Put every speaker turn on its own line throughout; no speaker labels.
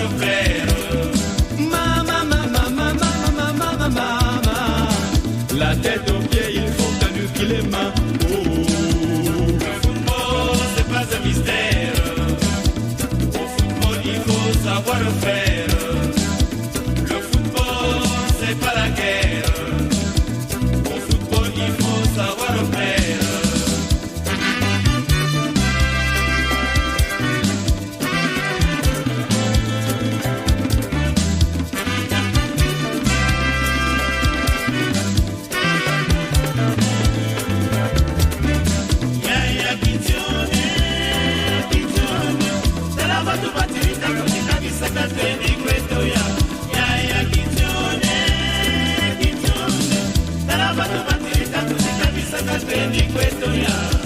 savoir-faire. La tête aux pieds, il faut calculer les mains. Le football, c'est pas un mystère. Au football, il faut savoir faire. Le football, c'est pas la guerre. Au football, il faut savoir faire.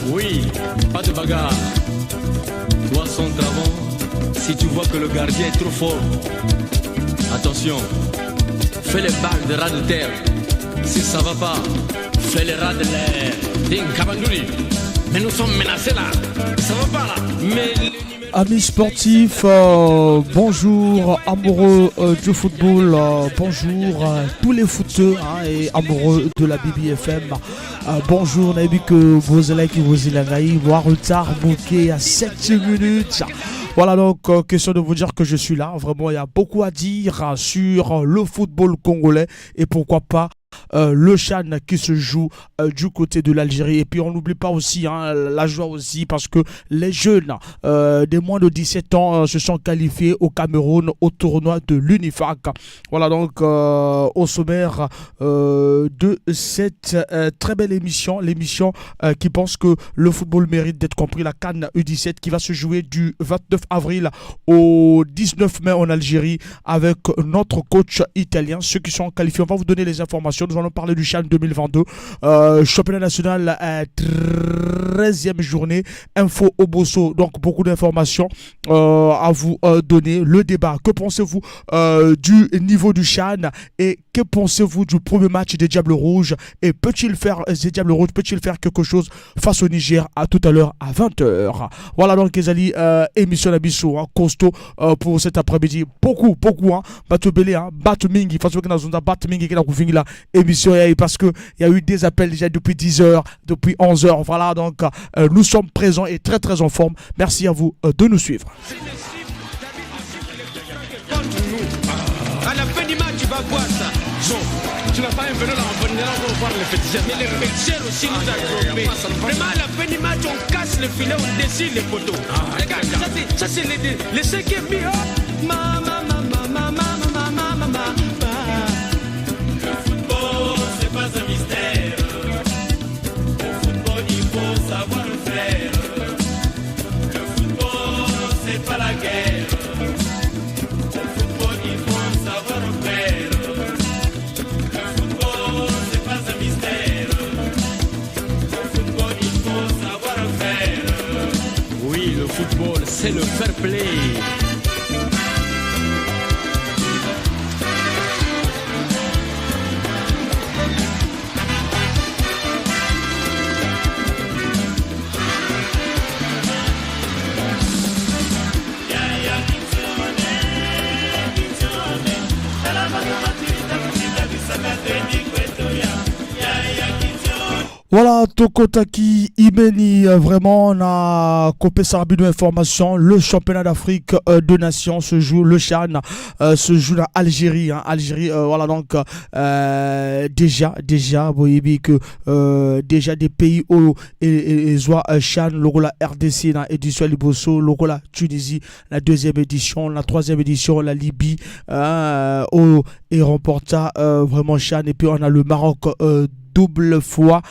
Oui, pas de bagarre. Toi son travail, si tu vois que le gardien est trop fort, attention, fais les balles de ras de terre. Si ça va pas, fais les rats de l'air. Ding Kabandouli. Mais nous sommes menacés là, ça va pas là. Mais
amis sportifs, bonjour amoureux du football, bonjour tous les footeux et amoureux de la BBFM. Bonjour Nabi que vous allez qui vous allez voir retard bouquet à 7 minutes. Voilà donc question de vous dire que je suis là. Vraiment il y a beaucoup à dire sur le football congolais et pourquoi pas le CHAN qui se joue du côté de l'Algérie. Et puis on n'oublie pas aussi la joie aussi parce que les jeunes des moins de 17 ans se sont qualifiés au Cameroun au tournoi de l'UNIFAC. Voilà donc au sommaire de cette très belle émission, l'émission qui pense que le football mérite d'être compris, la CAN U17 qui va se jouer du 29 avril au 19 mai en Algérie avec notre coach italien. Ceux qui sont qualifiés, on va vous donner les informations. Nous allons parler du CHAN 2022, championnat national, 13e journée, info au Bosso, donc beaucoup d'informations à vous donner. Le débat, que pensez-vous du niveau du CHAN et que pensez-vous du premier match des Diables Rouges et peut-il faire quelque chose face au Niger à tout à l'heure à 20h. Voilà donc Ezali, émission d'Abisso, costaud pour cet après-midi, beaucoup, Bato Belé, Bato Mingi, face au Kanazunda, Bato Mingi qui a couvert la émission parce qu'il y a eu des appels déjà depuis 10h, depuis 11h. Voilà donc nous sommes présents et très très en forme. Merci à vous de nous suivre.
À la fin du match, tu vas voir ça. Non, tu n'as pas un vélo là, on va voir les féticheurs. Mais les féticheurs aussi nous a trompés. Vraiment, à la fin du match, on casse le filet, on dessine les poteaux. Regarde, ça c'est les 5e but.
Le football, c'est pas un mystère. Au football, il faut savoir faire. Le football, c'est pas la guerre. Au football, il faut savoir faire. Le football, c'est pas un mystère. Au football, il faut savoir faire.
Oui, le football, c'est le fair play.
Voilà, Tokotaki Imeni, vraiment on a coupé ça rapide d'informations. Le championnat d'Afrique de nations se joue, le CHAN se joue dans Algérie. Algérie, voilà donc déjà, vous voyez que déjà des pays où et CHAN, le la RDC dans l'édition Liboso, le la Tunisie, la 2e édition, la 3e édition, la Libye, et remporta vraiment CHAN. Et puis on a le Maroc double fois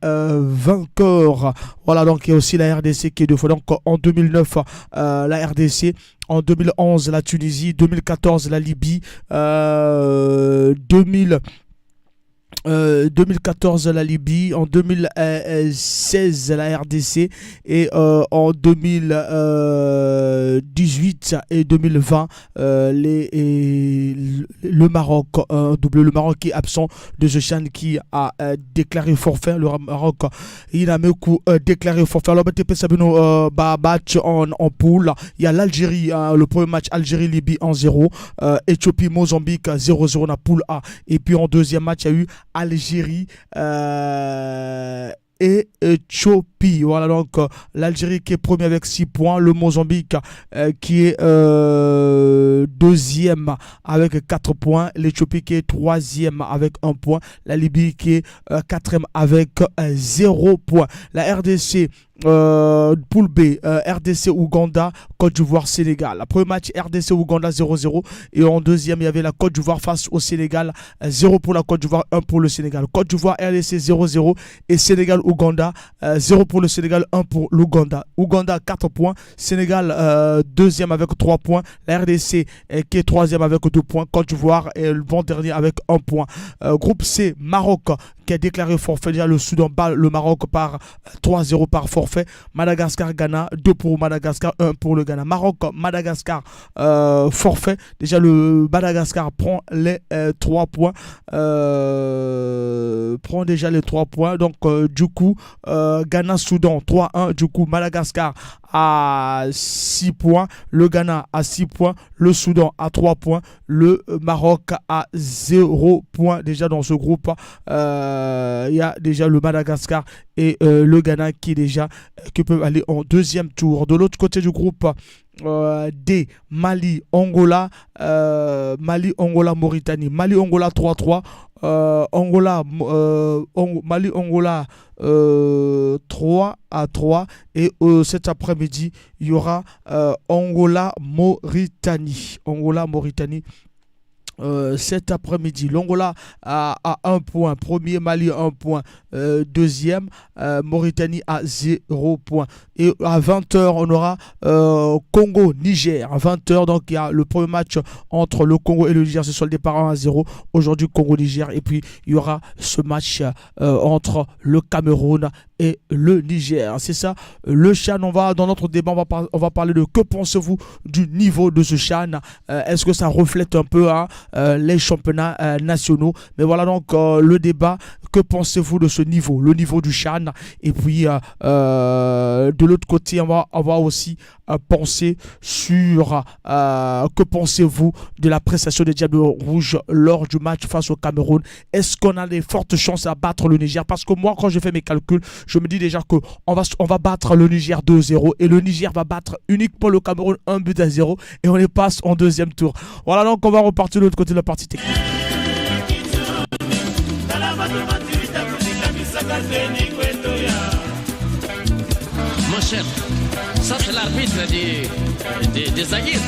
vainqueur. Voilà donc il y a aussi la RDC qui est deux fois. Donc en 2009 la RDC, en 2011 la Tunisie, 2014 la Libye, 2014 la Libye, en 2016 la RDC et en 2018 et 2020 le Maroc, le Maroc qui est absent de ce CHAN, qui a déclaré forfait. Le Maroc il a même coup déclaré forfait. Alors match en poule, il y a l'Algérie, le premier match Algérie-Libye en 0, Éthiopie-Mozambique 0-0 dans la poule A, et puis en deuxième match il y a eu Algérie et Éthiopie. Voilà, donc l'Algérie qui est premier avec 6 points, le Mozambique qui est deuxième avec 4 points, l'Éthiopie qui est troisième avec 1 point, la Libye qui est quatrième avec 0 point. La RDC, poule B, RDC Ouganda, Côte d'Ivoire Sénégal. Le premier match RDC Ouganda 0-0, et en deuxième il y avait la Côte d'Ivoire face au Sénégal, 0 pour la Côte d'Ivoire, 1 pour le Sénégal. Côte d'Ivoire RDC 0-0 et Sénégal Ouganda 0 pour le Sénégal, 1 pour l'Ouganda. Ouganda 4 points, Sénégal deuxième avec 3 points, la RDC qui est troisième avec 2 points, Côte d'Ivoire est le bon dernier avec 1 point. Groupe C, Maroc qui a déclaré forfait. Déjà le Soudan bat le Maroc par 3-0 par forfait. Madagascar, Ghana, 2 pour Madagascar, 1 pour le Ghana. Maroc, Madagascar, forfait. Déjà le Madagascar prend les 3 points. Prend déjà les 3 points. Donc du coup, Ghana, Soudan 3-1. Du coup, Madagascar à 6 points. Le Ghana à 6 points. Le Soudan à 3 points. Le Maroc à 0 points. Déjà dans ce groupe, il y a déjà le Madagascar et le Ghana qui peuvent aller en deuxième tour. De l'autre côté du groupe D, Mali, Angola, Mauritanie. Mali, Angola 3-3. Mali, Angola 3-3. Et cet après-midi, il y aura Angola, Mauritanie. Cet après-midi, l'Angola à 1 point, premier, Mali 1 point, deuxième, Mauritanie à 0 point. Et à 20h, on aura Congo-Niger. À 20h, donc il y a le premier match entre le Congo et le Niger, c'est sur le départ 1-0. Aujourd'hui, Congo-Niger. Et puis, il y aura ce match entre le Cameroun et le Niger. C'est ça, le CHAN. Dans notre débat, on va parler de que pensez-vous du niveau de ce CHAN. Est-ce que ça reflète un peu les championnats nationaux? Mais voilà donc le débat. Que pensez-vous de ce niveau, le niveau du CHAN? Et puis de l'autre côté, on va aussi penser sur que pensez-vous de la prestation des Diables Rouges lors du match face au Cameroun? Est-ce qu'on a des fortes chances à battre le Niger? Parce que moi, quand je fais mes calculs, je me dis déjà qu'on va battre le Niger 2-0 et le Niger va battre uniquement le Cameroun 1-0 et on les passe en deuxième tour. Voilà, donc on va repartir de l'autre côté de la partie technique.
Mon cher, ça c'est l'arbitre des Zaïre.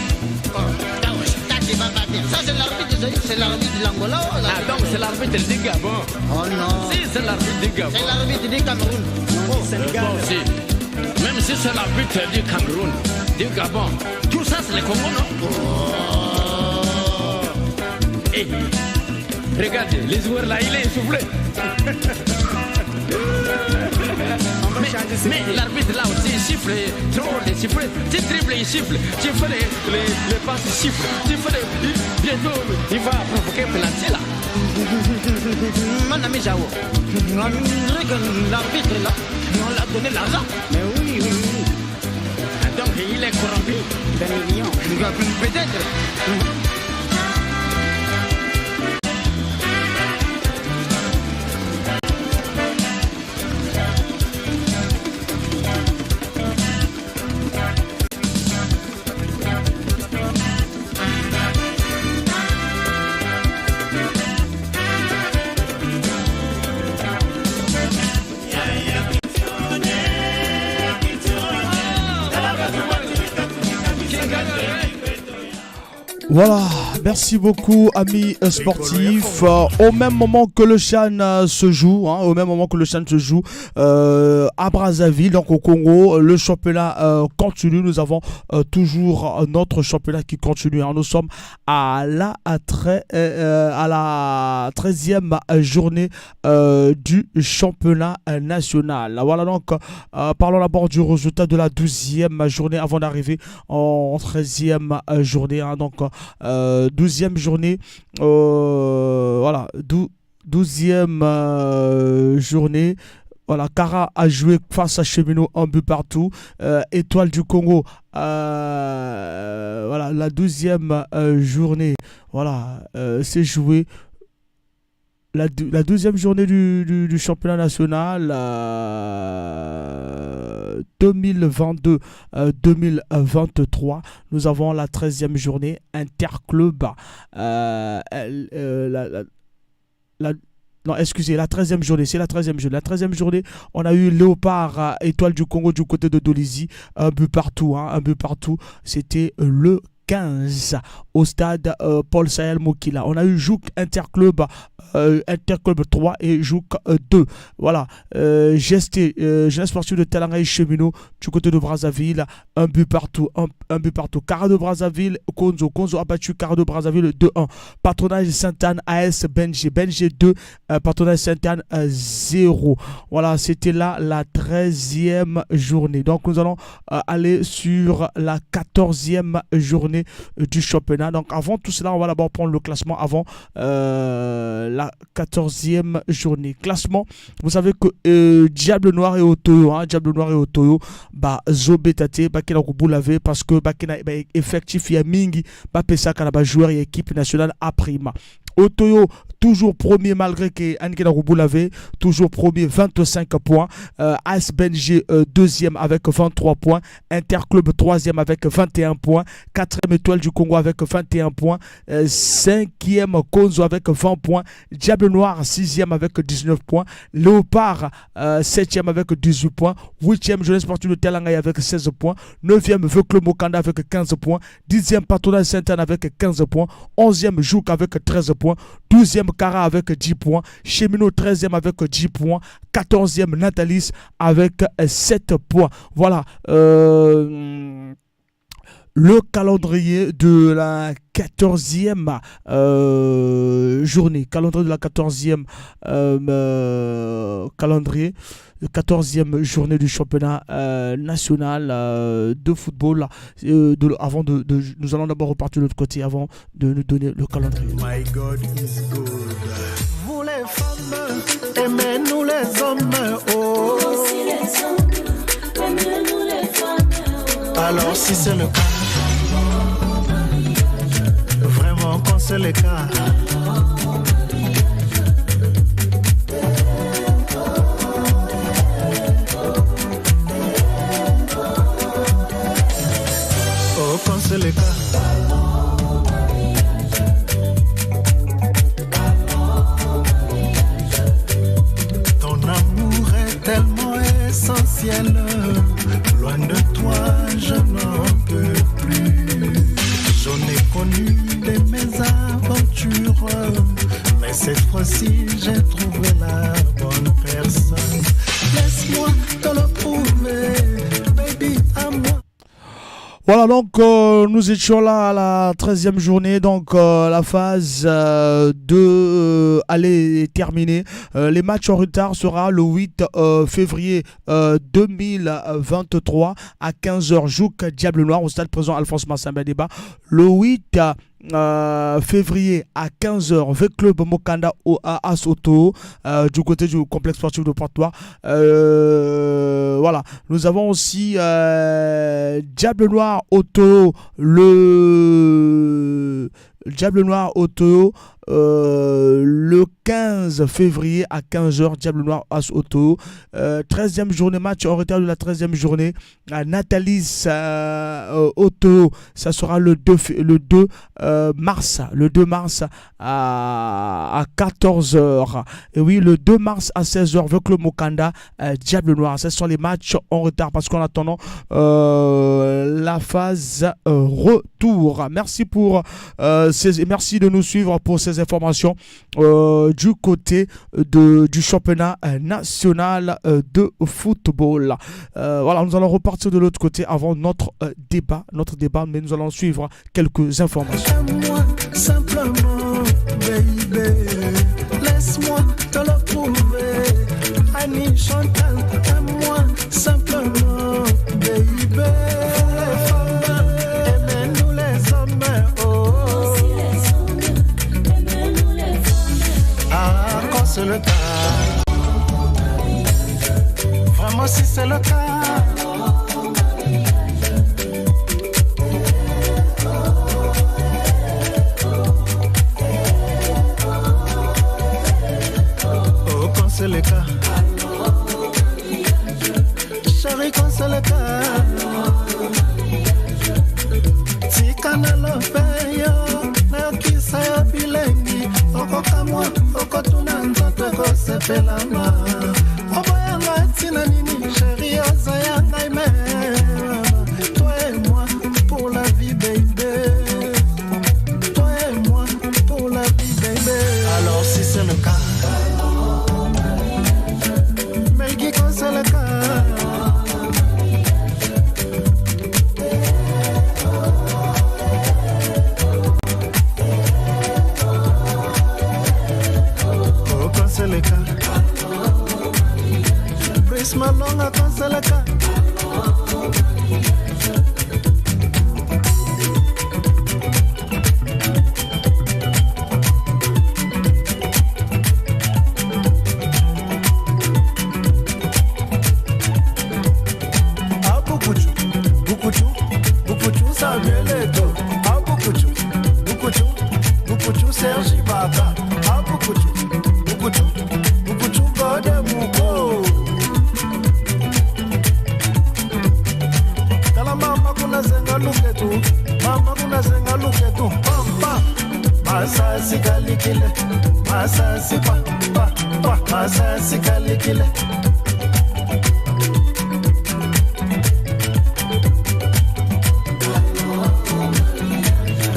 Ça c'est l'arbitre de Zaïre, c'est l'arbitre de l'Angola.
Ah donc c'est l'arbitre du Gabon.
Oh non.
Si c'est l'arbitre du Gabon.
C'est l'arbitre du Cameroun.
Bon, si. Même si c'est l'arbitre du Cameroun, du Gabon, tout ça c'est le Congo, non? Et regardez, les joueurs là, il est essoufflé. Mais l'arbitre là aussi il siffle, trop les siffle, tu dribbles il siffle, tu fais les passes il siffle, tu fais bientôt il va provoquer penalty là.
Mon ami Jao, l'arbitre là, on l'a donné l'argent. Mais oui.
Donc il est corrompu.
Peut-être.
Voilà, merci beaucoup amis sportifs. Au même moment que le CHAN se joue, à Brazzaville, donc au Congo, le championnat continue. Nous avons toujours notre championnat qui continue. Nous sommes à la 13e journée du championnat national. Voilà donc, parlons d'abord du résultat de la 12e journée avant d'arriver en 13e journée. Donc, 12e journée, voilà, 12e journée. Voilà, Kara a joué face à Cheminot, un but partout. Étoile du Congo, voilà, la 12e journée, voilà, c'est joué. La 12e journée du championnat national 2022-2023. Nous avons la 13e journée interclub. Non, excusez, la 13e journée, c'est la 13e journée. La 13e journée, on a eu Léopard, Étoile du Congo du côté de Dolisie, un but partout, un but partout. C'était le 15 au stade Paul Sahel Mokila. On a eu Jouk Interclub 3 et Jouk 2. Voilà. GST, Jeunesse Sportive de Talangaï Cheminot du côté de Brazzaville, un but partout. Un but partout. Cara de Brazzaville, Konzo a battu Cara de Brazzaville 2-1. Patronage Sainte-Anne, AS Benji 2, Patronage Sainte-Anne 0. Voilà, c'était là la 13e journée. Donc nous allons aller sur la 14e journée du championnat. Donc avant tout cela, on va d'abord prendre le classement avant la 14e journée. Classement, vous savez que Diable Noir et Otoyo, Zobetate, Bakina Kuboulave, parce que Bakina effectif, il y a Mingi, Bapesa Kanaba joueur et équipe nationale à prima. Otoyo, toujours premier malgré que Ankena Roubou toujours premier, 25 points. AS Benji, deuxième avec 23 points. Interclub, troisième avec 21 points. Quatrième Étoile du Congo avec 21 points. Cinquième Konzo avec 20 points. Diable Noir, sixième avec 19 points. Léopard, septième avec 18 points. Huitième Jeunesse Sportive de Talangaï avec 16 points. Neuvième Veucle Mokanda avec 15 points. Dixième Patronage Sainte-Anne avec 15 points. Onzième Jouk avec 13 points. 12e Cara avec 10 points. Cheminot 13e avec 10 points. 14e Natalis avec 7 points. Voilà. Le calendrier de la 14e journée. Calendrier de la 14e calendrier. 14e journée du championnat national de football. Nous allons d'abord repartir de l'autre côté avant de nous donner le calendrier.
My God is good. Vous les femmes, aimez-nous les hommes. Oh. Aussi les hommes, aimez-nous les femmes. Oh. Alors si c'est le cas, vraiment quand c'est le cas. Quand c'est le cas, ton amour est tellement essentiel. Loin de toi, je n'en peux plus. J'en ai connu de mes aventures, mais cette fois-ci, j'ai trouvé la bonne personne. Laisse-moi te le prouver, baby, à moi.
Voilà, donc nous étions là à la 13e journée, donc la phase de aller terminer. Les matchs en retard sera le 8 février 2023 à 15h. Jouk Diable Noir au stade présent Alphonse Massamba Débat. Le 8 février à 15h, V Club Mokanda à Soto du côté du complexe sportif de Pointe-Noire. Voilà, nous avons aussi Diable Noir Auto le Diable Noir Auto le 15 février à 15h, Diable Noir As Auto. 13e journée, match en retard de la 13e journée. Nathalie Auto, ça sera le 2 mars. Le 2 mars à 14h. Et oui, le 2 mars à 16h avec le Mokanda, Diable Noir. Ce sont les matchs en retard parce qu'en attendant la phase retour. Merci merci de nous suivre pour ces informations du côté du championnat national de football. Voilà, nous allons repartir de l'autre côté avant notre débat, mais nous allons suivre quelques informations.
Aime-moi simplement, baby. Laisse-moi te le prouver. Annie Chantal, aime-moi simplement, baby. Les femmes, aimez-nous les hommes. Oh. Ah, quand c'est le cas. Vraiment, si c'est le cas. C'est le cas. Chérie, quand c'est le cas. Si canal fait yo, na kisa ya bilengi. Oko kamwa, oko tunanza teko sepelama. Obo yanga tina nini, chérie, oza yanga ime. Toi et moi, pour la vie, baby. Toi et moi, pour la vie, baby. Alors si c'est le cas. C'est le cas. Oh, quand c'est le cas. Prisma longa quand c'est le cas.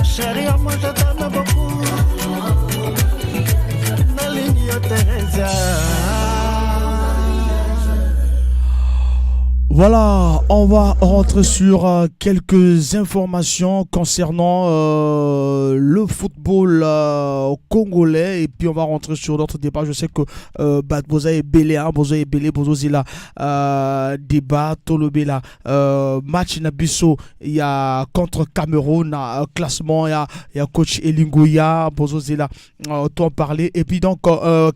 Chérie, moi je t'aime beaucoup. Nalingi Teresa.
Voilà, on va rentrer sur quelques informations concernant le football congolais et puis on va rentrer sur notre débat. Je sais que Boza est belé, Bozo Zila débat, Tolobela match Nabiso, il y a contre Cameroun, classement, il y a coach Elingoya, Bozo Zila, en parler. Et puis donc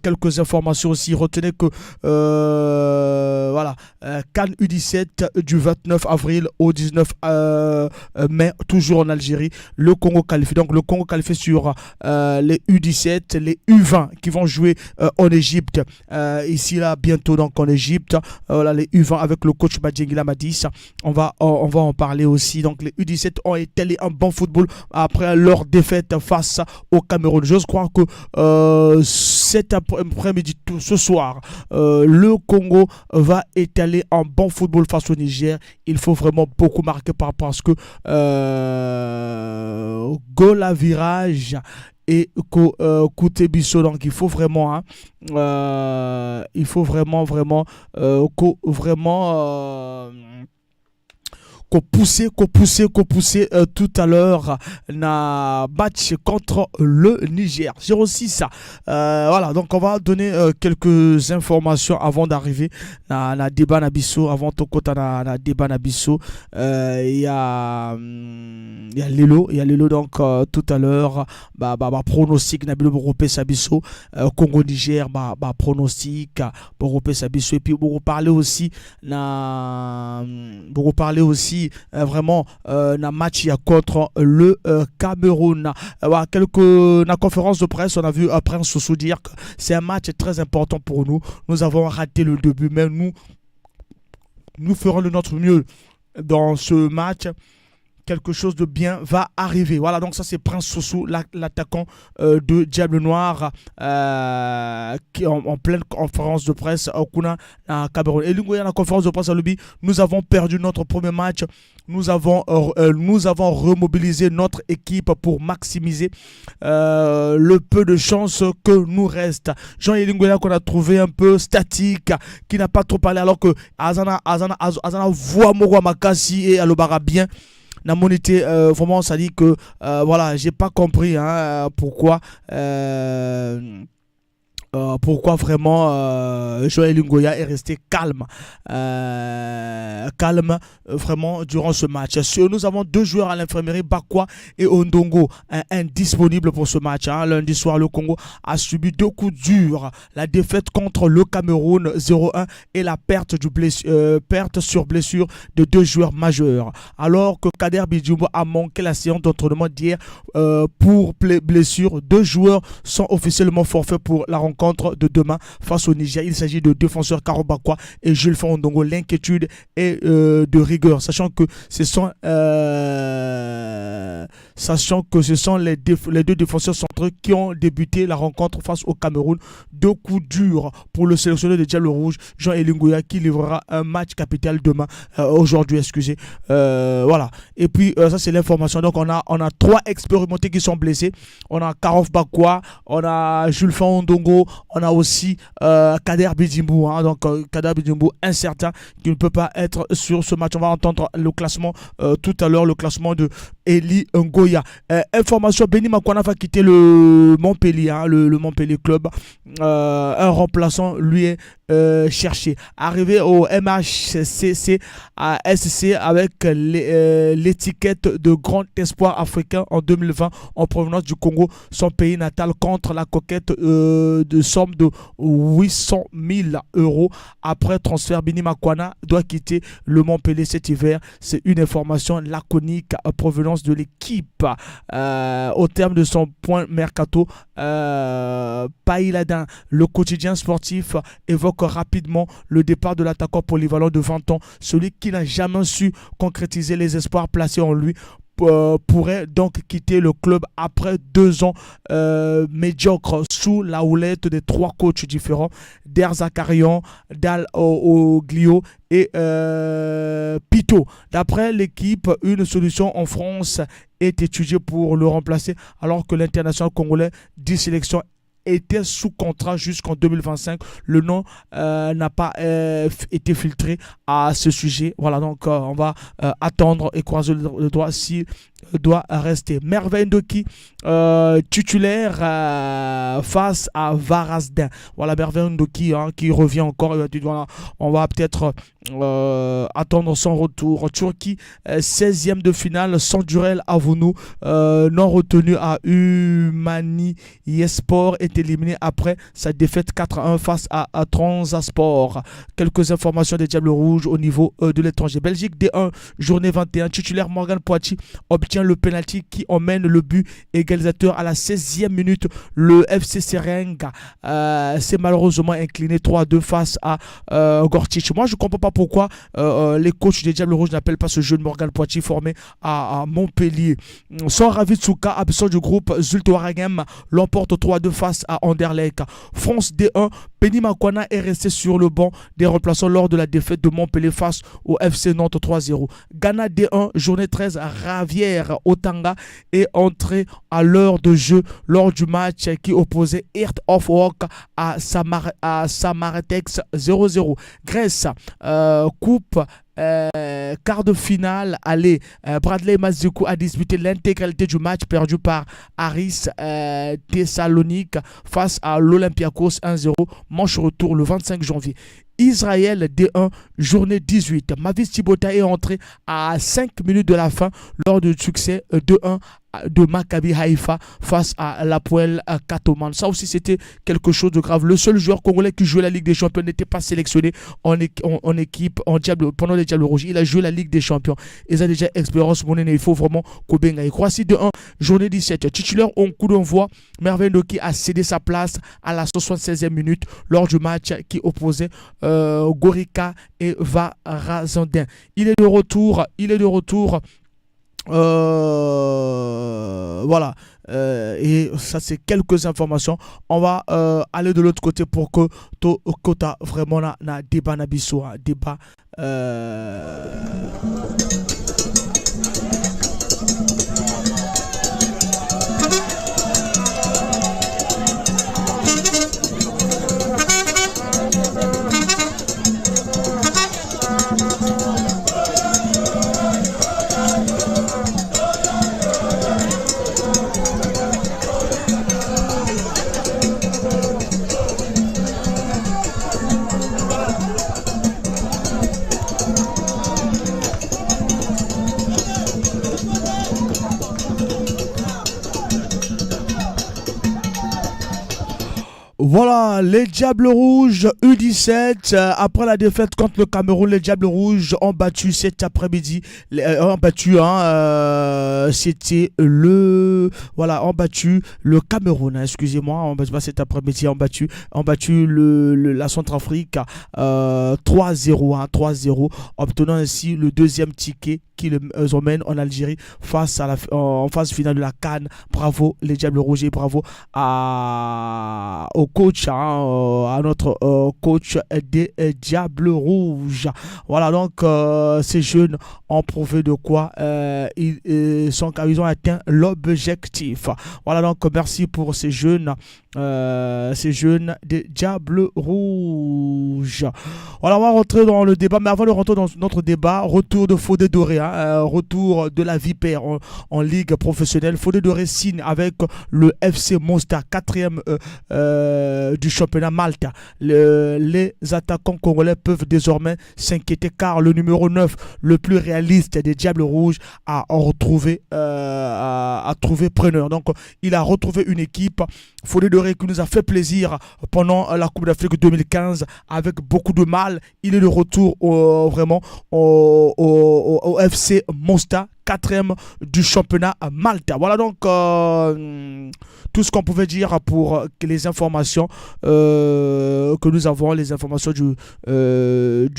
quelques informations aussi. Retenez que voilà, CAN U17 du 29 avril au 19 mai, toujours en Algérie. Le Congo qualifie. Donc le Congo qualifie sur les U17, les U20 qui vont jouer en Égypte. Ici là bientôt donc en Égypte. Voilà, les U20 avec le coach Badjengila Madis. On va en parler aussi. Donc les U17 ont étalé un bon football après leur défaite face au Cameroun. Je crois que cet après-midi, ce soir, le Congo va étaler un bon football face au Niger. Il faut vraiment beaucoup marquer par rapport à ce que goal à virage et côté Bisso. Donc il faut vraiment qu'on poussait tout à l'heure na match contre le Niger 06. Voilà, donc on va donner quelques informations avant d'arriver na débat na biso, avant ton côté na débat na biso. Il y a Lelo donc tout à l'heure pronostic na bilo Europé Sabiso Congo Niger pronostic Europé Sabiso et puis on parler aussi aussi vraiment un match contre le Cameroun. La conférence de presse, on a vu Prince Sossou dire que c'est un match très important pour nous. Nous avons raté le début, mais nous ferons de notre mieux dans ce match. Quelque chose de bien va arriver. Voilà, donc ça c'est Prince Sossou, l'attaquant de Diable Noir, qui est en pleine conférence de presse au Kuna à Cameroun. Et Lungoya, la conférence de presse à Lubi, nous avons perdu notre premier match. Nous avons remobilisé notre équipe pour maximiser le peu de chance que nous reste. Jean Elingoya qu'on a trouvé un peu statique, qui n'a pas trop parlé, alors que Azana voit Moro Makasi et Alobara bien. La monité, vraiment, ça dit que voilà, j'ai pas compris pourquoi vraiment Joël Lungoya est resté calme vraiment durant ce match. Nous avons 2 joueurs à l'infirmerie, Bakwa et Ondongo, indisponibles pour ce match. Lundi soir, le Congo a subi 2 coups durs, la défaite contre le Cameroun 0-1 et la perte sur blessure de 2 joueurs majeurs, alors que Kader Bidjumbo a manqué la séance d'entraînement d'hier pour blessure. 2 joueurs sont officiellement forfaits pour la rencontre de demain face au Niger. Il s'agit de défenseurs Karo Bakwa et Jules Fondongo. L'inquiétude est de rigueur, sachant que ce sont les 2 défenseurs centraux qui ont débuté la rencontre face au Cameroun. 2 coups durs pour le sélectionneur de Diable Rouge, Jean Elingoya, qui livrera un match capital demain, aujourd'hui, excusez. Voilà. Et puis ça c'est l'information. Donc on a 3 expérimentés qui sont blessés. On a Karof Bakwa, on a Jules Fondongo, on a aussi Kader Bidjimbu, donc Kader Bidjimbu incertain, qui ne peut pas être sur ce match. On va entendre le classement tout à l'heure, le classement de Eli Ngoya. Information, Benny Makwana va quitter le Montpellier, le Montpellier Club. Un remplaçant lui est cherché. Arrivé au MHCC à SC avec l'étiquette de grand espoir africain en 2020 en provenance du Congo, son pays natal, contre la coquette de somme de 800 000 € après transfert. Benny Makwana doit quitter le Montpellier cet hiver. C'est une information laconique à provenance de l'équipe. Au terme de son point mercato, Païladin, le quotidien sportif, évoque rapidement le départ de l'attaquant polyvalent de 20 ans, celui qui n'a jamais su concrétiser les espoirs placés en lui. Pourrait donc quitter le club après 2 ans médiocres sous la houlette des 3 coachs différents, Der Zakarian, Dal Oglio et Pito. D'après l'équipe, une solution en France est étudiée pour le remplacer, alors que l'international congolais 10 sélections était sous contrat jusqu'en 2025. Le nom n'a pas été filtré à ce sujet. Voilà, donc on va attendre et croiser le doigt s'il doit rester. Merveille Ndoki, titulaire face à Varazdin. Voilà, Merveille Ndoki qui revient encore. Voilà, on va peut-être attendre son retour. Turquie, 16e de finale, Sandurel Avounou, non retenu à Umani Yespor, est éliminé après sa défaite 4-1 face à Transasport. Quelques informations des Diables Rouges au niveau de l'étranger. Belgique D1, journée 21, titulaire Morgan Poitiers obtient le penalty qui emmène le but égalisateur à la 16e minute. Le FC Serenga s'est malheureusement incliné 3-2 face à Gortich. Moi je ne comprends pas pourquoi les coachs des Diables Rouges n'appellent pas ce jeune Morgan Poitiers formé à Montpellier. Sans Ravitsuka, absent du groupe, Zulte Waregem l'emporte 3-2 face à Anderlecht. France D1, Benny Makwana est resté sur le banc des remplaçants lors de la défaite de Montpellier face au FC Nantes 3-0. Ghana D1, journée 13, Ravière Otanga est entré à l'heure de jeu lors du match qui opposait Heart of Oak à Samaretex 0-0. Grèce, coupe quart de finale aller. Bradley Mazukou a disputé l'intégralité du match perdu par Aris Thessalonique face à l'Olympiakos 1-0. Manche retour le 25 janvier. Israël D1, journée 18. Mavis Thibota est entré à 5 minutes de la fin lors du succès 2-1 de Maccabi Haïfa face à l'Hapoel Katoman. Ça aussi, c'était quelque chose de grave. Le seul joueur congolais qui jouait la Ligue des Champions n'était pas sélectionné en équipe pendant les Diables Rouges. Il a joué la Ligue des Champions. Ils ont déjà expérience. Il faut vraiment Kobenga. Croatie 2-1, journée 17. Titulaire en coup d'envoi, Merveille Ndoki a cédé sa place à la 76e minute lors du match qui opposait Gorica et Varazandin. Il est de retour. Voilà, et ça c'est quelques informations. On va aller de l'autre côté pour que to kota vraiment na débat na biso débat Voilà, les Diables Rouges U17, après la défaite contre le Cameroun, les Diables Rouges ont battu cet après-midi, c'était ont battu le Cameroun, excusez-moi, on battu pas cet après-midi, ont battu la Centrafrique 3-0, obtenant ainsi le deuxième ticket qui les emmène en Algérie en phase finale de la CAN. Bravo les Diables Rouges et bravo au coach, à notre coach des Diables Rouges. Voilà, donc ces jeunes ont prouvé de quoi ils ont atteint l'objectif. Voilà, donc merci pour ces jeunes des Diables Rouges. Voilà, on va rentrer dans le débat, mais avant de rentrer dans notre débat, retour de Fodé Doré, retour de la Vipère en Ligue professionnelle. Fodé Doré signe avec le FC Mostar, 4e du championnat Malte. Les attaquants congolais peuvent désormais s'inquiéter car le numéro 9, le plus réaliste des Diables Rouges, a trouvé preneur. Donc il a retrouvé une équipe, Fodé Doré, qui nous a fait plaisir pendant la Coupe d'Afrique 2015 avec beaucoup de mal. Il est de retour au FC Mostar, 4e du championnat Malta. Voilà donc tout ce qu'on pouvait dire pour les informations que nous avons, les informations du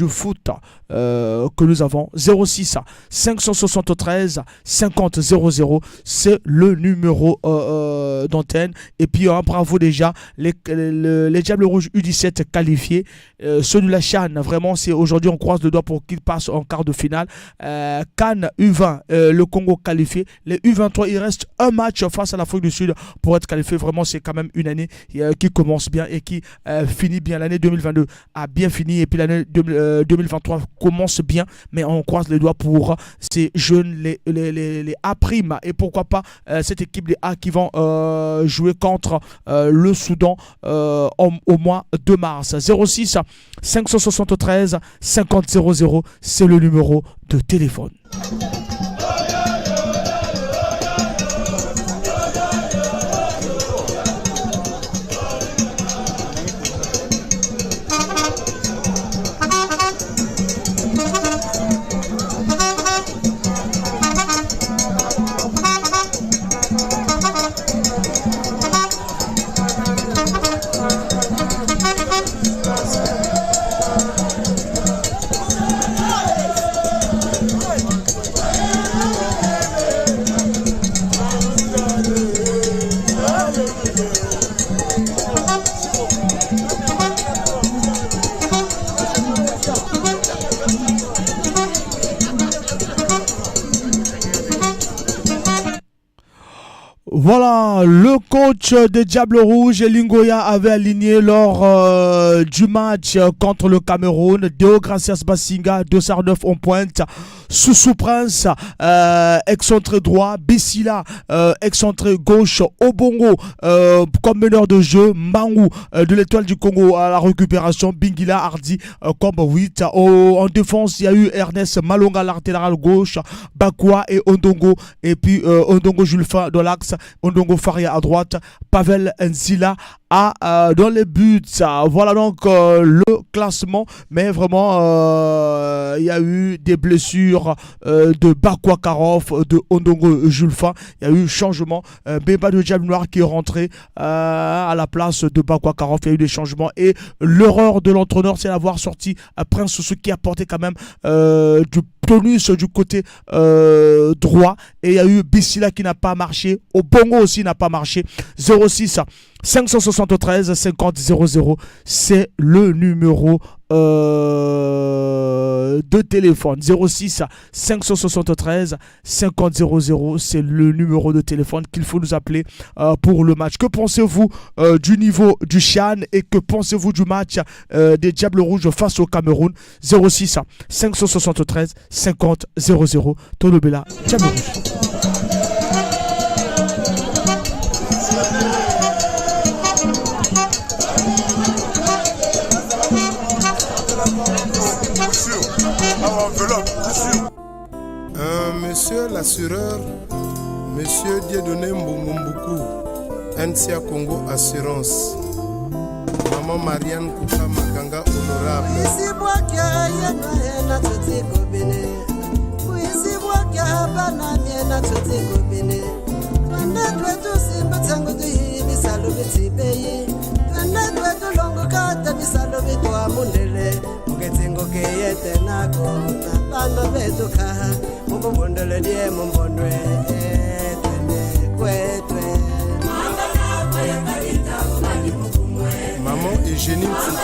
foot que nous avons. 06 573 50 00, c'est le numéro d'antenne. Et puis bravo déjà les Diables Rouges U17 qualifiés. Ceux de la CHAN, vraiment c'est aujourd'hui, on croise le doigt pour qu'ils passent en quart de finale. CAN U20, le Congo qualifié. Les U23, il reste un match face à l'Afrique du Sud pour être qualifié. Vraiment, c'est quand même une année qui commence bien et qui finit bien. L'année 2022 a bien fini et puis l'année 2023 commence bien, mais on croise les doigts pour ces jeunes, les A', et pourquoi pas cette équipe des A qui vont jouer contre le Soudan au mois de mars. 06 573 50 00, c'est le numéro de téléphone. Voilà, le coach des Diables Rouges, Lingoya, avait aligné lors du match contre le Cameroun Deo Gracias Bassinga, 209 en pointe, Soussou Prince, excentré droit, Bessila, excentré gauche, Obongo comme meneur de jeu, Mangou de l'Étoile du Congo à la récupération, Bingila Hardy comme 8. En défense, il y a eu Ernest Malonga, latéral gauche, Bakwa et Ondongo, et puis Ondongo Julfa dans l'axe, Ondongo Faria à droite, Pavel Nzila dans les buts. Voilà donc le classement, mais vraiment il y a eu des blessures de Bakwa Karov, de Ondongo Julfa. Il y a eu changement, Beba de Diable Noir qui est rentré à la place de Bakwa Karov. Il y a eu des changements et l'erreur de l'entraîneur, c'est d'avoir sorti Prince Soussou qui a porté quand même du tonus du côté droit, et il y a eu Bissila qui n'a pas marché, Obongo aussi n'a pas marché. 06 573 50 00, c'est le numéro de téléphone. 06 573 50 00, c'est le numéro de téléphone qu'il faut nous appeler pour le match. Que pensez-vous du niveau du Chan et que pensez-vous du match des Diables Rouges face au Cameroun? 06 573 50 00, Tolobela, Diables Rouges.
Monsieur l'assureur, Monsieur Dieudonné Mbongombuku, NCA Congo Assurance, Maman Marianne Kouka Makanga Honorable. Maman Eugénie Mfuku,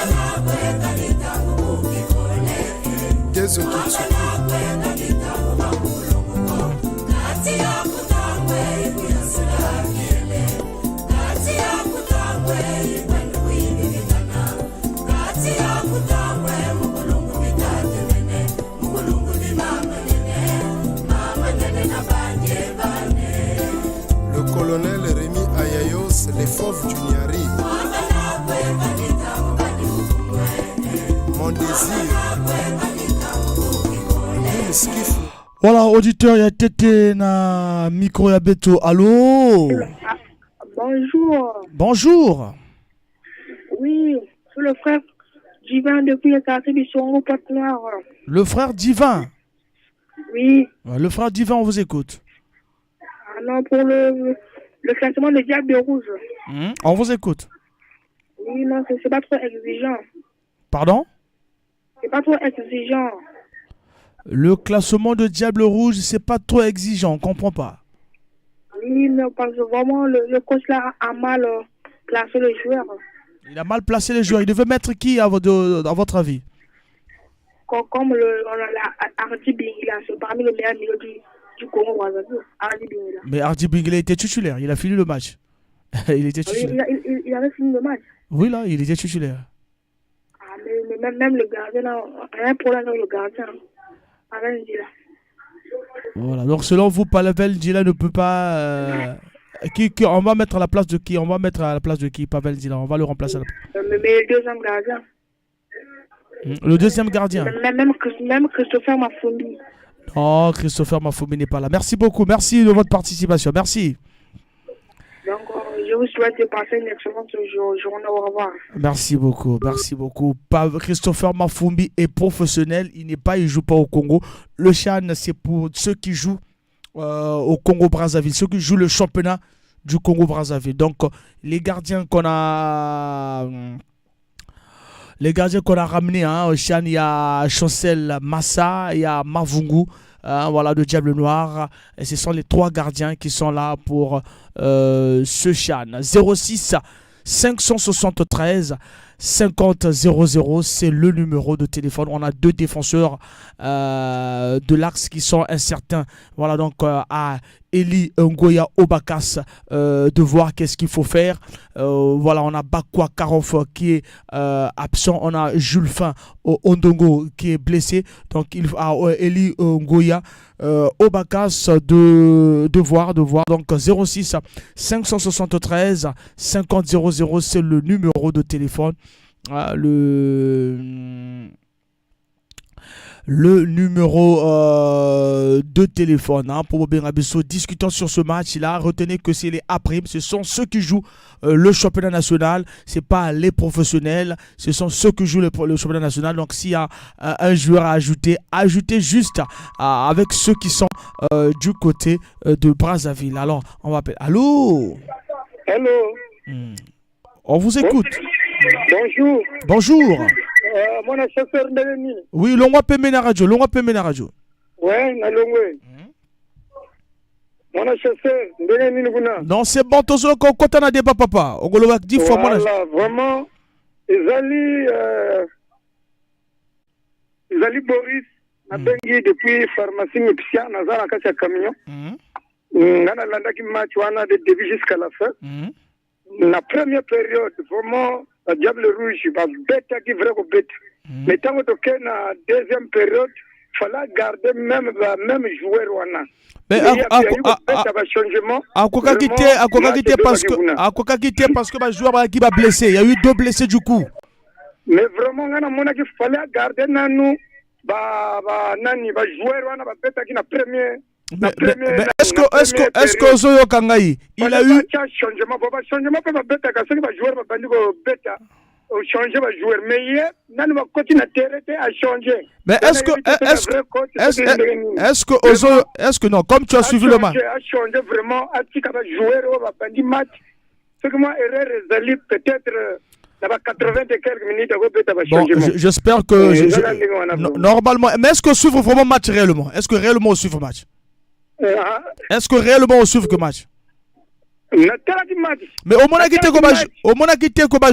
Dezo Kitsuku, le colonel Rémi Ayayos, les fauves du Niari. Mon désir.
Voilà, auditeur, il y a Tété na micro ya Beto. Allô?
Bonjour.
Bonjour.
Oui, c'est le frère Divin depuis le quartier du Songo Pointe-Noire.
Le frère Divin.
Oui.
Le frère Divin, on vous écoute.
Alors pour le classement des Diables Rouges.
On vous écoute.
Oui, non, c'est pas trop exigeant.
Pardon?
C'est pas trop exigeant.
Le classement de Diable Rouge, c'est pas trop exigeant, on comprend pas.
Oui, non, parce que vraiment, le coach là a mal placé les joueurs.
Il a mal placé les joueurs. Il devait mettre qui à votre avis?
Comme Hardy Bingila, c'est parmi les meilleurs milieux du Congo Brazzaville. Hardy Bingila.
Mais Hardy Bingila était titulaire, il a fini le match. Il était titulaire.
Il avait fini le match.
Oui, là, il était titulaire.
Ah, mais même le gardien, là, rien pour là, le gardien. Pavel Ndila.
Voilà, donc selon vous, Pavel Ndila ne peut pas. On va mettre à la place de qui? On va mettre à la place de qui? Pavel Ndila, on va le remplacer à la place.
Mais le deuxième gardien.
Le deuxième gardien.
Même Christopher Mafoumi.
Oh, Christopher Mafoumi n'est pas là. Merci beaucoup, merci de votre participation. Merci.
Donc, je vous souhaite de passer une excellente journée. Au revoir.
Merci beaucoup, merci beaucoup. Christopher Mafoumi est professionnel, il joue pas au Congo. Le Chan, c'est pour ceux qui jouent au Congo-Brazzaville, ceux qui jouent le championnat du Congo-Brazzaville. Donc, les gardiens qu'on a ramenés, au Chan, il y a Chancel Massa, il y a Mavungu. Voilà, de Diable Noir. Et ce sont les trois gardiens qui sont là pour ce Chan. 06 573 50 00, c'est le numéro de téléphone. On a deux défenseurs de l'axe qui sont incertains. Voilà, donc à Eli Ngoya Obakas de voir qu'est-ce qu'il faut faire. Voilà, on a Bakwa Karov qui est absent, on a Jules Fin Ondongo qui est blessé, donc il a Eli Ngoya Obakas de voir donc 06 573 50 00, c'est le numéro de téléphone. Le numéro de téléphone pour Bengabiso. Discutons sur ce match-là. Retenez que c'est les A', ce sont ceux qui jouent le championnat national, c'est pas les professionnels, ce sont ceux qui jouent le championnat national. Donc s'il y a un joueur à ajouter, ajoutez juste avec ceux qui sont du côté de Brazzaville. Alors on va appeler. Allô?
Hello.
On vous écoute.
Bonjour.
Bonjour.
Mon chasseur Ndeni.
Oui, l'on pembe na radio.
Ouais, na longwe. Mon chasseur Ndeni Nguna.
Non, c'est bon, tozo ko kota na débat papa. Ogolo wa 10 fois mon.
Vraiment Izali Boris a bengi depuis pharmacie Mipsia na zana kacha camion. Ngana landaki match wana de début jusqu'à la fin. La première période, vraiment, la Diable Rouge va bête qui vrai au bête. Mais tant que la deuxième période, il fallait garder même joueur. Mais
à quoi quitter parce que le joueur qui va blessé, il y a eu 2 blessés du coup.
Mais vraiment, il fallait garder nous, nani, joueur, qui na première.
Mais est-ce que Zoyo Kangai il a eu
changement pas bêta quand ça va jouer va bandi ko bêta au changer va jouer mais nan va continuer à changer.
Mais est-ce que non comme tu as suivi le match
a changer vraiment à qui va jouer va bandi match ce que moi erreur Zali peut-être dans 80 et quelques minutes
bon, j'espère que normalement mais est-ce que suivre vraiment match réellement est-ce que réellement on suivre match est-ce que réellement on suivre que match? Mais au moment que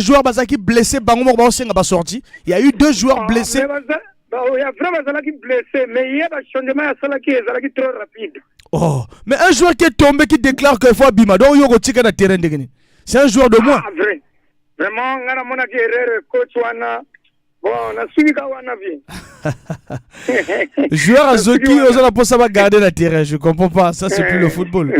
joueur bazaki blessé bango ba senga ba sorti, il y a eu 2 joueurs blessés.
Il y a vraiment Zalaki blessé mais il y a un changement à Zalaki trop rapide.
Oh, mais un joueur qui est tombé qui déclare qu'il faut Bima donc yo ko tika na terrain ndengeni. C'est un joueur de moins.
Vraiment ngana mona ki erreur coach wana. Bon, on a suivi Kawana vie.
Joueur à Zoki, on a pour ça va garder la terrain. Je comprends pas. Ça, c'est plus le football.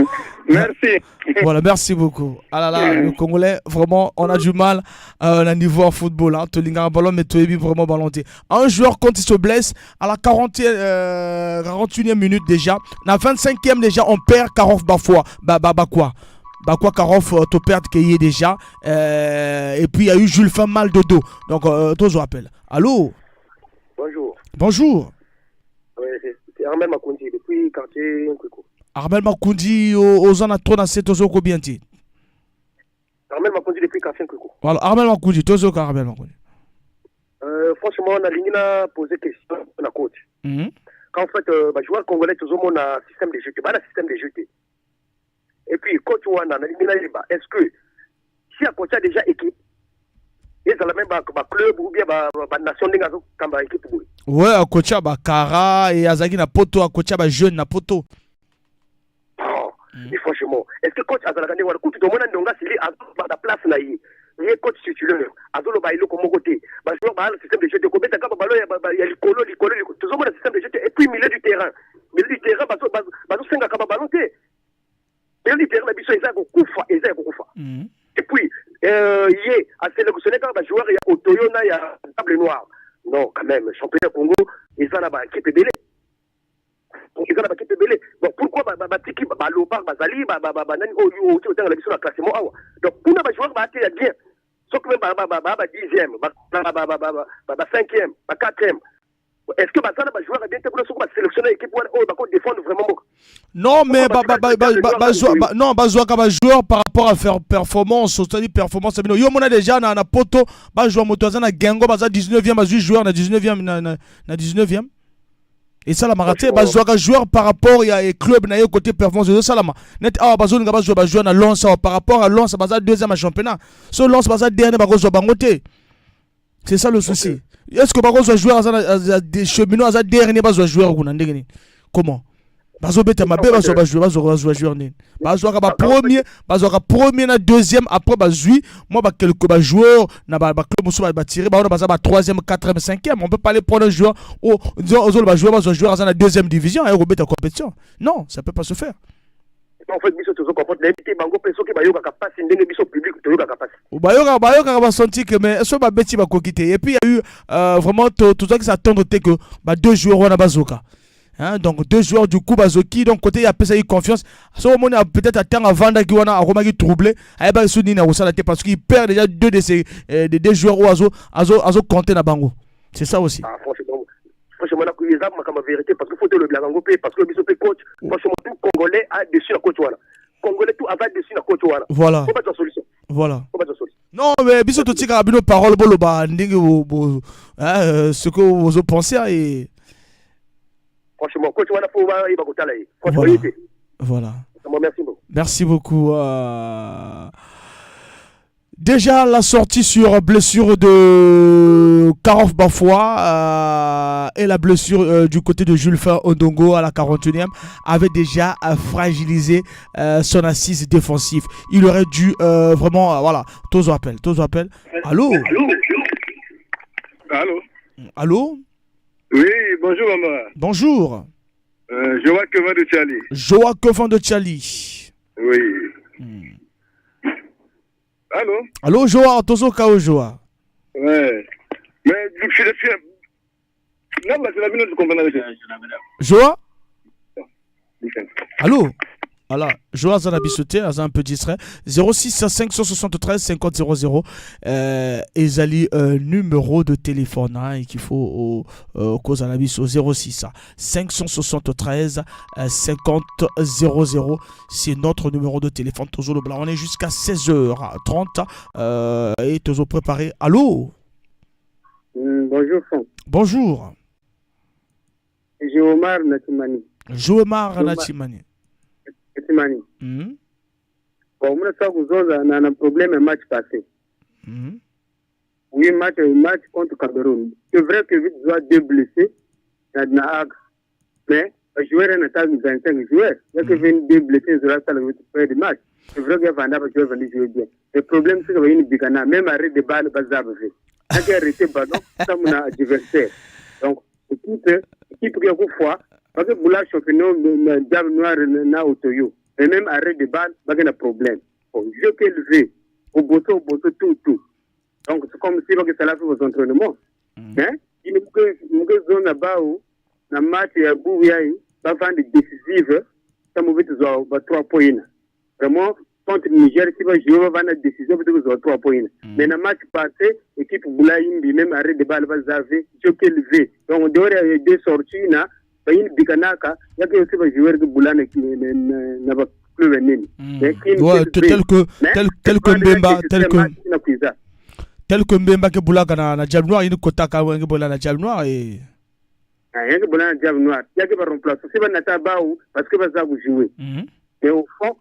Merci.
Voilà, merci beaucoup. Ah là là, le Congolais, vraiment, on a du mal à un niveau en football. Hein. Tolinga ballon, mais Toebi vraiment ballonté. Un joueur, quand il se blesse, à la 41e minute déjà, la 25e déjà, on perd Karov Bafoua. Bakwa Karov te perdre qu'il y est déjà et puis il y a eu Jules Fin mal de dos donc toi je rappelle. Allô? Bonjour.
Oui, c'est Armel Makundi depuis quartier Nkweko.
Armel Makundi aux en a trop dans cette ozo combien de
Armel Makundi depuis quartier Nkweko.
Voilà, Armel Makundi tozo Armel Makundi.
Franchement on a ligne à poser question na coach. Quand en fait joueur congolais toujours mon système de jeu, pas le système de jeu. Et puis, coach Wana, est-ce que si un coach a déjà équipe, il y a même un club ou bien une nation de équipe?
Ouais, un coach a Kara et Azagi na poto, un coach a jeune na poto.
Et franchement, est-ce que coach Azalakane Wana, tout le monde a la place là, il y a coach titulaire, Azolo Bailo comme côté, joueur le système de jeu de Kobe, il y a le colo, tout le monde a le système de jeu, et puis milieu du terrain, c'est un ballonté. Et puis, il y a sélectionné un joueur, il y a Otoyona, il y a Table Noire. Non, quand même, championnat Congo, ils ont là-bas qui est belé. Donc pourquoi Batiki, Lopa, Bazali, Banani, au classement. Donc pour les joueurs, il y a bien. Sauf que 10e, 5e, 4e. Est-ce que Bazana va jouer à bien sélectionner l'équipe pour défendre vraiment?
Non, mais joueur par rapport à faire performance, c'est-à-dire performance. Yo mona déjà na poto, ba joueur motoza na Gengo, ba 19e, ba joueur na 19e na 19e. Et ça la maraté, ba joueur par rapport à club na côté performance de ça la net ba zone ba joueur na Lens par rapport à Lens ba 2e à championnat. So Lens ba dernier ba joueur bangoté. C'est ça le souci. Est-ce que par contre joueur des cheminots à dernier pas joueur comment? bazobeta mabe bazwa nini bazwaka ba premier na deuxième après bazui moi ba quelques joueurs na ba club musu ba tirer ba ba troisième quatrième cinquième on peut pas aller prendre un joueur ou disons ba joueur dans la deuxième division et rebeta compétition non ça peut pas se faire.
En fait biso toujours comprendre l'invité bango peso ki bayoka kapasi ndenge biso public toyoka kapasi
bayoka ba senti que mais so ba beti ba kokité et puis il y a eu vraiment tout ça qui s'attendre que ba deux joueurs wana bazoka. Hein, donc deux joueurs du coup bazoki donc côté il y a peut-être confiance ce moment a peut-être attend avant qui wana a vraiment troublé ayeba suni na osala parce qu'il perd déjà deux de ces des joueurs ou azo compter na bango c'est ça aussi.
Franchement la kuiza ma vérité parce qu'il faut te le blagango parce que biso pe coach franchement tout congolais a dessus la coach wana congolais tout avant dessus la coach wana
voilà
faut pas de solution
non mais biso to tika bino parole bolo ba ndenge ce que vous pensez et
franchement, coach,
voilà. Merci beaucoup. Déjà, la sortie sur blessure de Karof Bafoua et la blessure du côté de Jules Fin Odongo à la 41e avait déjà fragilisé son assise défensive. Il aurait dû vraiment... voilà, tous appel. Allô? Allô?
Oui, bonjour maman.
Bonjour.
Joa Kevin de Tchali.
Joa Kevin de Tchali.
Oui. Allô?
Allô Joa, Tozo Kao Joa.
Ouais. Mais je suis non, mais c'est la minute de comprendre.
Joa? Allô? Voilà, Joa Zanabi sauté, un peu distrait. 06 573 50 00. Ezali numéro de téléphone hein, qu'il faut au cause à la bis au 06 573 50 00. C'est notre numéro de téléphone. Toujours le blanc. On est jusqu'à 16h30 et toujours préparé. Allô?
Bonjour.
Bonjour.
Jomar Natimani.
Jomar Natimani.
Bon, on a un problème match passé. Oui, match contre Cameroun. C'est vrai que vite doit deux blessés. Mais le joueur est en attaque de 25 joueurs. Il y a que 22 blessés sur la salle de match. C'est vrai qu'il y a Vanda parce qu'il va jouer bien. Le problème, c'est qu'il y a une bigana. Même arrêt de balle, pas d'abri. Quand il y a arrêté ballon, ça mon adversaire. Donc, équipe qui a beaucoup fois, parce que Boula championnat, le diable noir n'a autoyo. Et même arrêt de balle, il y a un problème. Bon, je peux lever. Au bosso, tout. Donc, c'est comme si ça l'a fait vos entraînements. Hein? Il y a une zone là-bas où, dans le match, il y a Bouyaï, va faire des décisives, ça m'a fait 3 points. Vraiment, contre Niger, si va jouer, va faire des décisions, va faire 3 points. Mais dans le match passé, l'équipe Boulaï, même arrêt de balle, va zaver, je peux lever. Donc, on devrait avoir deux sorties, là. Il bikanaka il y a aussi des joueurs de Boulane qui n'a pas plus venir
tel que Mbemba que Boulaka na Diable Noir il kota ka wengi bola na Diable Noir et
il y a bola na Diable Noir il y a que remplacer c'est pas nata baou parce que va ça jouer mais au fond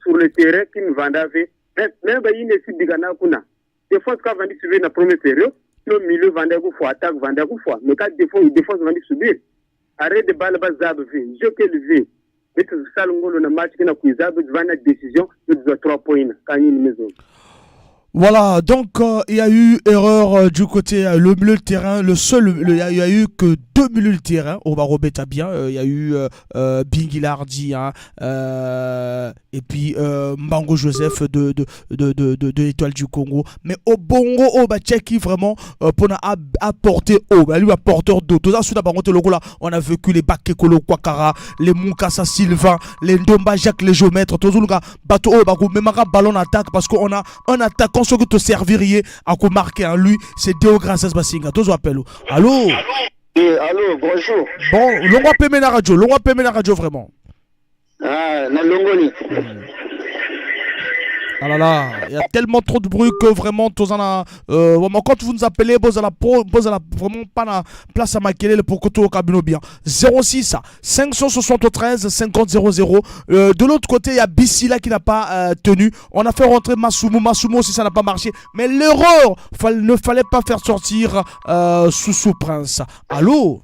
sur le terrain qui nous vendait même ba yine si bigana kuna des fois quand vandi subir na première période le milieu vendait ko fois attaque vendait ko fois mais quand défense vandi subir arrêt de balle bazab vie je peux lever mais tout ça ngolo na match qui na kuiza bu vana décision de 3 points quand une maison.
Voilà, donc il y a eu erreur du côté le milieu de terrain, il y a eu que 2 milieux de terrain, on va remettre bien, il y a eu Bingilardi hein, et puis Mbango Joseph de l'Étoile du Congo, mais au Bongo au Tchèque vraiment pour apporter lui apporteur d'eau, tout ça sous la là, on a vécu les Bakekolo Kwakara, les Moukassa Sylvain, les Ndomba Jacques les géomètres, tout ça bateau au même ballon attaque parce qu'on a un attaquant ce que te serviriez à marquer en lui, c'est Deo Gracias Basinga. Tous appellent. Allô?
Allô, bonjour.
Bon, l'on va payer la radio vraiment.
Ah, na Longoni.
Ah là là, il y a tellement trop de bruit que vraiment, quand vous nous appelez, vous allez vraiment pas la place à maquiller pour que tout au cabinet bien. 06 573 50 00. De l'autre côté, il y a Bissila qui n'a pas tenu. On a fait rentrer Masumo aussi, ça n'a pas marché. Mais l'erreur, ne fallait pas faire sortir Soussou Prince. Allô?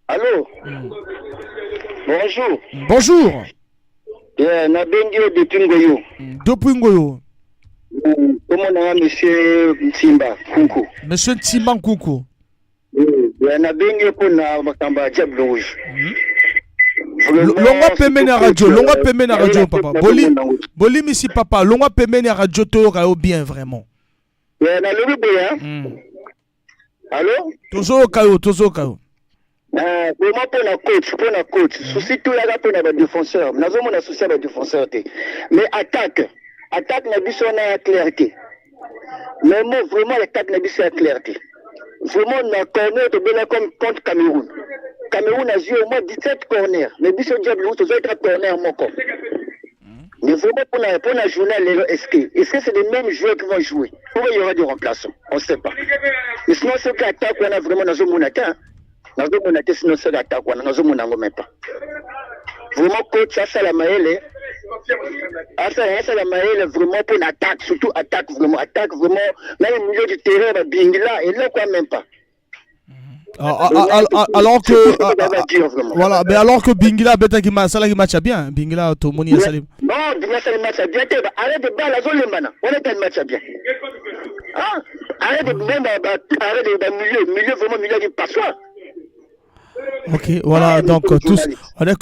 Allô?
Bonjour.
Bonjour.
Nabengi depuis Ngoyo.
Depuis Ngoyo.
Comment on a monsieur Timba Koukou?
Monsieur Timba Koukou.
Nabengi pour na makamba Diable Rouge.
Longa pemene radio papa. Boli misi papa, longa pemene radio to ka bien vraiment.
Na lobi boya. Allô?
Tozo kayo.
Vraiment pour la coach. Souci tout là pour les défenseurs. Nous avons un souci avec les défenseurs. Mais attaque n'a pas de clarté. Mais moi vraiment l'attaque n'a pas de clarté. Vraiment on a corner de bien comme contre Cameroun. Cameroun a joué au moins 17 corners. Mais Bissau Diable Rouge doit être corner mon corps. Mais vraiment pour la journée est-ce que c'est les mêmes joueurs qui vont jouer? Pourquoi il y aura des remplaçants? On ne sait pas. Mais sinon c'est qu'attaque on a vraiment dans un monatin. Dans un monatin sinon c'est l'attaque on a dans un monango même pas. Vraiment coach ça la maëlle. Ça la maëlle vraiment pour l'attaque, surtout attaque vraiment même au milieu du terrain Bingila et là quoi même pas.
Alors que voilà, mais alors que Bingila beta qui match bien, Bingila to moni ya salim.
Non, Bingila salim match bien, arrête de balle azole mana. On est dans match bien. Ah, arrête de même arrête de milieu vraiment milieu du passoire.
Ok, voilà, donc tous, on est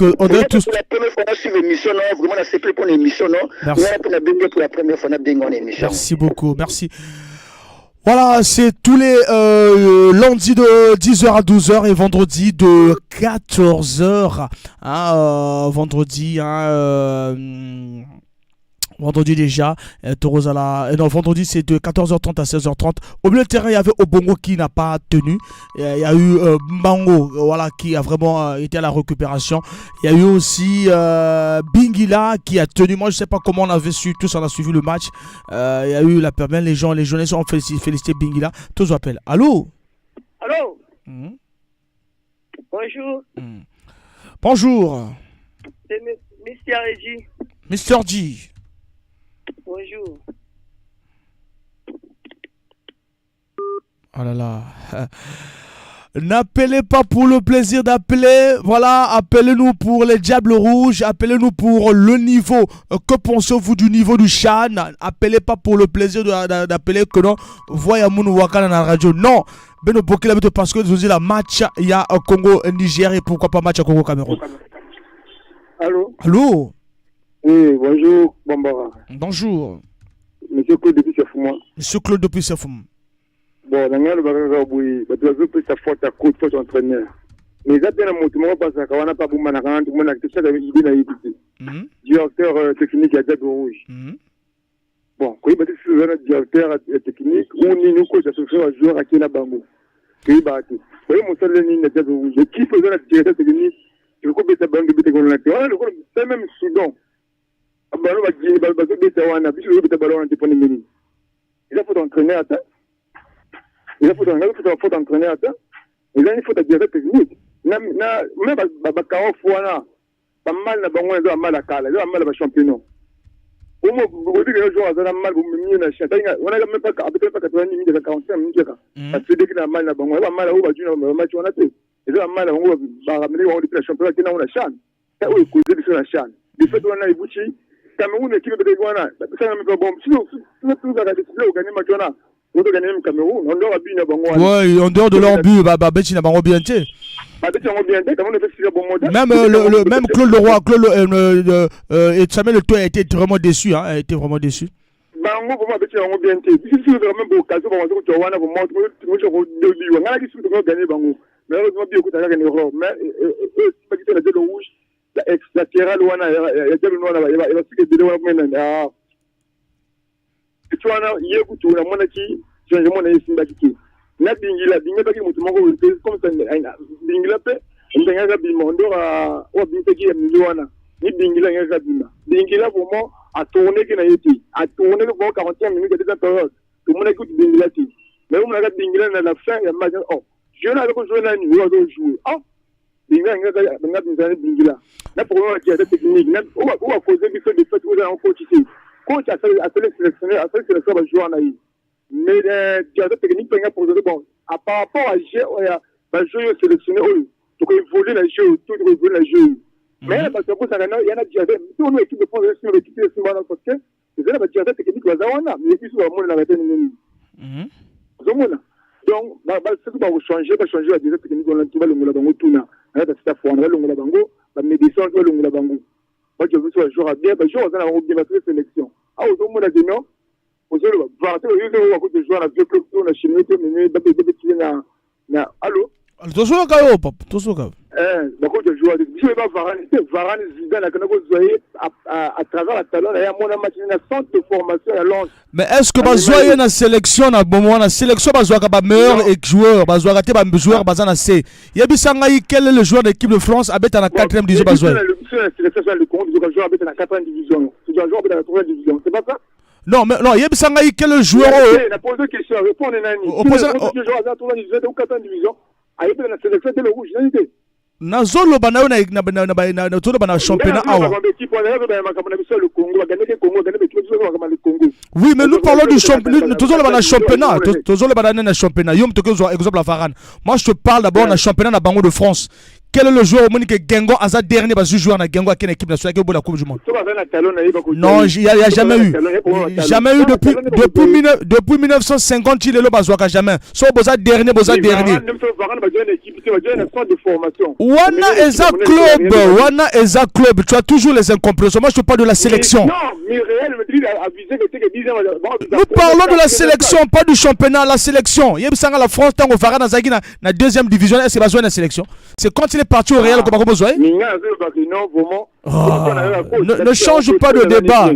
tous.
Pour la première fois, on a suivi l'émission, vraiment, on a séparé pour l'émission, non?
Merci.
Pour la première fois, on a bien gagné l'émission.
Merci beaucoup, merci. Voilà, c'est tous les lundis de 10h à 12h et vendredi de 14h. Vendredi déjà, vendredi c'est de 14h30 à 16h30. Au milieu de terrain, il y avait Obongo qui n'a pas tenu. Il y a eu Mango, voilà, qui a vraiment été à la récupération. Il y a eu aussi Bingila qui a tenu. Moi, je ne sais pas comment on avait su, tous on a suivi le match. Il y a eu la permanence, les jeunes ont félicité Bingila. Tous appellent. Allô?
Allô? Bonjour.
Bonjour.
C'est Mr. G.
Mr. G.
Bonjour.
Oh là là. N'appelez pas pour le plaisir d'appeler. Voilà, appelez-nous pour les Diables Rouges. Appelez-nous pour le niveau. Que pensez-vous du niveau du Chan? Appelez pas pour le plaisir d'appeler que non. Voyez Mounou Wakana dans la radio. Non. Beno Bokila parce que vous dites la match, il y a Congo-Niger et pourquoi pas match à Congo-Cameroun.
Allô?
Allô?
Oui, bonjour, Bambara.
Bonjour.
Monsieur Claude depuis Safouma.
Monsieur Claude depuis Safouma.
Bon, dans le bagage, oui, tu as vu que ça faute à coach, faute entraîneur. Mais ça, bien, mon tout le monde passe à Kawana, pas pour Manakan, tout le monde a tout ça, il y a eu directeur technique à Diable Rouge. Bon, quand il va être le directeur technique, ou nous, coach, associé à joueur à Kena Bango. Qui va être. Vous voyez, mon seul ligne à Diable Rouge. L'équipe est le directeur technique, je crois que c'est Bango, c'est même Soudan. Ballon va dire, ballon va dire, on a vu le ballon en téléphone mini. Il a faut entraîner à ça. Il a faut entraîner à ça. Il a une faute à dire technique. Même Bakao Fouana, pas mal na bango ndo mal à Kala, ndo mal à championnat. Au moins, vous dites que les joueurs ont mal pour mieux na chata. On a même pas peut-être pas 90 minutes de 45 minutes là. Ça fait que na mal na bango, pas mal à ou junior match on a fait. Et là mal à on va ramener on dit le championnat qui na on a chan. Ça oui, causer de la chan. Du fait on a Ibuchi Cameroun équipe de Ghana, ça n'a pas bon. Si tout va gagner match on doit gagner Cameroun, on doit bien bango.
Ouais, en dehors de leur but, Betty n'a pas bien été. Même Claude Leroy, et Samuel Eto'o a été vraiment déçu, hein, a été vraiment déçu.
Bango vraiment Betty a bien été. Si c'est vraiment pour occasion pour montrer que tu vas montrer que tu vas gagner, qui sont gagner bango. Mais heureusement bien que tu as gagné l'Europe, mais pas que la tête rouge. La Sierra Leone, il va se dire maintenant. Tu vois, il y a beaucoup de monarchie, tu as mon avis. Na Bingila, Bingila qui m'a comme ça, Bingila peut, il y a un bimondo à Bingila Milwana, ni Bingila y a un bima. Bingila vraiment a tourné qui n'a été, a tourné pour 41 minutes de temps. Tout le monde écoute Bingila. Mais on a Bingila à la fin, il y a un oh, je n'ai pas joué la nuit, on doit jouer. Oh, Bingila. Là, pour moi, qui a des techniques, on va poser des faits de fait, on va en coach ici. Coach a fait sélectionner, a fait sélectionner à jouer en Aïe. Mais qui a des techniques, pour dire, bon, par rapport à jouer, on va jouer sélectionner, donc il voulait la jeu, tout il voulait la jeu.
Mais parce que il y en a déjà si on est équipe de France sur l'équipe de Simba parce que c'est là déjà technique la zawana mais puis sur le monde la retenue donc ce que va changer la direction technique on l'entoure le bango tuna là c'est ça faut le bango la médecine le bango moi je veux sur joueur bien joueur dans la bien la sélection ah au monde a dit non au jeu le va le coup de joueur à deux clubs on a chimique mais na allô
tosoka kayo papa tosoka
beaucoup de joueurs je vais pas Varane Zidane quand vous voyez à travers la talon il y a mon match na centre de formation à Lens
mais est-ce que bazoye na sélection na bon na sélection bazoaka ba meilleur joueur bazoaka te ba joueur bazana C yebisanga quel est le joueur de l'équipe de France abeta na 4e division bazoye
la sélection le Congo du joueur abeta na 4e division c'est un joueur abeta na 3e division c'est pas ça.
Non, mais non, yebisanga quel est le joueur
na poser question répondre nani le joueur abeta na 3e division ou 4e division ayebeta na sélection de le rouge nani
Nazolo bana na todo bana championnat awa. Oui, mais nous parlons du championnat. Toujours bana championnat. Toujours bana na championnat. Yom toko exemple la Varane. Moi je te parle d'abord na championnat na Bango de France. Quel est le joueur au monde que Gengo Aza dernier parce que joueur na Gengo à quelle équipe nationale qui la Coupe du Monde? Non, il y a jamais eu. Jamais eu depuis 1950 il est le bazouaka jamais. Soit boza dernier. Wana Eza club, tu as toujours les incompréhensions. Moi je te parle de la sélection.
Non, mais réel me dit avisé que c'était 10 ans.
Nous parlons de la sélection, pas du championnat, la sélection. Yebisanga la France tango Varane Azaki na 2e division, c'est besoin de la sélection. C'est quand il est parti au Real comme besoin. Ne change pas de débat.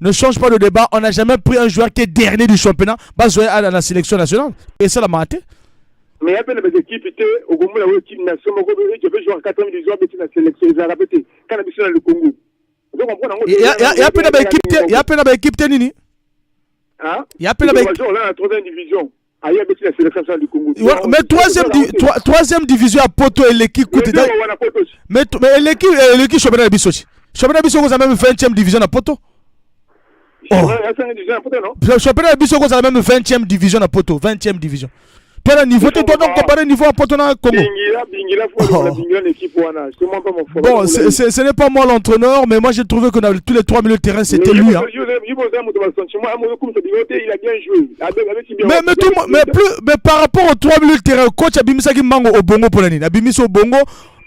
Ne change pas de débat. On n'a jamais pris un joueur qui est dernier du championnat. Besoin à la sélection nationale. Et ça l'a maté.
Mais il y a plein d'équipes au Congo, la équipe nationale, qui veut jouer en 4e division, mais la sélection, ils ont répété. Quand la mission est le Congo.
Il y a plein d'équipes, Nini. Il y a plein d'équipes.
On est en 3e division. Il y a la sélection du Congo.
Mais 3e division à Poto et l'équipe coûte. Mais l'équipe championnat de Bissochi. Championnat de Bissochi, vous avez même 20e division à Poto. Championnat de Bissochi, vous avez même 20e division à Poto. 20e division. Toi, niveau, tu dois donc comparer niveau à Poto dans Congo. Bon, ce n'est pas moi l'entraîneur, mais moi j'ai trouvé que dans tous les 3 milieux de terrain, c'était lui. Hein. Mais par rapport aux 3 milieux de terrain, coach Abimisaki Mango au Bongo pour l'année. Abimiso au Bongo,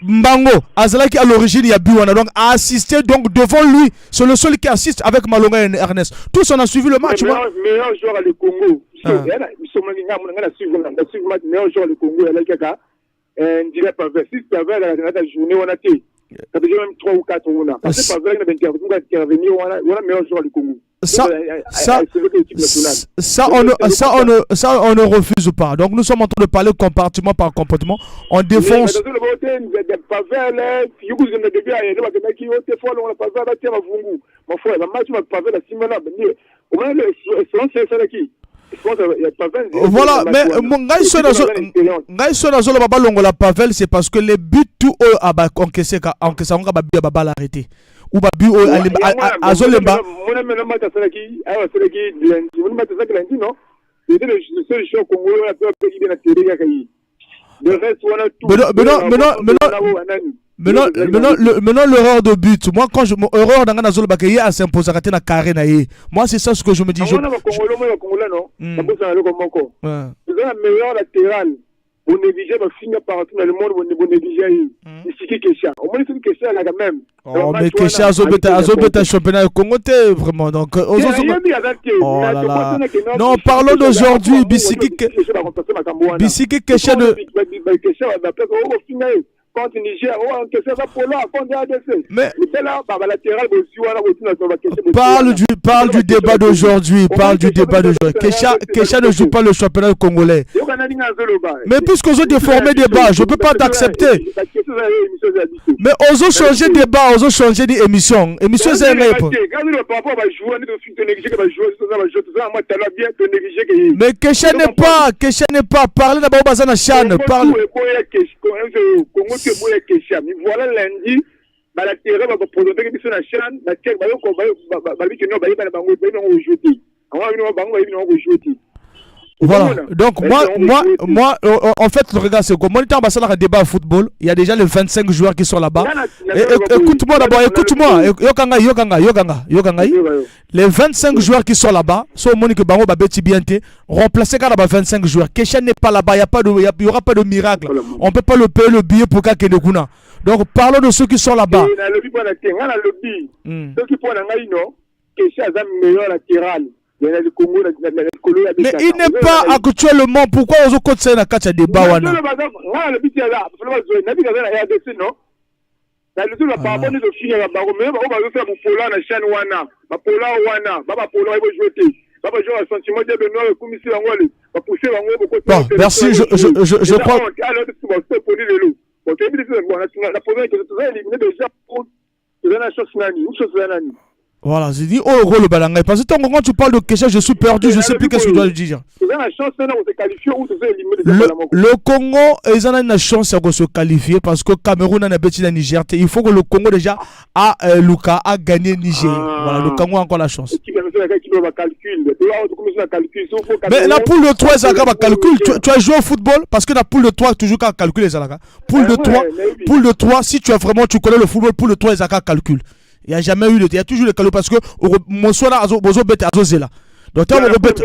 Mbango, Azalaki à l'origine, il y a Biwana, donc a assisté donc devant lui. C'est le seul qui assiste avec Malonga et Ernest. Tous on a suivi le match.
Meilleur joueur du Congo. Meilleur joueur du Congo, il y a un direct par verset. Si tu avais la journée, on a été. Ça fait même 3 ou 4 mois. Parce que par verset, on a intervenu, on a meilleur joueur du Congo.
Ça, on ne refuse pas. Donc nous sommes en train de parler compartiment par comportement. On défonce. Voilà, mais la pavel, c'est parce que les buts tout encaissés l'arrêté. Ou babu azolemba maintenant l'erreur de but. Moi quand erreur dans la zone bakay à s'imposer na carré na yé. Moi c'est ça ce que je me dis.
Meilleur latéral. On néglige le film partout dans le monde, on néglige ici Kesha. Au moins c'est Kesha là quand même.
Oh mais Kesha azobeta championnat Congo vraiment donc oh là là. Non, parlons d'aujourd'hui Bisiki Kesha de parle du débat d'aujourd'hui. Kesha ne joue pas le championnat congolais. Mais puisqu'on a déformé débat, je ne peux pas t'accepter. Mais on a changé débat, on a changé d'émission. Émission mais Kesha n'est pas. Parlez d'abord Bazana Chan.
Voilà lundi, la terre va présenter que sur la chaîne, la terre va
Voilà. Donc, moi, en fait, regarde, c'est comme on est en débat au football. Il y a déjà les 25 joueurs qui sont là-bas. Écoute-moi d'abord, écoute-moi. Les 25 joueurs qui sont là-bas, sont au Monique Bango, Babeti Bienté, remplacés quand il y a 25 joueurs. Kesha n'est pas là-bas, il n'y aura pas de miracle. On ne peut pas le payer le billet pour Kakenekuna. Donc, parlons de ceux qui sont là-bas. Mais il n'est pas actuellement. Pourquoi on compte ça dans le débat? Bon, merci, je crois. Voilà, j'ai dit, oh, le balangay. Parce que quand tu parles de Kesha, je suis perdu, je ne sais plus qu'est-ce que je dois dire. Le Congo, ils ont une chance de se qualifier parce que Cameroun a un Niger. Il faut que le Congo déjà a Luka a gagné Niger. Voilà, le Congo a encore la chance. Mais la poule de 3, c'est un calcul. Tu as joué au football parce que la poule de 3, toujours qu'à calculer ça. Poule de 3, si tu as vraiment, tu connais le football, poule de 3, c'est un calcul. Il n'y a jamais eu il y a toujours le calcul parce que mon soir là, bozo bête à zozela. Donc quand on bête.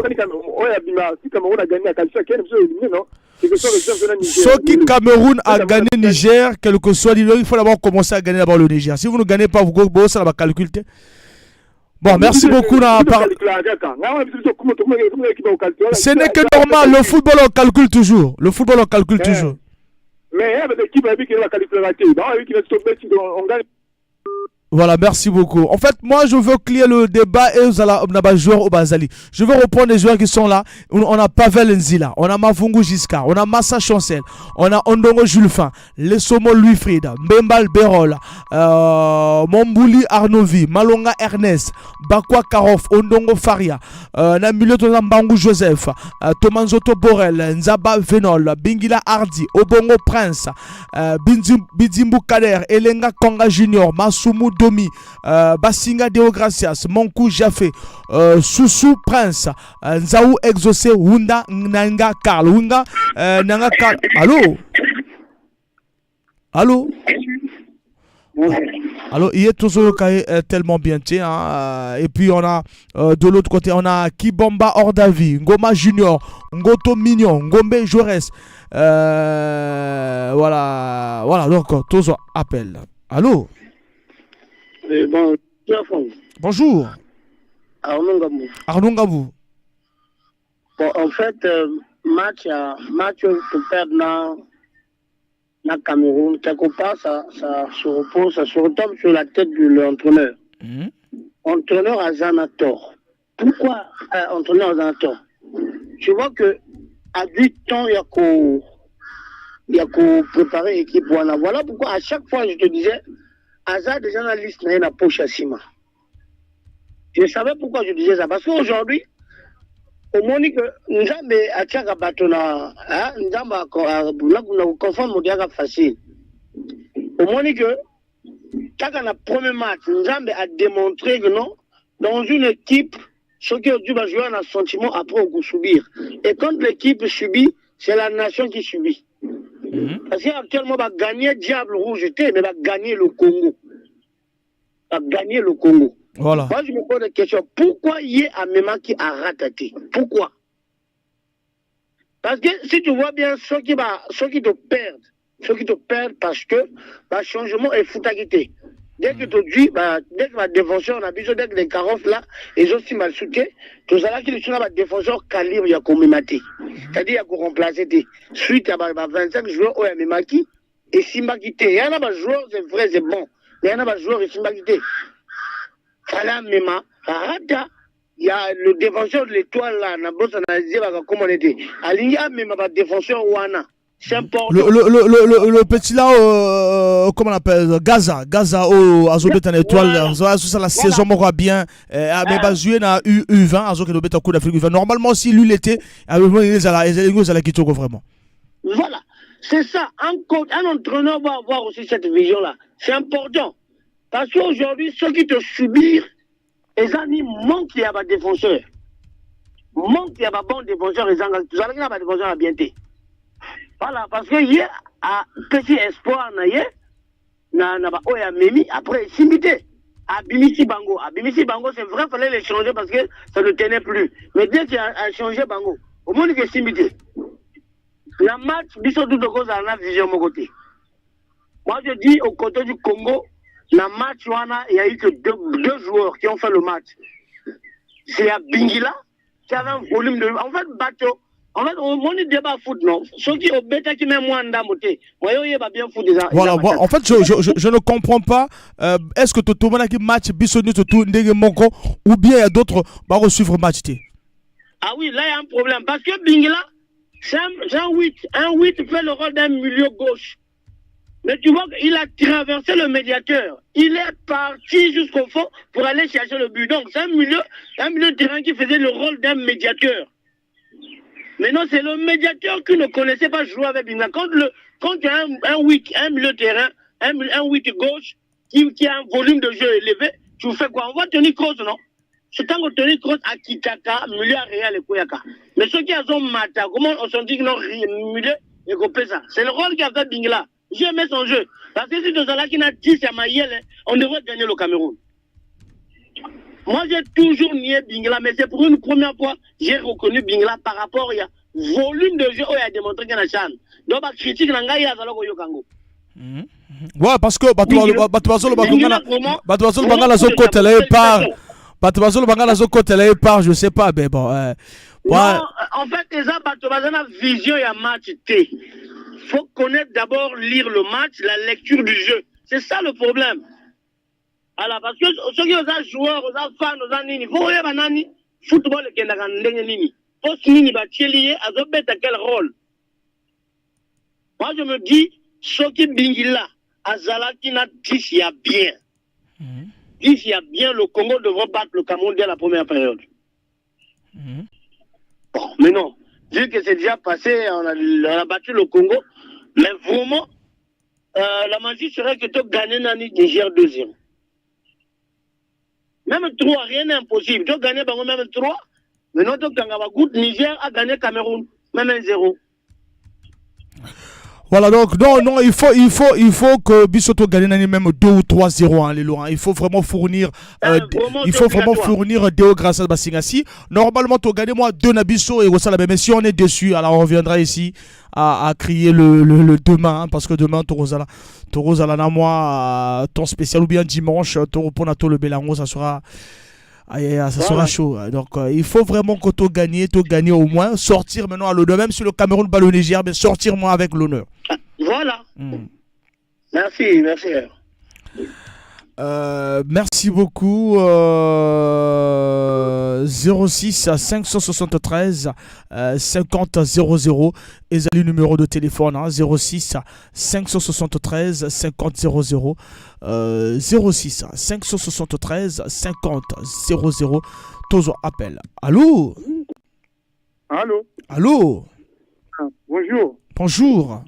Ce qui Cameroun a gagné Niger, quel que soit il faut d'abord commencer à gagner d'abord le Niger. Si vous ne gagnez pas, vous ça va calculer. Bon, merci beaucoup. Ce n'est que normal, le football on calcule toujours. Le football on calcule toujours. Mais l'équipe a vu qu'il va calculer. Voilà, merci beaucoup. En fait, moi, je veux clear le débat et on a joueur au Bazali. Je veux reprendre les joueurs qui sont là. On a Pavel Nzila, on a Mavungu Giscard, on a Massa Chancel, on a Ondongo Julfin, Lesomo Louis-Fried, Mbembal Berol, Mombouli Arnovi, Malonga Ernest, Bakwa Karof, Ondongo Faria, Namilio Mbangu Joseph, Tomanzoto Borel, Nzaba Venol, Bingila Hardy, Obongo Prince, Bidimbu Kader, Elenga Konga Junior, Masumu Domi, Basinga Deogracias, Monkou Jafé, Soussou Prince, Nzaou Exaucé, Wunda Nanga Karl, Wunda Nanga Karl. Allô? Alors, il est toujours tellement bien, tiens. Et puis, on a de l'autre côté, on a Kibomba Ordavi, Ngoma Junior, Ngoto Mignon, Ngombe Jaurès. Voilà, donc, tous appellent. Allô? Bonjour. Arnaud Ngabou.
Bon, en fait, match pour perdre dans Cameroun, quelque part, ça se repose, ça se retombe sur la tête de l'entraîneur. Entraîneur à Zanator. Pourquoi entraîneur à Zanator? Tu vois que à 8 ans, il y a qu'à préparer l'équipe. Voilà pourquoi à chaque fois, je te disais, Aza des analystes n'a pas poche à Sima. Je savais pourquoi je disais ça. Parce qu'aujourd'hui, au moins que Nzambe a tiré batona, Nzambe a confirmé mon facile. Au moins que quand le premier match, Nzambe a démontré que non, dans une équipe, ce qui a dû jouer un sentiment après on subir. Et quand l'équipe subit, c'est la nation qui subit. Parce qu'actuellement, on va gagner Diable Rouge, mais va gagner le Congo. Va gagner le Congo. Voilà. Moi, je me pose la question, pourquoi il y a un Mema qui a raté? Pourquoi? Parce que si tu vois bien, ceux qui te perdent parce que le changement est foutaguité. Dès que tu dis, dès que ma défenseur, on a besoin dès que les carottes là, ils ont aussi mal soutenu, tout ça qui sont là, défenseur calibre, il y a qu'on mématé. C'est-à-dire, il y a qu'on remplacer. Suite à 25 joueurs, il y a Memaki et Simbakité. Il y en a des joueurs, c'est vrai, c'est bon. Il y en a des joueurs et Simbakité. Fala Mema, Rada, il y a le défenseur de l'étoile là, on a besoin d'analyser comment on était. Aligna Mema, défenseur Wana.
Le petit là, comment on appelle, Gaza au Azobet en étoile, ça la saison m'aura bien, mais basé dans U20, Azobet au coup d'Afrique U20. Normalement, si lui l'était, ils allaient quitter vraiment.
Voilà, c'est ça. Un entraîneur va avoir aussi cette vision-là. C'est important. Parce qu'aujourd'hui, ceux qui te subissent, les amis manquent à des défenseurs. Monte, il y a un bon défenseur, et tout ça, il y a un défenseur à bien. Voilà, parce que hier, à Petit Espoir, après, Simité, à Bimisi Bango. À Bimisi Bango, c'est vrai, il fallait les changer parce que ça ne tenait plus. Mais dès qu'il a changé Bango, au moins que Simité, la match, Bissot de cause à la vision de mon côté. Moi, je dis au côté du Congo, la match, il y a eu que deux joueurs qui ont fait le match. C'est à Bingila, qui avait un volume de. En fait, bateau. En fait, on dit débat foot, non? Ceux qui ont bêta qui même moins d'amoté. Moi, il va bien foot déjà.
Voilà, en fait, je ne comprends pas. Est-ce que tout le monde qui match Bissoni tout ndenge moko ou bien il y a d'autres va suivre match?
Ah oui, là il y a un problème parce que Bingila, c'est un 8. Un 8 fait le rôle d'un milieu gauche. Mais tu vois qu'il a traversé le médiateur. Il est parti jusqu'au fond pour aller chercher le but. Donc, c'est un milieu de terrain qui faisait le rôle d'un médiateur. Mais non, c'est le médiateur qui ne connaissait pas jouer avec Bingla. Quand tu as un milieu de terrain, un 8 gauche, qui a un volume de jeu élevé, tu fais quoi? On va tenir cross, non? C'est quand on tenir cross à Kitaka, milieu à Réal et Koyaka. Mais ceux qui ont Mata, comment on s'en dit que non, milieu et coupé ça? C'est le rôle qu'a fait Bingla. J'ai aimé son jeu. Parce que si tu as là qui n'a 10 à Maïel, on devrait gagner le Cameroun. Moi, j'ai toujours nié Bingla, mais c'est pour une première fois j'ai reconnu Bingla par rapport au volume de jeu où il a démontré qu'il y a une chance. Donc, la critique, il y a un Congo.
Ouais, parce que Batouazolo Bangala Zoko Télépar. Batouazolo Bangala Zoko Télépar, je sais pas, mais bon.
Non, en fait, les gens, Batouazolo vision et un match. Il faut connaître d'abord, lire le match, la lecture du jeu. C'est ça le problème. Alors, parce que ceux qui sont joueurs, aux fans, aux années, il faut voir un football qui est dans le nini. Post nini, Bachelier, à quel rôle? Moi, je me dis, ceux qui bingila, à Zalakina, 10 il y a bien. 10 il y a bien, le Congo devrait battre le Cameroun dès la première période. Bon, mais non. Vu que c'est déjà passé, on a battu le Congo, mais vraiment, la magie serait que tu gagnes Nani Niger 2-0. Même 3, rien n'est impossible. Tu gagnes même 3, mais non, tu gagnes Niger a gagné Cameroun, même 1-0.
Voilà, donc non, il faut que Bissoto gagne même 2 ou 3-0 hein, les lois. Il faut vraiment fournir Deo grâce à Basingasi. Normalement, tu gagnes moi 2 Nabisso et Rossala, mais si on est dessus, alors on reviendra ici à crier le demain, hein, parce que demain, Torozala na moi, ton spécial ou bien dimanche, Toroponato le Belango, ça sera chaud. Donc, il faut vraiment que tu gagnes au moins, sortir maintenant à l'honneur, même si le Cameroun bat le Niger, mais sortir moi avec l'honneur.
Voilà. Merci.
Merci beaucoup. 06 573 50 00 et le numéro de téléphone hein, 06 573 50 00 06 573 50 00 Tozo appel. Allô? Bonjour.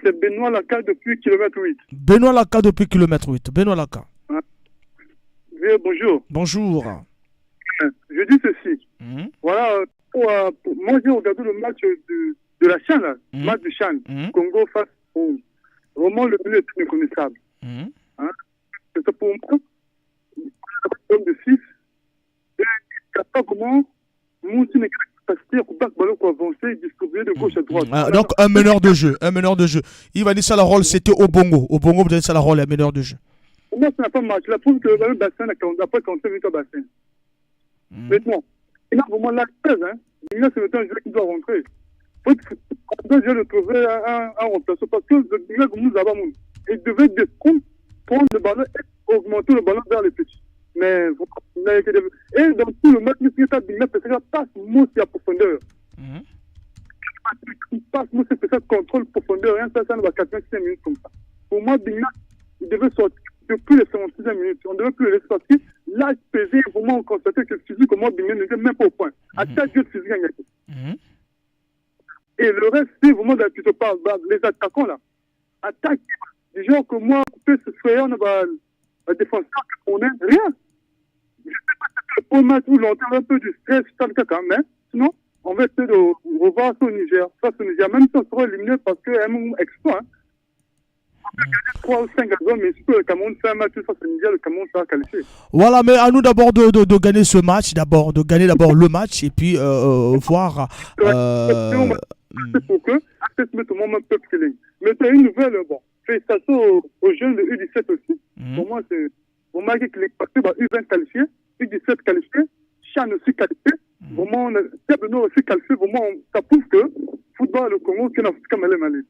C'est Benoît Laka depuis kilomètre 8.
Benoît Laka depuis kilomètre 8. Benoît Laka.
Oui, bonjour.
Bonjour.
Je dis ceci. Voilà, moi j'ai regardé le match de la CHAN, match du CHAN. Congo face au. Vraiment, le milieu est méconnaissable. C'est ça pour moi. Homme de 6. Et il n'y a pas vraiment. Mouti n'est capacité à avancer, distribuer de gauche à droite.
Donc un meneur de jeu. Il va dire ça la rôle, c'était au Bongo. Au Bongo, vous avez ça la rôle, un meneur de jeu.
Pour moi, ça n'a pas marché. La preuve que le bassin n'a pas compté minutes au bassin. Maintenant, il y a vraiment la 13. Il y a c'est un jeu qui doit rentrer. Il faut le trouver un remplaçant parce que le gars comme nous avons, il devait prendre le ballon et augmenter le ballon vers les petits. Mais et dans tout le match, il y a des passe mot à profondeur. Passe mot c'est ça contrôle profondeur. Ça ne va 85 minutes comme ça. Pour moi, Bigna, il devait sortir depuis les 56 minutes. On ne devait plus le laisser parce que là, pesé, vraiment, on constatait que physiquement, Bigna n'était même pas au point. Attaque de physique a gagné. Et le reste, c'est vraiment tu te parles, les attaquants là. Attaque, du genre que moi, peut se faire, on va défenseur, on n'a rien. Je ne sais pas le premier match où l'on a un peu du stress, mais sinon, on va essayer de revoir ça au Niger. Face au Niger, même si on sera éliminé parce qu'il y a un exploit. On peut gagner 3 ou 5 gagnants, mais si le Cameroun fait un match face au Niger, le Cameroun sera qualifié.
Voilà, mais à nous d'abord de gagner ce match, de gagner d'abord le match et puis voir.
C'est pour que tout le monde peut feeling. Mais c'est une nouvelle, bon, félicitations aux jeunes de U17 aussi. Pour moi, c'est vraiment qu'il est passé par U20 qualifié, U17 qualifié, Chan aussi qualifié. Vraiment, Diablo aussi qualifié. Vraiment, ça prouve que football, le Congo, c'est une Afrique comme elle est malade.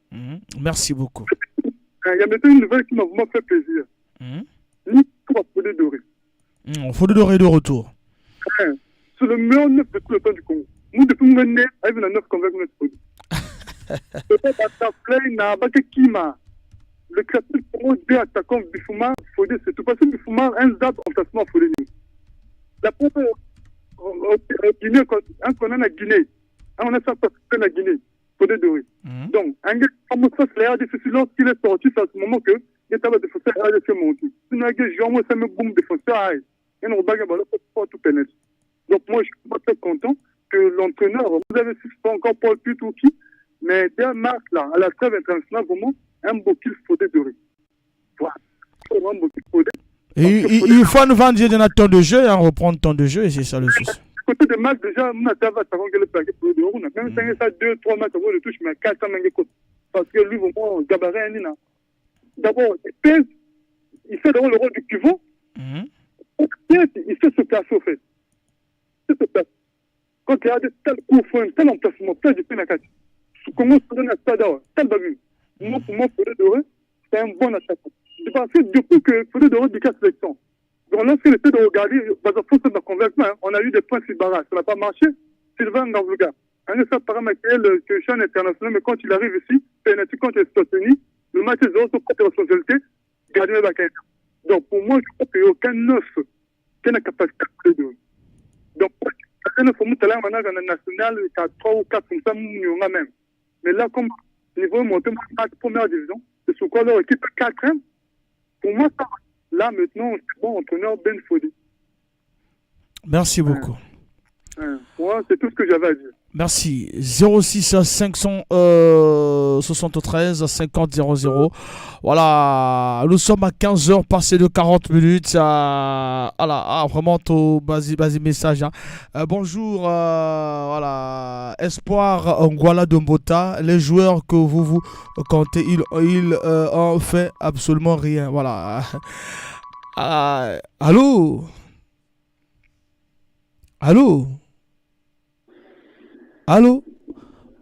Merci beaucoup.
Il y a maintenant une nouvelle qui m'a vraiment fait plaisir. Ni pour Fodé Doré.
Fodé Doré de retour.
C'est le meilleur neuf de tout le temps du Congo. Nous, depuis que nous sommes avec un neuf convainc notre Fodé. Peut-être à ta plaine, à Bakekima. Le créateur Congo, deux attaquants, Bifouma, Fodé, c'est tout. Parce que Bifouma, un zap en placement à Fodé. La première, Guinée, un qu'on a en Guinée. On a ça en Guinée. Fodé Doré. Donc, un gars comme ça, c'est l'air difficile lorsqu'il est sorti, c'est à ce moment que il est à la défenseur à la monter. Sinon, un gars, moi, ça me boum défenseur, et on va gagner pour tout pénétrer. Donc, moi, je suis pas très content que l'entraîneur, vous avez pas encore Paul Putouki, mais dès mars, là, à la trêve internationale, vraiment, un beau qu'il Fodé Doré. Voilà. Un beau qu'il Fodé.
Il faut nous vendre un temps de jeu, reprendre temps de jeu, et c'est ça le souci.
Côté de match, déjà, on a le paquet pour le on a même 2-3 matchs avant le touche, mais 400 côté. Parce que lui, vraiment, gabarit, d'abord, il fait d'abord le rôle du pivot. Il fait se placer, au fait. Il se place. Quand il y a de tels coups, tel emplacement, tel du Pénacati. Comment se donne à Stadao, tel babu. Moi, pour moi, Fodé Doré, c'est un bon attaquant. Je pense que depuis que Fodé Doré dit 4 sélections, donc lorsqu'il essaie de regarder, il faut convaincre, on a eu des points sur barrage, ça n'a pas marché. Sylvain Ngavouga, un de ces paramètres que Chan international, mais quand il arrive ici, penalty contre les États-Unis, le match est 0 sur côté responsabilité, gardien Bakayna. Donc pour moi, je crois qu'il n'y a aucun neuf qui a la capacité de Fodé Doré. Donc, il faut que nous national, il y a 3 ou 4 comme ça, même. Mais là, comme niveau monté en première division, c'est sur quoi leur équipe est 4e. Pour moi, ça, là, maintenant, c'est bon, entraîneur Ben Fodé.
Merci beaucoup.
Moi, c'est tout ce que j'avais à dire.
Merci. 06 573 50 00. Voilà, nous sommes à 15h passé de 40 minutes. Voilà, vraiment tout basi message. Bonjour, voilà, Espoir Ngwala Dombota. Les joueurs que vous comptez, ils ont fait absolument rien. Voilà. Allô? Allô? Allô?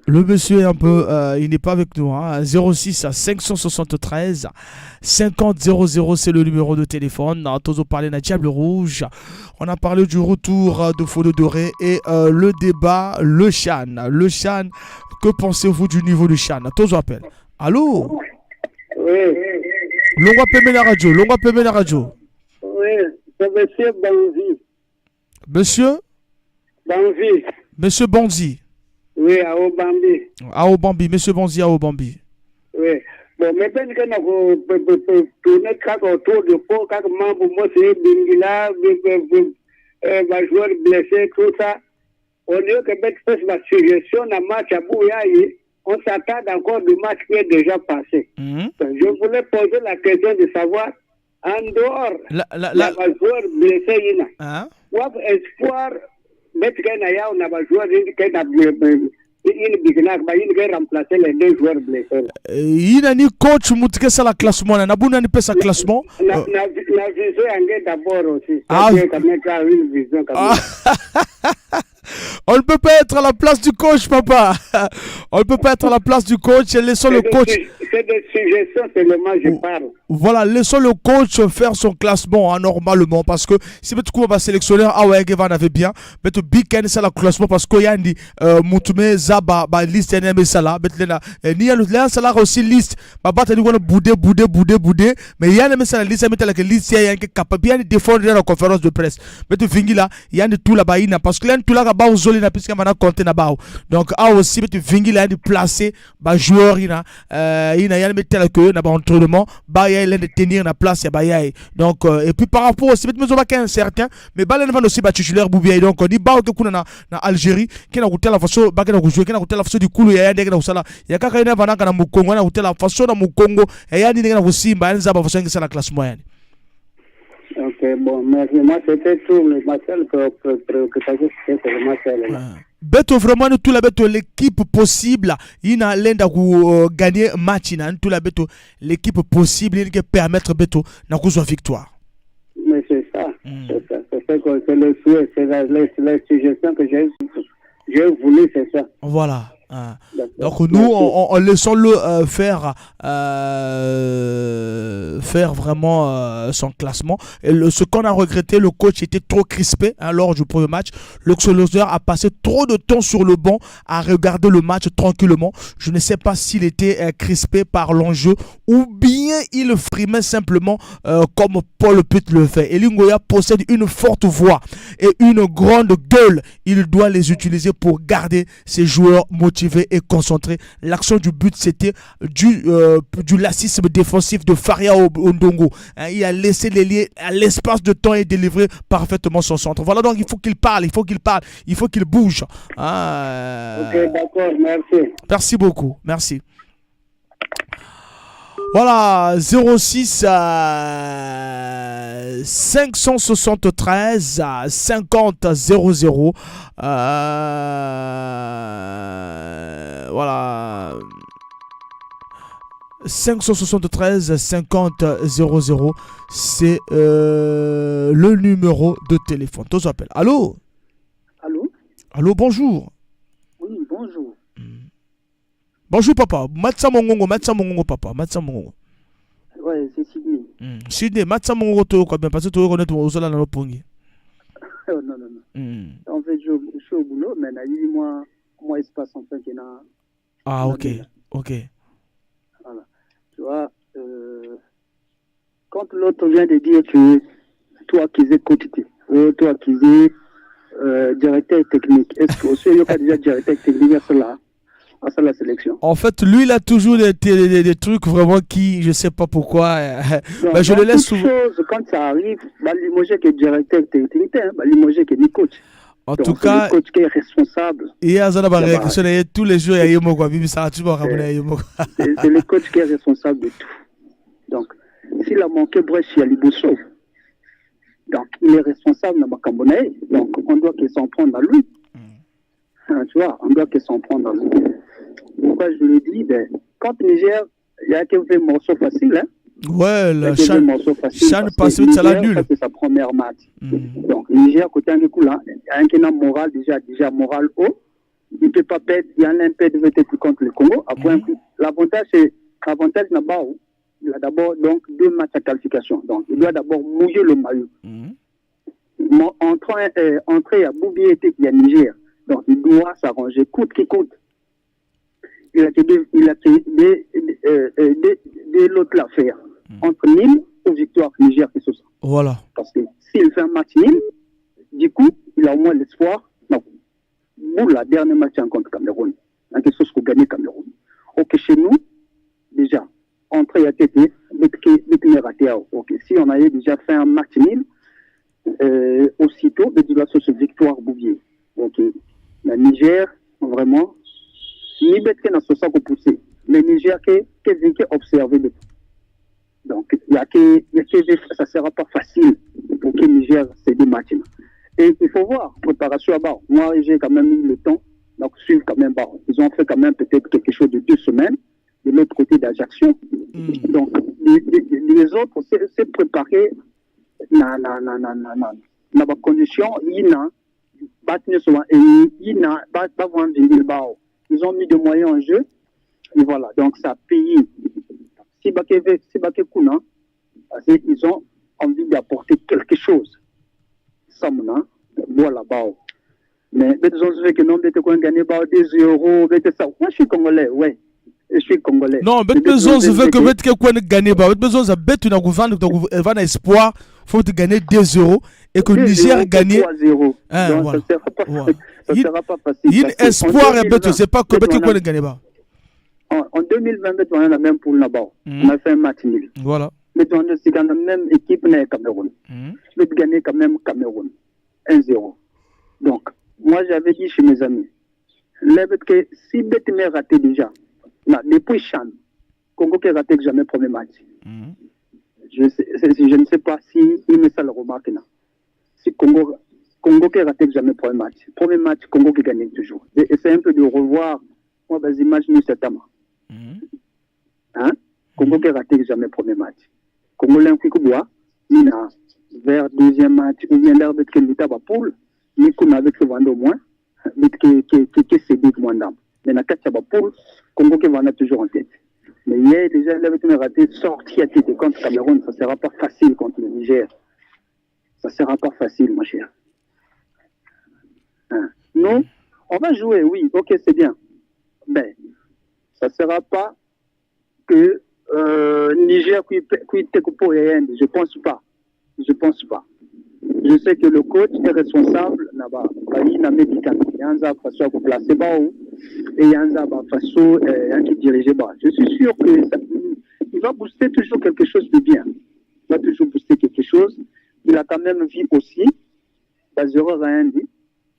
Le monsieur est un peu, il n'est pas avec nous. 06 573 50 00, c'est le numéro de téléphone. On a parlé de Diable Rouge. On a parlé du retour de Fodé Doré et le débat, le Chan. Le Chan, que pensez-vous du niveau du Chan? Tous appelle. Allô?
Oui.
L'on peut la radio. L'on peut la radio.
Oui, c'est monsieur Banzi.
Monsieur?
Banzi.
Monsieur Banzi.
Oui, à Obambi.
À Obambi, monsieur Bonzi à Obambi.
Oui. Bon, maintenant que nous avons tourné autour du pot, chaque membre, moi, c'est Bingila, joueur blessé, tout ça. Au lieu que mettre la suggestion d'un match à Bouyaï, on s'attarde encore du match qui est déjà passé. Je voulais poser la question de savoir, en dehors d'un joueur blessé, il y a espoir. Mais on a joué il a remplacé les 2 joueurs blessés.
Il a ni coach moutke ça la classement na buna ni pesa classement.
La vision en d'abord aussi. Une vision comme
on ne peut pas être à la place du coach, papa. On ne peut pas être à la place du coach. Laissons le coach.
C'est des suggestions seulement, je parle.
Voilà, laissons le coach faire son classement normalement. Parce que si tu vas sélectionner, Gevan avait bien. Mais tu biken ça le classement parce qu'il y a une Moutoumé, Zaba, liste, NM, Salah. Mais il y a le Salah aussi liste. Tu vas bouder. Mais il y a une liste, mais liste, il y a un capable de défendre la conférence de presse. Mais tu finis là, il y a tout là-bas. Parce que là, tout là-bas. bao zoli na puisque mana compter na bao. Donc a aussi betu vingi la de placer ba joueur ina ya mettre que na ba entraînement ba ya de tenir na place ya ba ya. Donc et puis par rapport aussi betu mezo ba certain mais ba va aussi ba titulaire Boubiaï. Donc on dit bao que kuna na Algérie qui na kutela façon ba na jouer qui na kutela façon du kulu ya ndenge na usala ya kaka ina vana kana mukongo na kutela façon na mukongo ya ndenge na kusimba ya nzaba façon ngisa la classement yani.
Ok, bon, merci. Moi, c'était tout. Ma seule préoccupation, c'était le match.
Beto vraiment tout la beto l'équipe possible ina lenda ku gagner match ina tout la beto l'équipe possible qui permettre beto na kuzwa victoire.
Mais c'est ça. C'est le souhait, c'est la suggestion que j'ai voulu, c'est ça.
Voilà. Donc nous on laissons-le faire vraiment son classement. Et ce qu'on a regretté, le coach était trop crispé lors du premier match. Le sélectionneur a passé trop de temps sur le banc à regarder le match tranquillement. Je ne sais pas s'il était crispé par l'enjeu ou bien il frimait simplement comme Paul Put le fait. Elie Ngoya possède une forte voix et une grande gueule. Il doit les utiliser pour garder ses joueurs motivés et concentré. L'action du but, c'était du lassisme défensif de Faria Ondongo. Il a laissé les liens à l'espace de temps et délivré parfaitement son centre. Voilà, donc il faut qu'il parle, il faut qu'il bouge.
Ok, d'accord, merci.
Merci beaucoup, merci. Voilà, 06 573 50 00. Voilà. 573 50 00. C'est le numéro de téléphone. Tous appellent. Allô?
Allô?
Allô, bonjour.
Oui, bonjour.
Bonjour papa, Matsa Mongongo papa, Matsa Mongongo.
Ouais, c'est Sydney.
Sydney, Matsa Mongongo to quoi bien parce que tu connais ton osola na lopongi.
Non. En fait, je suis au boulot, mais là, moi espace en fait qu'il y a.
Ah ok.
Voilà. Tu vois, quand l'autre vient de dire que toi qui es coach, toi qui es directeur technique, est-ce que aussi il y a déjà directeur technique à cela? À la sélection.
En fait, lui, il a toujours des trucs vraiment qui, je sais pas pourquoi.
Non,
je le laisse souvent.
Quand ça arrive, Limoges qui est directeur technique, Limoges qui est coach.
En
donc,
tout cas,
le coach qui est responsable.
Il y a réaction tous les jours. Il y a c'est
le coach qui est responsable de tout. Donc, s'il a manqué brèche, il y a Liboso. Donc, il est responsable de Macambonais. Donc, on doit qu'il s'en prendre à lui. Tu vois, on doit qu'il s'en prendre à lui. Pourquoi je le dis, quand Niger, il y a quelques morceaux faciles.
Ouais, le Chan passe vite, ça l'a nul.
C'est sa première match. Donc, Niger, côté un coup là, il y a un qui a moral, déjà moral haut. Il ne peut pas perdre, il y a un impède contre le Congo. Après, l'avantage, il a d'abord donc 2 matchs à qualification. Donc, il doit d'abord mouiller le maillot. Entrer à Boubiaï qui est à Niger. Donc, il doit s'arranger coûte qui coûte. Il a des lots à faire entre nul ou victoire Niger qui se sent.
Voilà.
Parce que s'il fait un match nul, du coup, il a au moins l'espoir. Non. Pour la dernière match contre Cameroun, il y a quelque chose pour gagner Cameroun. Ok, chez nous, déjà, entrer à TT, ok, si on avait déjà fait un match nul, aussitôt, il doit se victoire Bouvier. Ok. Le Niger, vraiment, ni bête que dans ce sens qu'on poussait. Le Niger qui est observé de tout. Donc, ça ne sera pas facile pour que le Niger se dématche. Et il faut voir, préparation à bas. Moi, j'ai quand même eu le temps, donc suivre quand même bas. Ils ont fait quand même peut-être quelque chose de 2 semaines, de l'autre côté d'Ajaccio. Donc, les autres, c'est préparé dans la condition, ils ont mis des moyens en jeu, et voilà, donc ça a payé. Si Bakekuna, ils ont envie d'apporter quelque chose. Ça, voilà, mais besoin que non, de gagner 2 euros, ça. Moi, je suis congolais, ouais. Je suis congolais.
Non, besoin de que quelqu'un gagne, besoin de bête une gouverne, espoir, faut gagner 2-0 et que le Niger gagne
3-0.
Hein,
Donc
voilà.
ça sera pas facile.
Il
parce que
espoir
en
un peu, je sais pas combien tu peux gagner pas.
En 2022, on a la même poule là-bas. On a fait un match nul.
Voilà.
Mais on a aussi la même équipe dans le Cameroun. Je vais gagner quand même Cameroun 1-0. Donc, moi j'avais dit chez mes amis, que si Bête m'est raté déjà, là, depuis Chan, Congo qui a raté que jamais premier match. Je ne sais pas si il me ça le remarque là. Si Congo qui a raté que jamais premier match. Premier match, Congo qui gagne toujours. Et c'est un peu de revoir moi, les images de cet homme. Hein? Congo qui a raté que jamais premier match. Congo l'implique bois, il a vers deuxième match, ou bien l'air d'être qu'il était à poule, mais qu'on avait fait vendre au moins, mais qui c'est dit moins d'âme. Mais la 4 poule, Congo qui va toujours en tête. Mais hier, déjà, il avait raté sorti à tête contre Cameroun. Ça ne sera pas facile contre le Niger. Ça ne sera pas facile, mon cher. Hein? Nous, on va jouer, oui, ok, c'est bien. Mais ça ne sera pas que Niger qui te coupe rien. Je ne pense pas. Je pense pas. Je sais que le coach est responsable. Il n'a médicament. Il y a un façon pour placer bas et il y a un façon qui dirige bas. Je suis sûr qu'il va booster toujours quelque chose de bien. Il va toujours booster quelque chose. Il a quand même vu aussi. Pas zéro rien dit.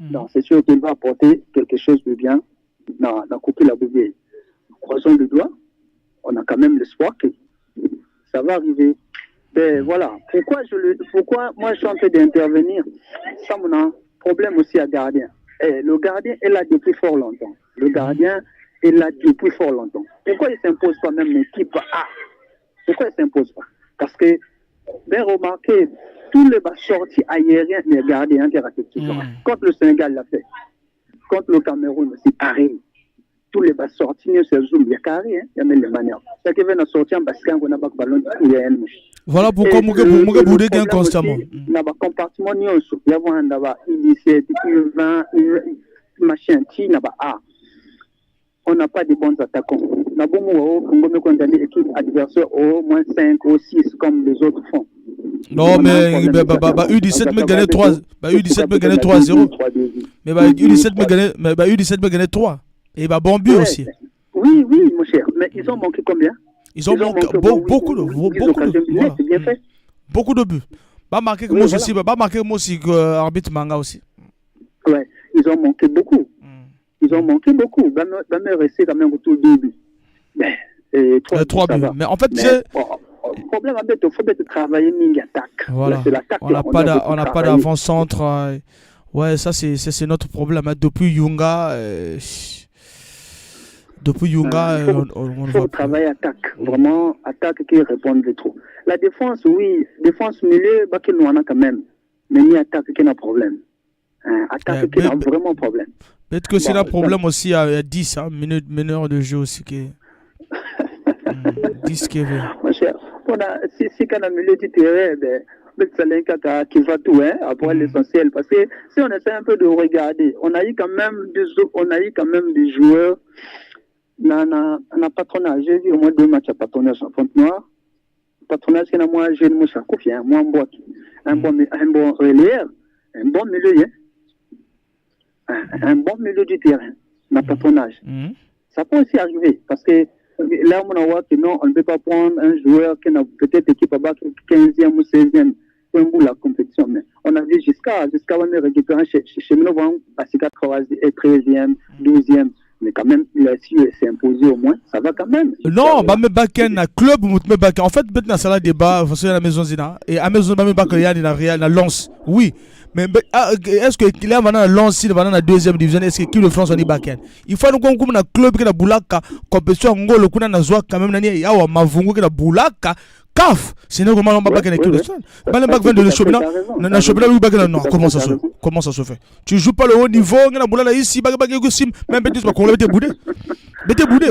Donc c'est sûr qu'il va apporter quelque chose de bien dans la coupe de la bouillée. Croisons le doigt. On a quand même l'espoir que ça va arriver. Ben voilà. Pourquoi moi je suis en train d'intervenir? Ça mon a problème aussi à gardien. Le gardien est là depuis fort longtemps. Le gardien est là depuis fort longtemps. Pourquoi il ne s'impose pas même l'équipe A? Pourquoi il ne s'impose pas? Parce que, bien remarquez, tous les sorties aériens des gardiens qui ratent toujours. Quand le Sénégal l'a fait, quand le Cameroun aussi arrive, tous les sorties, c'est zoom, il y a carré, il y a même les manières. C'est qu'il vient de sortir en basket, on n'a pas de ballon, il y a un mouche.
Voilà pourquoi Mouga Boudé gagne constamment.
Il y a un compartiment, il y a un U17, U20, machin, il y a un on n'a pas de bons attaquants. On a bon condamné l'équipe adversaire au moins 5 ou 6 comme les autres font.
Non, mais U17 me gagnait 3. U17 me gagnait 3-0. Mais U17 me gagnait 3. Et bon but aussi.
Oui, mon cher. Mais ils ont manqué combien?
Ils ont manqué beaucoup de buts. Beaucoup de buts. Pas marqué que moi aussi, arbitre Manga aussi.
Ouais, ils ont manqué beaucoup. Ils ont manqué beaucoup. Même resté quand même autour de 2 buts. Mais 3 buts.
Mais en fait,
le problème, il faut travailler mini attaque.
Voilà. On n'a pas d'avant-centre. Ouais, ça c'est notre problème. Depuis Yunga.
Il faut travailler attaque. Vraiment, attaque qui répond de trop. La défense, oui. Défense milieu, nous en a quand même. Mais ni attaque qui a problème. Attaque qui a vraiment problème.
Peut-être que c'est un problème aussi à 10 meneurs de jeu aussi. 10 qui est
mon cher, si quand on a milieu du terrain, qui va tout, après l'essentiel. Parce que si on essaie un peu de regarder, on a eu quand même des joueurs. On a patronage. J'ai vu au moins 2 matchs à patronage en Fonte Noire. Patronage, c'est moi, j'ai le mouche à Kofi, moi, un bon relais, un bon milieu, un bon milieu du terrain, dans patronage. Ça peut aussi arriver, parce que là, on voit que non, on ne peut pas prendre un joueur qui n'a peut-être équipe à battre 15e ou 16e pour un bout de la compétition. Mais on a vu jusqu'à on est récupéré chez nous, parce que 13e, 12e. Mais quand même, il a s'est imposé au moins, ça va quand même.
Non, me backen na club me backen. En fait, maintenant ça là débat, faut la maison zina et à maison me backen il y a na lance. Oui. Mais est-ce que il y a maintenant lance il va dans la 2e division, est-ce que qui le France on dit backen. Il faut nous comme na club qui na bulaka compétition ngolo kuna na zwa quand même nani ya wa mavungu qui na bulaka. Caf, c'est normalement pas backen équipe de ça. Balen back vient de le championnat. Na championnat lui backen non, comment ça se fait? Tu joues pas le haut niveau, na bulala ici back sim même petit pas qu'on le boudé. Bete boudé.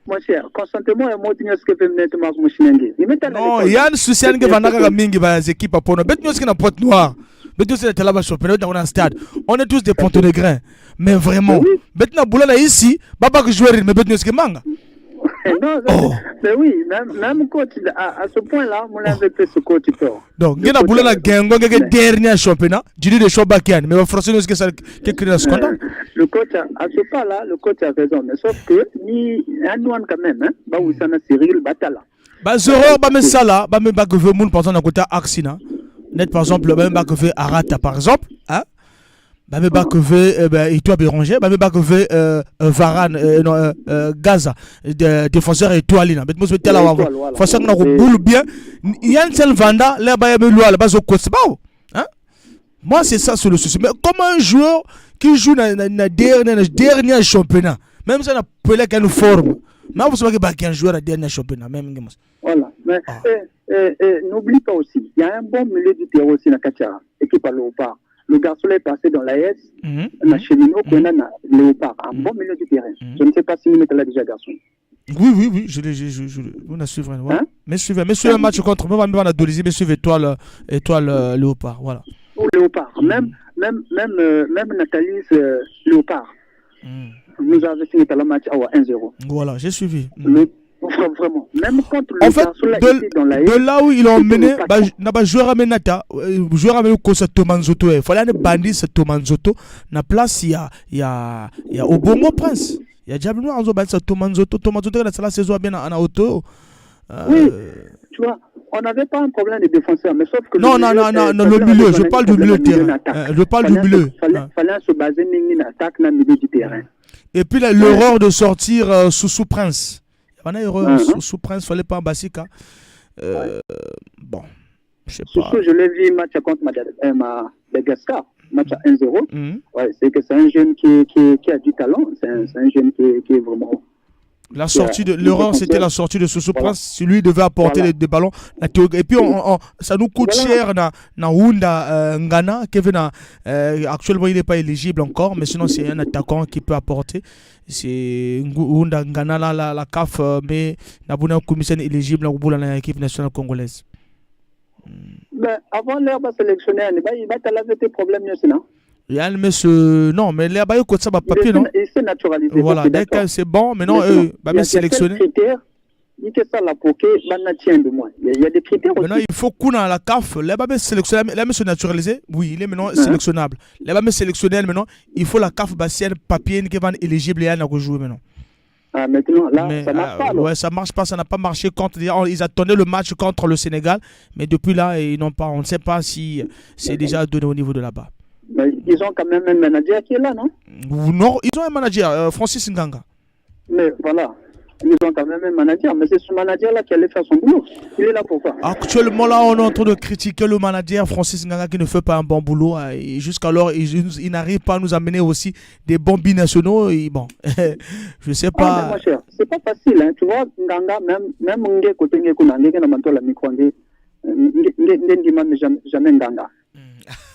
Mon cher, consentement et moi ce que peut mettre ma machine.
Non, Yann Souciane qui va naga mingi ba équipe pour nous. Bete qui na porte noire. Bete c'est là bas championnat dans un stade. On est tous des ponts de grains. Mais vraiment, bete na bulala ici, baba que jouer mais bete qui manga.
Mais oui, même coach, à ce point-là, on avait fait ce coach tort.
Donc, il y a un dernier championnat, du de Chobakian, mais français, est-ce que ça crée un scandale?
Le coach, à ce point-là, le coach a raison, mais sauf que, il y a un quand même, bah, où ça n'a Cyril Batala.
Bah, Zoro, bah, mais ça là, bah, mais bah, que veut mon, par exemple, à côté Axina, net, par exemple, bah, que veut Arata, par exemple, hein? Bah, mais bah, que veut, et toi, Béranger, bah, mais bah, que veut Varane, Gaza, défenseur étoilé, mais moi, je vais te dire là, faut ça qu'on boule bien, il y a un seul Vanda, là, bah, il y a le bas au coach, hein? Moi, c'est ça, sur le souci. Mais comme un joueur qui joue dans le dernier championnat, même si on a appelé qu'elle nous forme, mais vous savez qu'il y a un joueur dans le dernier championnat, même.
Voilà, mais n'oublie pas aussi, il y a un bon milieu du terrain aussi dans Kachara, équipe à Léopard. Le garçon est passé dans l'AS, on a cheminot, on a Léopard, un bon milieu du terrain. Je ne sais pas si vous êtes là déjà, garçon.
Oui, je on a suivi. Ouais. Mais suivez un match contre moi, on a Dolisie, mais suivez étoile Léopard, voilà.
Ou Léopard, même Nathalie Léopard. Nous avons fini le match à 1-0.
Voilà, j'ai suivi.
Vraiment, même contre le
de là où ils ont mené, n'a joueur à Menata, joueur à Menata Tomanzoto, il fallait aller bandir ce Tomanzoto. Na place il y a Obongo Prince, il y a Diable Noir, on a bandir Tomanzoto la saison bien en auto.
Oui, tu vois, on n'avait pas un problème de défenseur, mais sauf que
non, le milieu, je parle du milieu de terrain. Je parle du milieu.
Fallait se baser sur une attaque dans le milieu du terrain.
Et puis l'erreur de sortir sous Prince. On a erreur sous Prince, fallait pas en Bassika. Bon, je sais pas.
Je l'ai vu match contre Madagascar, match à 1-0. Ouais, c'est que c'est un jeune qui a du talent, c'est un jeune qui est vraiment.
La sortie de l'erreur, c'était la sortie de Soussou Prince. Lui devait apporter des ballons. Et puis ça nous coûte cher na Hunda Ngana. Kevin actuellement il n'est pas éligible encore, mais sinon c'est un attaquant qui peut apporter. C'est Hunda Ngana la CAF, mais na buna commission éligible dans l'équipe nationale congolaise.
Ben avant l'herbe sélectionné, il va t'avoir des problèmes non?
Non, mais les bailleurs ça va papier non.
Il s'est naturalisé.
Voilà, dès que c'est bon, mais non, me sélectionner.
Il y a ça la poké, de moi. Il y a des critères aussi.
Maintenant, il faut qu'on a la CAF, les bailleurs sélectionner, les se naturaliser. Oui, il est maintenant sélectionnable. Les bailleurs sélectionner maintenant, il faut la CAF bassienne papier qui va éligible et à jouer maintenant.
Ah, maintenant, là, ça marche pas.
Ouais, ça marche pas, ça n'a pas marché contre. Ils attendaient le match contre le Sénégal, mais depuis là, ils n'ont pas. On ne sait pas si c'est déjà donné au niveau de là-bas.
Mais ils ont quand même un manager qui est là, non?
Non, ils ont un manager, Francis Nganga.
Mais voilà, ils ont quand même un manager, mais c'est ce manager-là qui allait faire son boulot. Il est là pourquoi?
Actuellement, là, on est en train de critiquer le manager Francis Nganga qui ne fait pas un bon boulot. Et jusqu'alors, il n'arrive pas à nous amener aussi des bons binationaux. Et bon, je sais pas.
Moi, cher, c'est pas facile, hein. Tu vois, Nganga, même Ngé côté Ngé Kounangé, qui n'a pas la micro, Ngé jamais Nganga.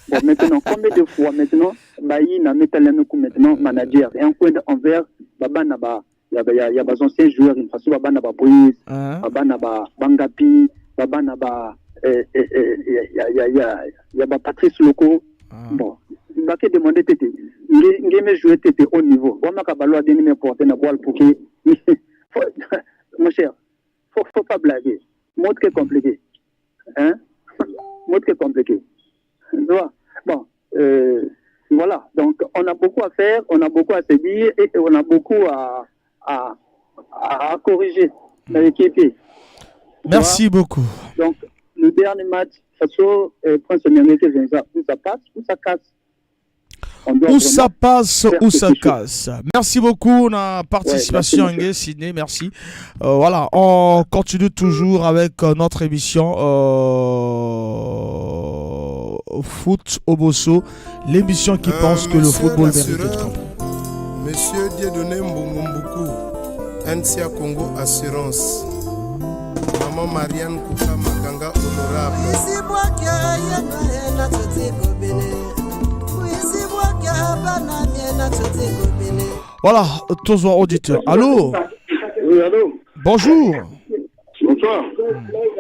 Bon, maintenant, combien de fois maintenant, Bayi n'a maintenant manager et en coin envers Baba Naba, il y a des anciens joueurs, il faut Baba Naba Boïs, Baba Naba Bangapi, Baba Naba, il y a Patrice Loco. Bon, il m'a demandé Tété, il m'a joué Tété au niveau. On m'a kabalo à donner mes portes na boile pour que, mon cher, faut pas blaguer. Mode qui est compliqué, hein? Mode qui est compliqué. Bon, voilà, donc on a beaucoup à faire, on a beaucoup à se dire et on a beaucoup à corriger dans l'équipe.
Merci beaucoup.
Donc, le dernier match, façon, Prince Nyangé Vincent, où ça passe, où ça casse.
Où ça passe, où ça casse. Merci beaucoup, la participation en Sydney, merci. Voilà, on continue toujours avec notre émission Foot au Bosso, l'émission qui pense que le football mérite d'être.
Monsieur Dieudonné Mbongombuku, NCA Congo Assurance. Maman Marianne Kouka Makanga Honorable.
Voilà, tous vos auditeurs. Allô?
Oui, allô?
Bonjour.
Bonsoir.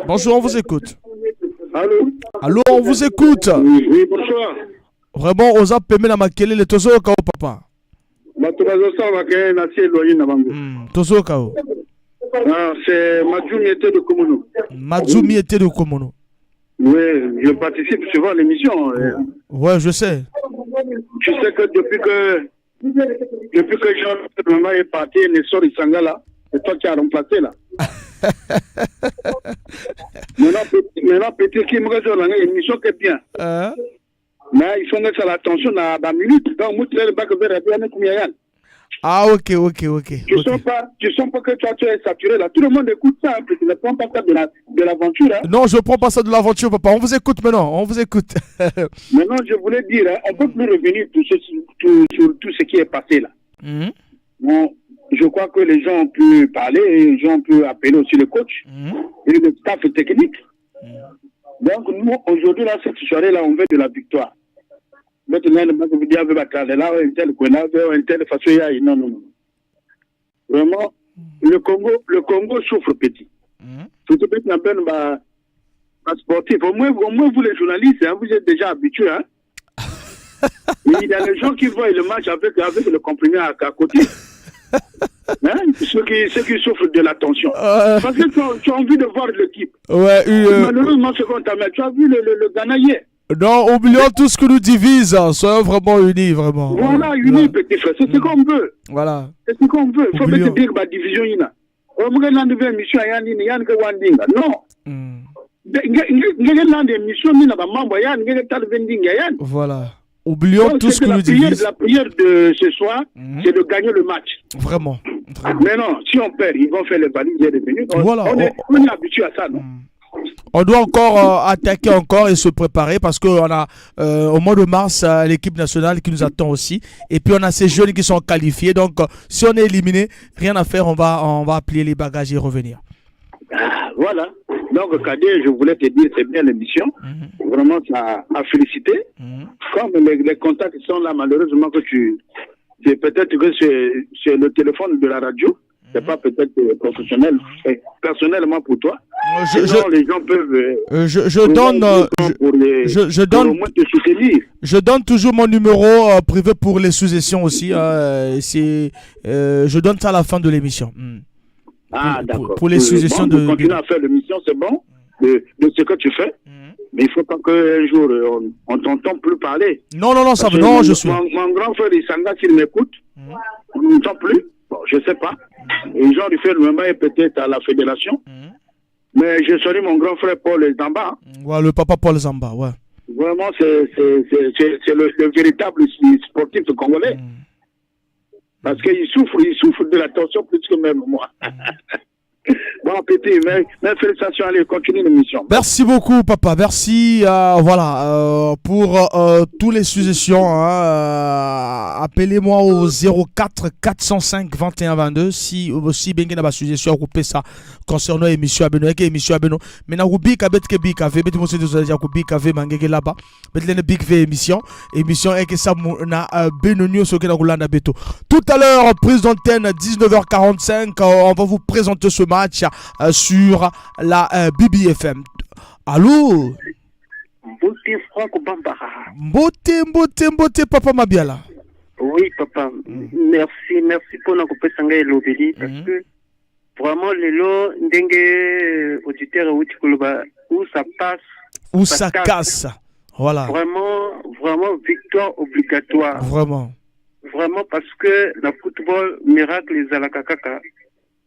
Bonjour, on vous écoute.
Allô?
Allô, on vous écoute.
Oui, bonsoir.
Vraiment, on a permis la maquille les tozo kao papa.
Batubazo sa makele na si éloigné na bango.
Tozo kao.
Non, c'est Madjoumi était de Komono.
Madjoumi était de Komono.
Oui, je participe souvent à l'émission.
Ouais, je sais.
Tu sais que depuis que Jean est parti, Nessor Isangala, c'est toi qui as remplacé là. Maintenant, petit qui me rejoint dans l'émission qui est bien. Mais il faut mettre l'attention dans la minute. Donc, moi, tu es le bac de bien comme Yann.
Ah, ok.
Tu sens pas que tu es saturé là. Tout le monde écoute ça. Tu ne prends pas ça de l'aventure. Hein.
Non, je ne prends pas ça de l'aventure, papa. On vous écoute maintenant. On vous écoute.
Maintenant, je voulais dire, hein, on ne peut plus revenir sur tout ce qui est passé là. Bon, je crois que les gens ont pu parler, les gens ont pu appeler aussi le coach et le staff technique. Donc, nous, aujourd'hui, là, cette soirée-là, on veut de la victoire. Maintenant, vous dites, là, une telle façon, non. Vraiment, le Congo souffre petit. Tout le petit n'a pas sportif. Au moins, vous, les journalistes, hein, vous êtes déjà habitués. Hein? Il y a les gens qui voient le match avec le comprimé à côté. Hein? Ceux qui souffrent de la tension. Parce que tu as envie de voir l'équipe.
Ouais,
malheureusement, ce qu'on t'a mis, tu as vu le Ghana hier.
Non, oublions tout ce que nous divise. Soyons vraiment unis, vraiment.
Voilà, unis, petit frère. C'est ce qu'on veut.
Voilà.
C'est ce qu'on veut. Il faut mettre dire la division. On va faire une émission. Non.
Voilà. Oublions tout ce que nous divise.
La prière de ce soir, c'est de gagner le match.
Vraiment.
Mais non, si on perd, ils vont faire les valises de minutes.
Voilà.
On est habitué à ça, non?
On doit encore attaquer encore et se préparer parce qu'on a au mois de mars l'équipe nationale qui nous attend aussi. Et puis on a ces jeunes qui sont qualifiés. Donc si on est éliminé, rien à faire, on va plier les bagages et revenir.
Voilà. Donc Kader, je voulais te dire, c'est bien l'émission. Vraiment, ça a félicité. Comme les contacts sont là, malheureusement que c'est peut-être que c'est le téléphone de la radio. C'est pas peut-être professionnel, personnellement pour toi. Les gens peuvent.
Je donne toujours mon numéro privé pour les sous-sessions aussi. Je donne ça à la fin de l'émission.
Ah, d'accord.
Pour les suggestions de.
Continuer à faire l'émission, c'est bon, de ce que tu fais. Mais il ne faut pas qu'un jour, on t'entend plus parler.
Non, ça veut. Non, je suis.
Mon grand frère Isanga, s'il m'écoute, on ne m'entend plus. Bon, je ne sais pas. Les gens lui font le même peut-être à la fédération. Mais je salue mon grand frère Paul Zamba.
Ouais, le papa Paul Zamba, ouais.
Vraiment, c'est le véritable sportif congolais. Parce qu'il souffre de la tension plus que même moi. Bon appétit, mais félicitations, allez, continue l'émission.
Merci beaucoup, papa. Merci, pour tous les suggestions. Appelez-moi au 04 405 21 22 si aussi bien qu'il y a des suggestions groupées ça concernant l'émission Abeno et émission Abeno. Mais na rubi kabet ke big café, beti mo se de ya ko big café mangeke là-bas. Beti le big v émission et que ça na Benonio so ke na kulanda beto. Tout à l'heure, prise d'antenne 19h45, on va vous présenter ce match sur la BBFM. Allô? Mbote, papa Mabiala.
Oui, papa. Merci pour nous couper sangai l'obéli parce que vraiment les lots n'dengue auditeur où ça passe,
où ça casse. Voilà.
Vraiment victoire obligatoire.
Vraiment
parce que le football miracle les alakakaka.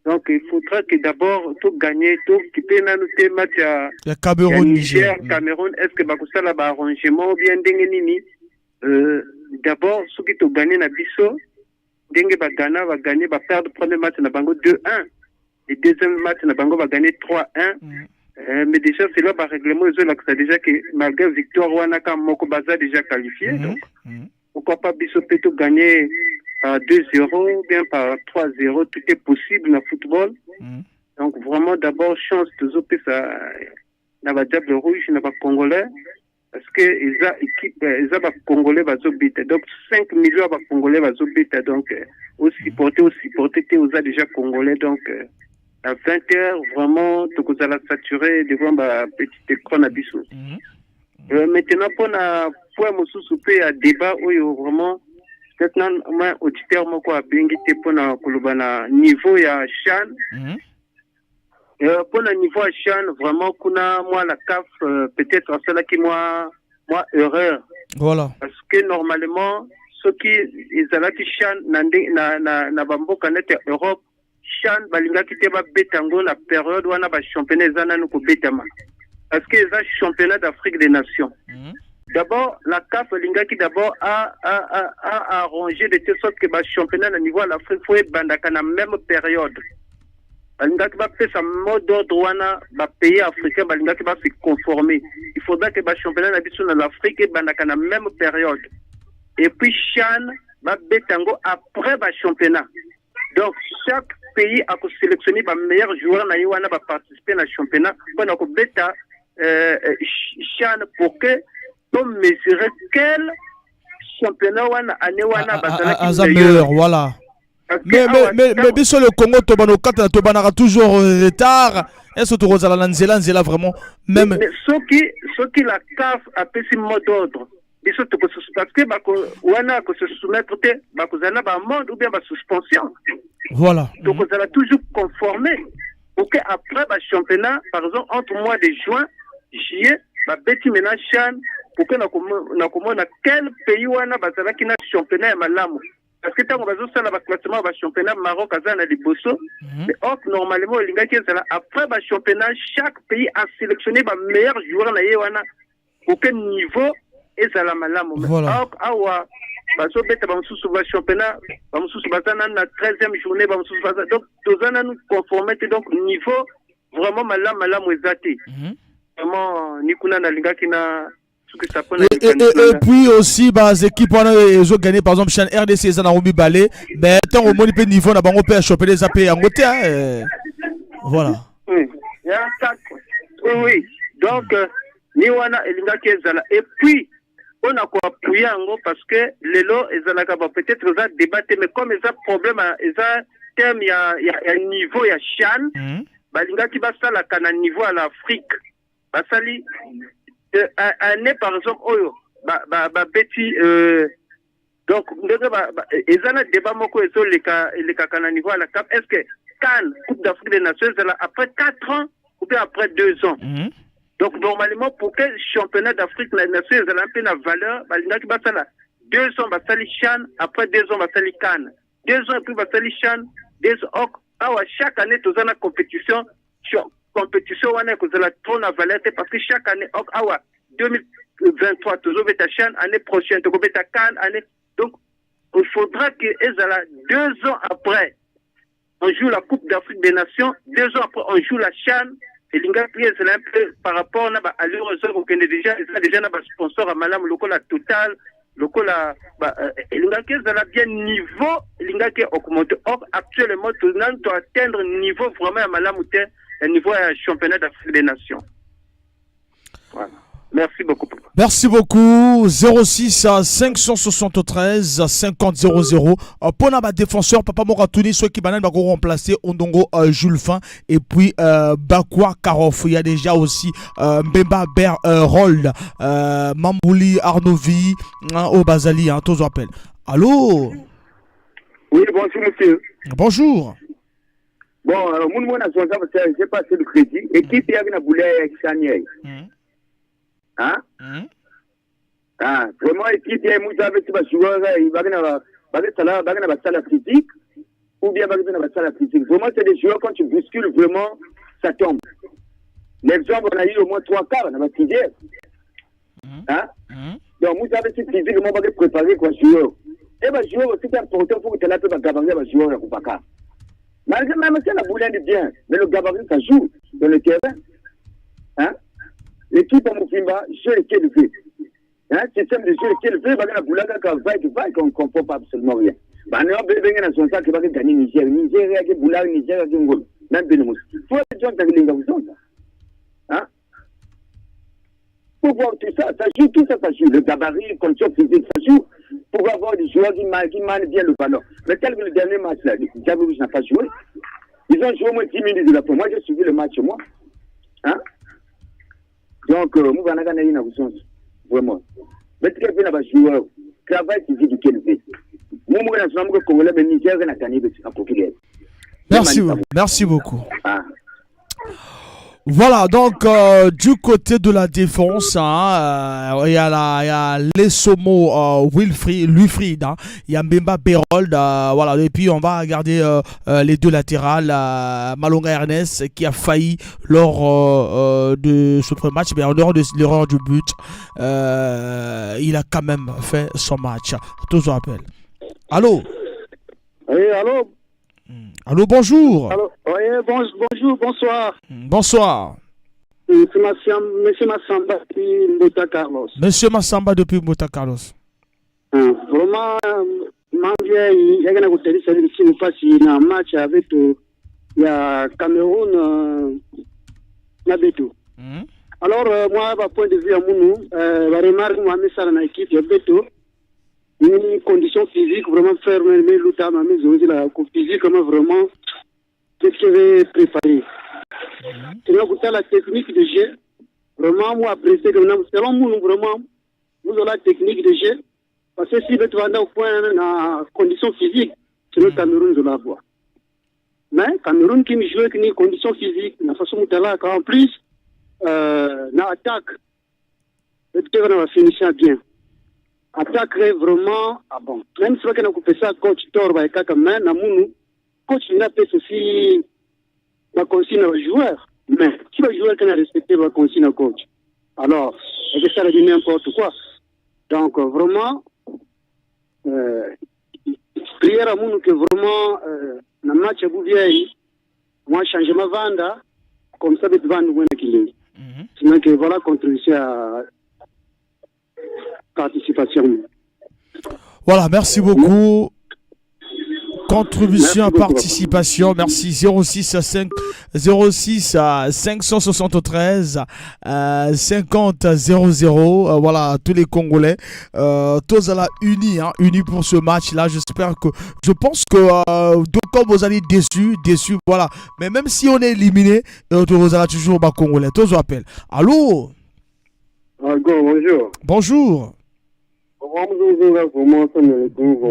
Donc il faudra que d'abord tout gagner, tout quitter notre match à
Cameroun,
Niger, Cameroun. Est-ce que bakusa la arrangement ou bien dengenini? D'abord ceux qui ont gagné na biso, dengue va gagner, va perdre le premier match na bango 2-1. Le deuxième match na bango va gagner 3-1. Mais déjà c'est là par règlement ils ont ça déjà que malgré victoire Wanaka Moko Baza déjà qualifié. Donc pourquoi pas biso peut tout gagner par 2-0, bien par 3-0, tout est possible dans le football. Donc vraiment d'abord chance toujours que ça n'a pas diable rouge, n'a pas congolais parce que ils ont équipe, ils ont pas congolais va s'obiter. Donc 5 millions de congolais va s'obiter. Donc aussi porter aux a déjà congolais. Donc à 20h vraiment tout que ça la saturé devant ma petit écran à Bissou. Maintenant pour na point mon souper à débat où vraiment maintenant moi auditeur moko a bengi te pona kolobana niveau ya Chan Pour le niveau Chan, vraiment, moi, la CAF, peut-être, c'est là qui moi, erreur.
Voilà.
Parce que normalement, ceux qui, ils allaient qui Chan, na bambo kanete Europe, Chan, balinga qui te ba betango, la période où on a ba championnat, zana nous ko betama. Parce que les championnats d'Afrique des Nations. D'abord, la CAF, balinga qui d'abord a arrangé de telle sorte que ba championnat à niveau de l'Afrique, faut être bandaka na même période. Balinga qui va faire sa mode d'ordre ba pays africain, balinga qui va se conformer. Il faudra que ba championnat d'habitude dans l'Afrique et bandaka na même période. Et puis Chan va betango après ba championnat. Donc chaque pays a sélectionné ba meilleur joueur na yiwana va participer à championnat pour ko beta Chan pour que on mesurer quel championnat wana année wana ba
meilleur, voilà. Mais biso le Congo tobano kata tobanaka toujours retard. Est-ce que tu rosala Nzela vraiment même
mais ceux qui la CAF a pris mot d'ordre. Biso to parce que bako wana ko se soumettre te bako zana ba amende ou bien ba suspension.
Voilà.
Donc on va toujours conformer pour que après ba championnat par exemple entre mois de juin, juillet, ba beti mena Chan pour que na komona quel pays wana bazala ki na championnat ya malamu. Parce que tant on va faire le classement du championnat Maroc à Zana Liboso, mais normalement, après le championnat, chaque pays a sélectionné le meilleur joueur na aucun niveau et ça la malamu.
Voilà.
Awa, baso beta bamsusu ba championnat, bamsusu bazana na 13e journée, bamsusu bazana. Donc tozana nous conformer donc niveau vraiment malamu ezati. Vraiment nikuna na linga kina
et puis aussi les équipes ont gagné par exemple chez RDC ils ont remis balai mais tant au moins niveau na bango peut choper les AP en côté voilà
oui donc niwana elinga kezala et puis on a quoi appuyer ngo parce que lelo ezala ka peut-être ça débattre mais comme ça problème ça terme ya niveau ya Chan balinga ki basala kana niveau à l'Afrique basali année par exemple oyo petit donc ils ont un débat moko ezo le kana niveau à la CAF est-ce que CAN Coupe d'Afrique des Nations après 4 ans ou bien après 2 ans donc normalement pour que championnat d'Afrique des Nations ils ont un peu de valeur balinga ki basala 2 ans basali Chan après 2 ans basali CAN 2 ans et puis basali Chan 2 ans chaque année tous en compétition wana que la trône à valeur parce que chaque année 2023 toujours beta Chan année prochaine to beta CAN année donc il faudra que 2 ans après on joue la Coupe d'Afrique des Nations 2 ans après on joue la Chan et l'inga pièce là un peu par rapport na ba allure qu'on connaît déjà na ba sponsor à malam local total local l'inga pièce là bien niveau l'inga qui augmente actuellement tout nan to atteindre niveau vraiment à malam au niveau championnat d'Afrique des Nations. Voilà. Merci beaucoup.
Merci beaucoup. 06 573 50 00. Pour notre défenseur, Papa Moratouni, ceux qui vont remplacer Ondongo Jules Fin et puis Bakwa Karof. Il y a déjà aussi Mbemba Ber Rold, Mambouli Arnovi, Obazali, tous appels. Allô?
Oui, bonjour monsieur.
Bonjour.
Bon, mon j'ai passé le crédit. Équipe, il y a une boulette avec Chanier. Hein? Vraiment, équipe, il y a un joueur, il va avoir salle physique, ou bien il va avoir salle physique. Vraiment, c'est des joueurs, quand tu bouscules, vraiment, ça tombe. L'exemple, on a eu au moins 3 quarts, on a tiré. Hein? Donc, vous avez ce physiquement, on va préparer quoi, joueur. Et bien, joueur aussi, c'est important pour que tu aies la paix, gabarit, joueur, ou pas car. Malgré même si la boulette est bien, mais le gabarit, ça joue dans le terrain. Hein? L'équipe à Moufimba, jeu est élevé. Hein? Système de jeu est élevé, la boulette, qu'on ne comprend pas absolument rien. Bah, nous avons besoin de son sac qui va gagner Niger. Niger, qui boulard, Niger, qui ngol. Même Benous. Il faut être gens qui ont ça. Hein? Pour voir tout ça, ça joue, tout ça, ça joue. Le gabarit, le contrôle physique, ça joue. Pour avoir des joueurs qui manent bien le ballon. Mais tel que le dernier match, là, Diaboulou n'a pas joué. Ils ont joué au moins 10 minutes de la fin. Moi, j'ai suivi le match, moi. Hein? Donc, nous allons gagner une absence. Vraiment. Mais tu as un joueur, travail physique qui est élevé. Nous, nous avons un Congolais, mais Niger, on a gagné un Portugais.
Merci beaucoup. Voilà, donc du côté de la défense, il y a Lesomo Wilfried, il y a Mbemba Berold, voilà, et puis on va regarder les deux latérales, Malonga Ernest qui a failli lors de ce premier match, mais en dehors de l'erreur du but, il a quand même fait son match. Tout se rappelle. Allô?
Oui, allô?
Allô, bonjour.
Allô? Oui, bonjour, bonsoir.
Bonsoir.
Monsieur Massamba depuis Mbota Carlos.
Monsieur Massamba depuis Mbota Carlos.
Vraiment, il y a un match avec le Cameroun Nabeto. Alors, moi, à point de vue à Mounou, la remarque, moi, mis ça dans l'équipe, il y a Beto. Une condition physique vraiment ferme, mais l'outil m'a mis aussi la physique vraiment qu'est-ce que je vais préparer. Sinon, vous avez la technique de jeu. Vraiment, moi, apprécié que selon nous, vraiment, vous avez la technique de jeu. Parce que si vous êtes au point de condition physique, c'est le Cameroun de la voix. Mais Cameroun qui me joue avec une condition physique, la façon dont elle a, en plus, l'attaque, peut-être qu'on va finir bien. Attaque vraiment, bon, même si on a coupé ça, coach Torba et Kakame, Namounu, coach n'a pas aussi la consigne au joueur. Mais qui va jouer qui a respecté la consigne au coach? Alors, est-ce que ça dit n'importe quoi? Donc, vraiment, prière à Mounou que vraiment, dans le match à Bouvier, moi, changement vanda, comme ça, je vais vendre qu'il est. Sinon, que voilà, contribuer à participation.
Voilà, merci beaucoup. Contribution à participation, merci. 06 573 50 00. Voilà, tous les Congolais, tous à la unis pour ce match-là. J'espère que, je pense que comme vous allez déçus, voilà. Mais même si on est éliminé, vous allez toujours bas Congolais. Tous appellent. Allô?
Bonjour.
Bonjour.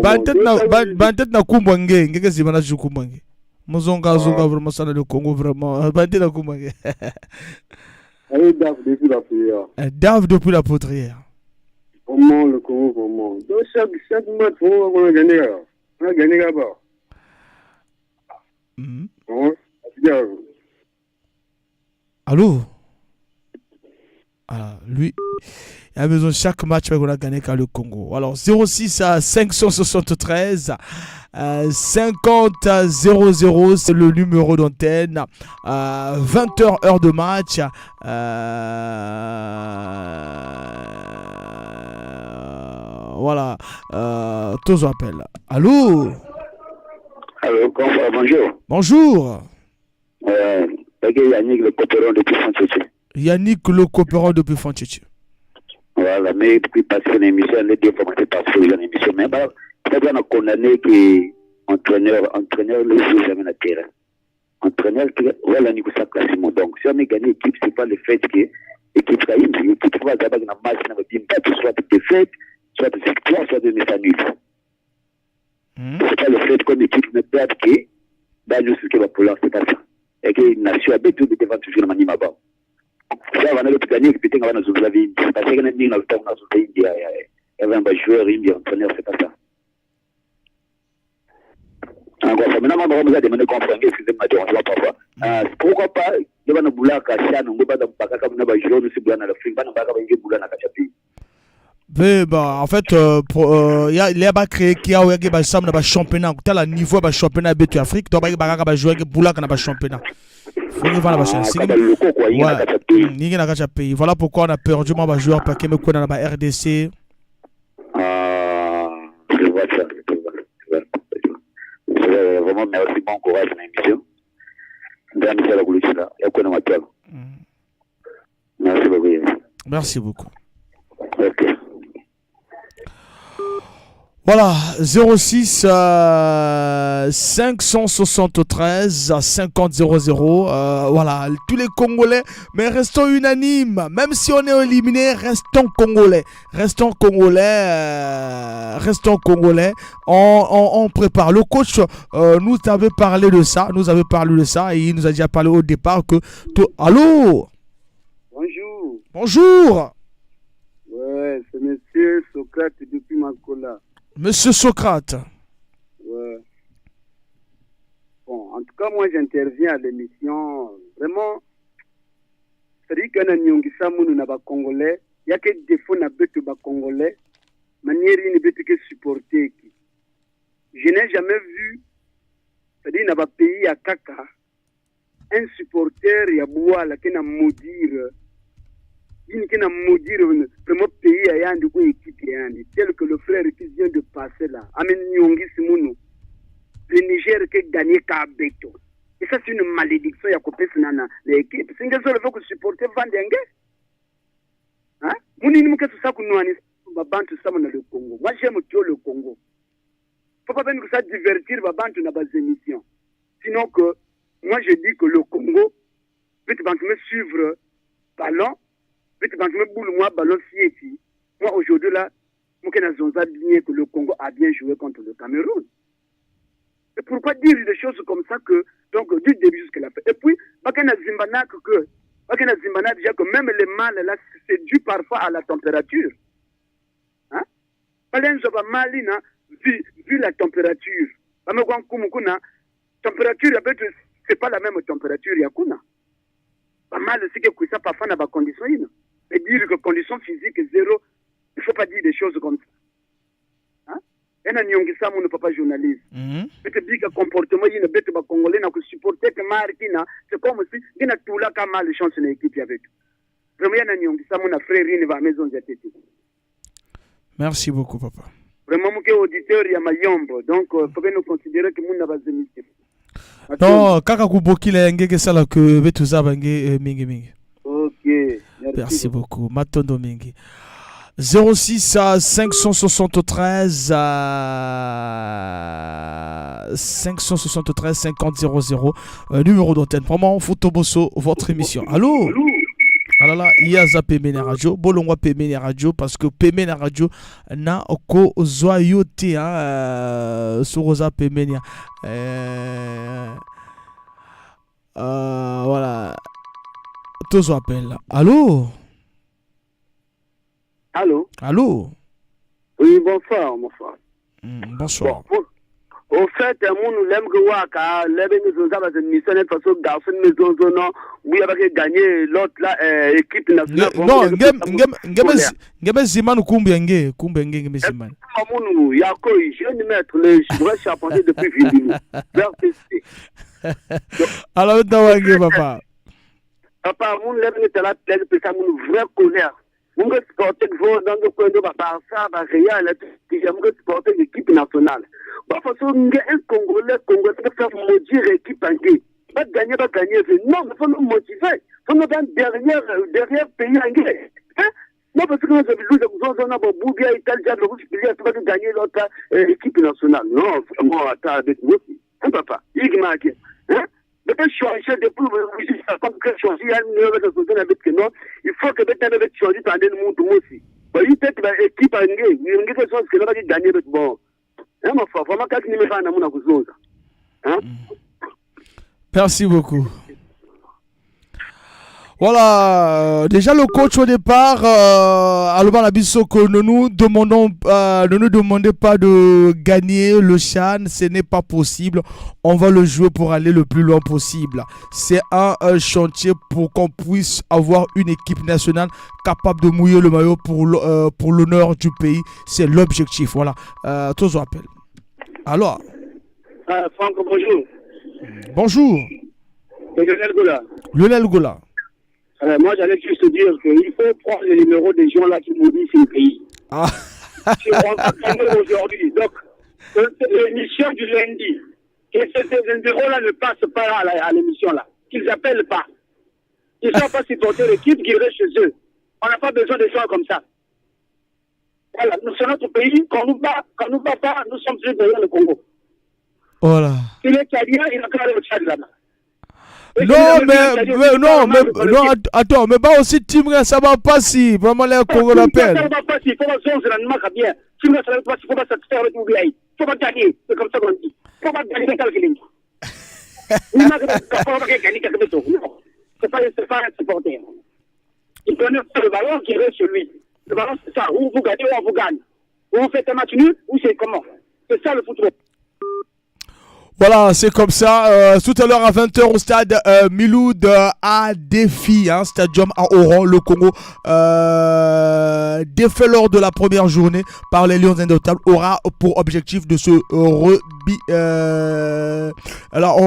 Bantet na kumbwange ngeke zibana jukumbwange muzonga zonga vraiment sana le Congo vraiment bantet na kumbwange Dave depuis la poudrière.
Comment le Congo comment donc chaque match on a gagné là-bas.
Allô? Alors, lui, il a besoin de chaque match qu'on a gagné avec le Congo. Alors, 06 à 573 50 00, c'est le numéro d'antenne. 20h, heure de match. Voilà, tous appellent. Allô?
Allô, bonjour.
Bonjour.
Yannick le coopérant depuis Fontiché.
Yannick le coopérant depuis Fontiché.
Voilà, mais depuis passer une émission, on est déformaté par une émission. Mais très bien, on a condamné que entraîneur ne joue jamais la terre. Entraîneur qui voilà, niveau sa classement. Donc, si on a gagné l'équipe, c'est pas le fait que l'équipe a une l'équipe va d'abord dans la match, n'a pas soit de défaite, soit de victoire, soit de mise à nul. C'est pas le fait qu'on équipe ne perd que dans le succès pour l'instant, c'est pas ça. Et que nation a besoin de devant toujours la manima bas. Ça va nous gagner que peut-être on va nous la vie parce que on a mis dans le temps dans le pays il y a un joueur indien entraîneur c'est pas ça. Encore ça maintenant on va demander conférence excusez-moi on va parfois. Pourquoi pas il va nous bouler kasha nous va dans pas comme na ba joueur nous c'est bien dans l'Afrique ba nous va ba bouler na kachapi.
Mais bah en fait il y a les ba créé qui a eu ba sam na ba championnat tu as le niveau ba championnat betu Afrique donc ba jouer que bouler na ba championnat. Voilà pourquoi on a perdu mon joueur parce que me connaît dans la RDC.
Je vois ça. Vraiment merci bon courage dans l'émission. Merci beaucoup.
Merci beaucoup.
Ok.
Voilà, 06 573 50 00. Voilà, tous les Congolais, mais restons unanimes. Même si on est éliminé, restons Congolais. Restons Congolais. Restons Congolais. On prépare. Le coach nous avait parlé de ça. Et il nous a déjà parlé au départ que... Allô?
Bonjour.
Bonjour.
Ouais, c'est monsieur Socrate depuis Makola.
Monsieur Socrate.
Ouais. Bon, en tout cas, moi, j'interviens à l'émission. Vraiment, c'est-à-dire qu'on a nyongisa mounou na ba Congolais. Il y a que des défauts na bête ba Congolais. Manière une bête que supporter. Je n'ai jamais vu, c'est-à-dire na ba pays à Kaka, un supporter ya Bouala qui n'a maudire. Il n'a maudire vraiment pays à Yandi ou équipe Yandi, tel que le frère qui vient de passer là. Amen Nyongi Simounou. Le Niger qui a gagné Kabeto. Et ça, c'est une malédiction. Il y a coupé l'équipe. C'est une chose que supporter Vandenge. Hein? Mouni nous qu'est-ce ça que nous avons tout ça dans le Congo. Moi, j'aime tout le Congo. Faut pas bien que ça divertir Babantu dans les émissions. Sinon que, moi, je dis que le Congo, peut-être me suivre ballon. Moi, aujourd'hui, là, bien que le Congo a bien joué contre le Cameroun. Et pourquoi dire des choses comme ça que, donc, du début jusqu'à la fin. Et puis, déjà que même les mâles, là, c'est dû parfois à la température. Hein? Vu la température. Température, c'est pas la même température, Yakuna. Pas mal, c'est que ça, parfois, n'a pas condition. Et dire que condition physique est zéro, il ne faut pas dire des choses comme ça. Hein? Et n'a nyongisa mon papa journaliste. Peut-être dire que comportement, il y a des Congolais qui supportent que Martina, c'est comme si il y a tout là qui a mal chance dans l'équipe avec. Vraiment, il y a nyongisa mon frère, il va à la maison de Tété.
Merci beaucoup, papa.
Vraiment, mon auditeur, il y a ma yombo. Donc, il faut nous considérer que mon n'a pas de mission.
Non, kaka kuboki la ngeke sala que betuza bange mingi mingi.
OK.
Merci beaucoup. Matondo mingi. 06 à 573 573 50 00 numéro d'antenne. Vraiment Photobosso votre émission. Allô? Ah là, il y a za PMN Radio, bolongwa PMN Radio parce que PMN Radio na ko zoyote sur za PMN. Voilà. Tous appellent. Allô?
Allô?
Allô?
Oui, bonsoir, mon frère.
Bonsoir.
Bon, au fait, nous l'aime que Waka, nous avons une mission de façon garçon, maison, non, oui, avec gagné l'autre là, équipe nationale.
Non, ngeme Zimane Kumbenge, ngeme Zimane.
Mamounou, Yako, je viens de mettre les vrais charpentiers depuis Vindini.
Alors, Dawangé, papa.
Papa, mon l'aime était là, peut-être ça, mon vrai colère. Mon sportif, dans le coin de Barça, Réal, j'aimerais supporter l'équipe nationale. De toute façon, un Congolais peut faire maudire l'équipe anglaise. Pas gagner. Non, mais il faut nous motiver. Il faut nous faire derrière pays anglais. Non, parce que nous avons Boubia, Italie, nous avons gagner l'autre équipe nationale. Non, vraiment, attends avec nous aussi. Hein, papa? Il marque. Hein? Il faut changer depuis il faut que tu choisisses par des mondes aussi. Il peut être l'équipe anglaise, il y a une chose que va gagner avec bon. Hein, ma foi, vraiment, quand tu me fais un amour à vous. Hein?
Merci beaucoup. Voilà, déjà le coach au départ, Alban Abissoko, ne nous demandez pas de gagner le CHAN, ce n'est pas possible. On va le jouer pour aller le plus loin possible. C'est un chantier pour qu'on puisse avoir une équipe nationale capable de mouiller le maillot pour l'honneur du pays. C'est l'objectif. Voilà. Tous vous appellent. Alors.
Franck, bonjour.
Bonjour.
Lionel Gola.
Lionel Gola.
Moi, j'allais juste dire qu'il faut prendre les numéros des gens là qui maudissent le pays.
Ah.
Si on va prendre aujourd'hui. Donc, l'émission du lundi, et ces numéros-là ne passent pas à l'émission là. Qu'ils n'appellent pas. Ils ne sont pas supporter l'équipe qui reste chez eux. On n'a pas besoin de gens comme ça.
Voilà, nous sommes notre pays. Quand nous bat pas, nous sommes toujours derrière le Congo.
Voilà.
Il est Tchadien, il a quand même le Tchad là-bas.
Non, attends, mais pas aussi Timra, ça va pas si. Vraiment, les Congo l'appelle.
Ça va pas si. Il faut pas zoner, ça ne marche bien. Timra, ça ne va pas si. Il faut pas satisfaire le Toubiaï. Il faut pas gagner. C'est comme ça qu'on dit. Il faut pas gagner dans le Kiling. Il ne faut pas gagner quelque chose. Non. C'est pas un supporter. Il connaît le ballon qui reste sur lui. Le ballon, c'est ça. Ou vous gagnez ou on vous gagne. Ou vous faites un match nul, ou c'est comment. C'est ça le football.
Voilà, c'est comme ça. Tout à l'heure à 20h au stade Miloud à Défi, stadium à Oran, le Congo. Défait lors de la première journée par les Lions Indomptables aura pour objectif de se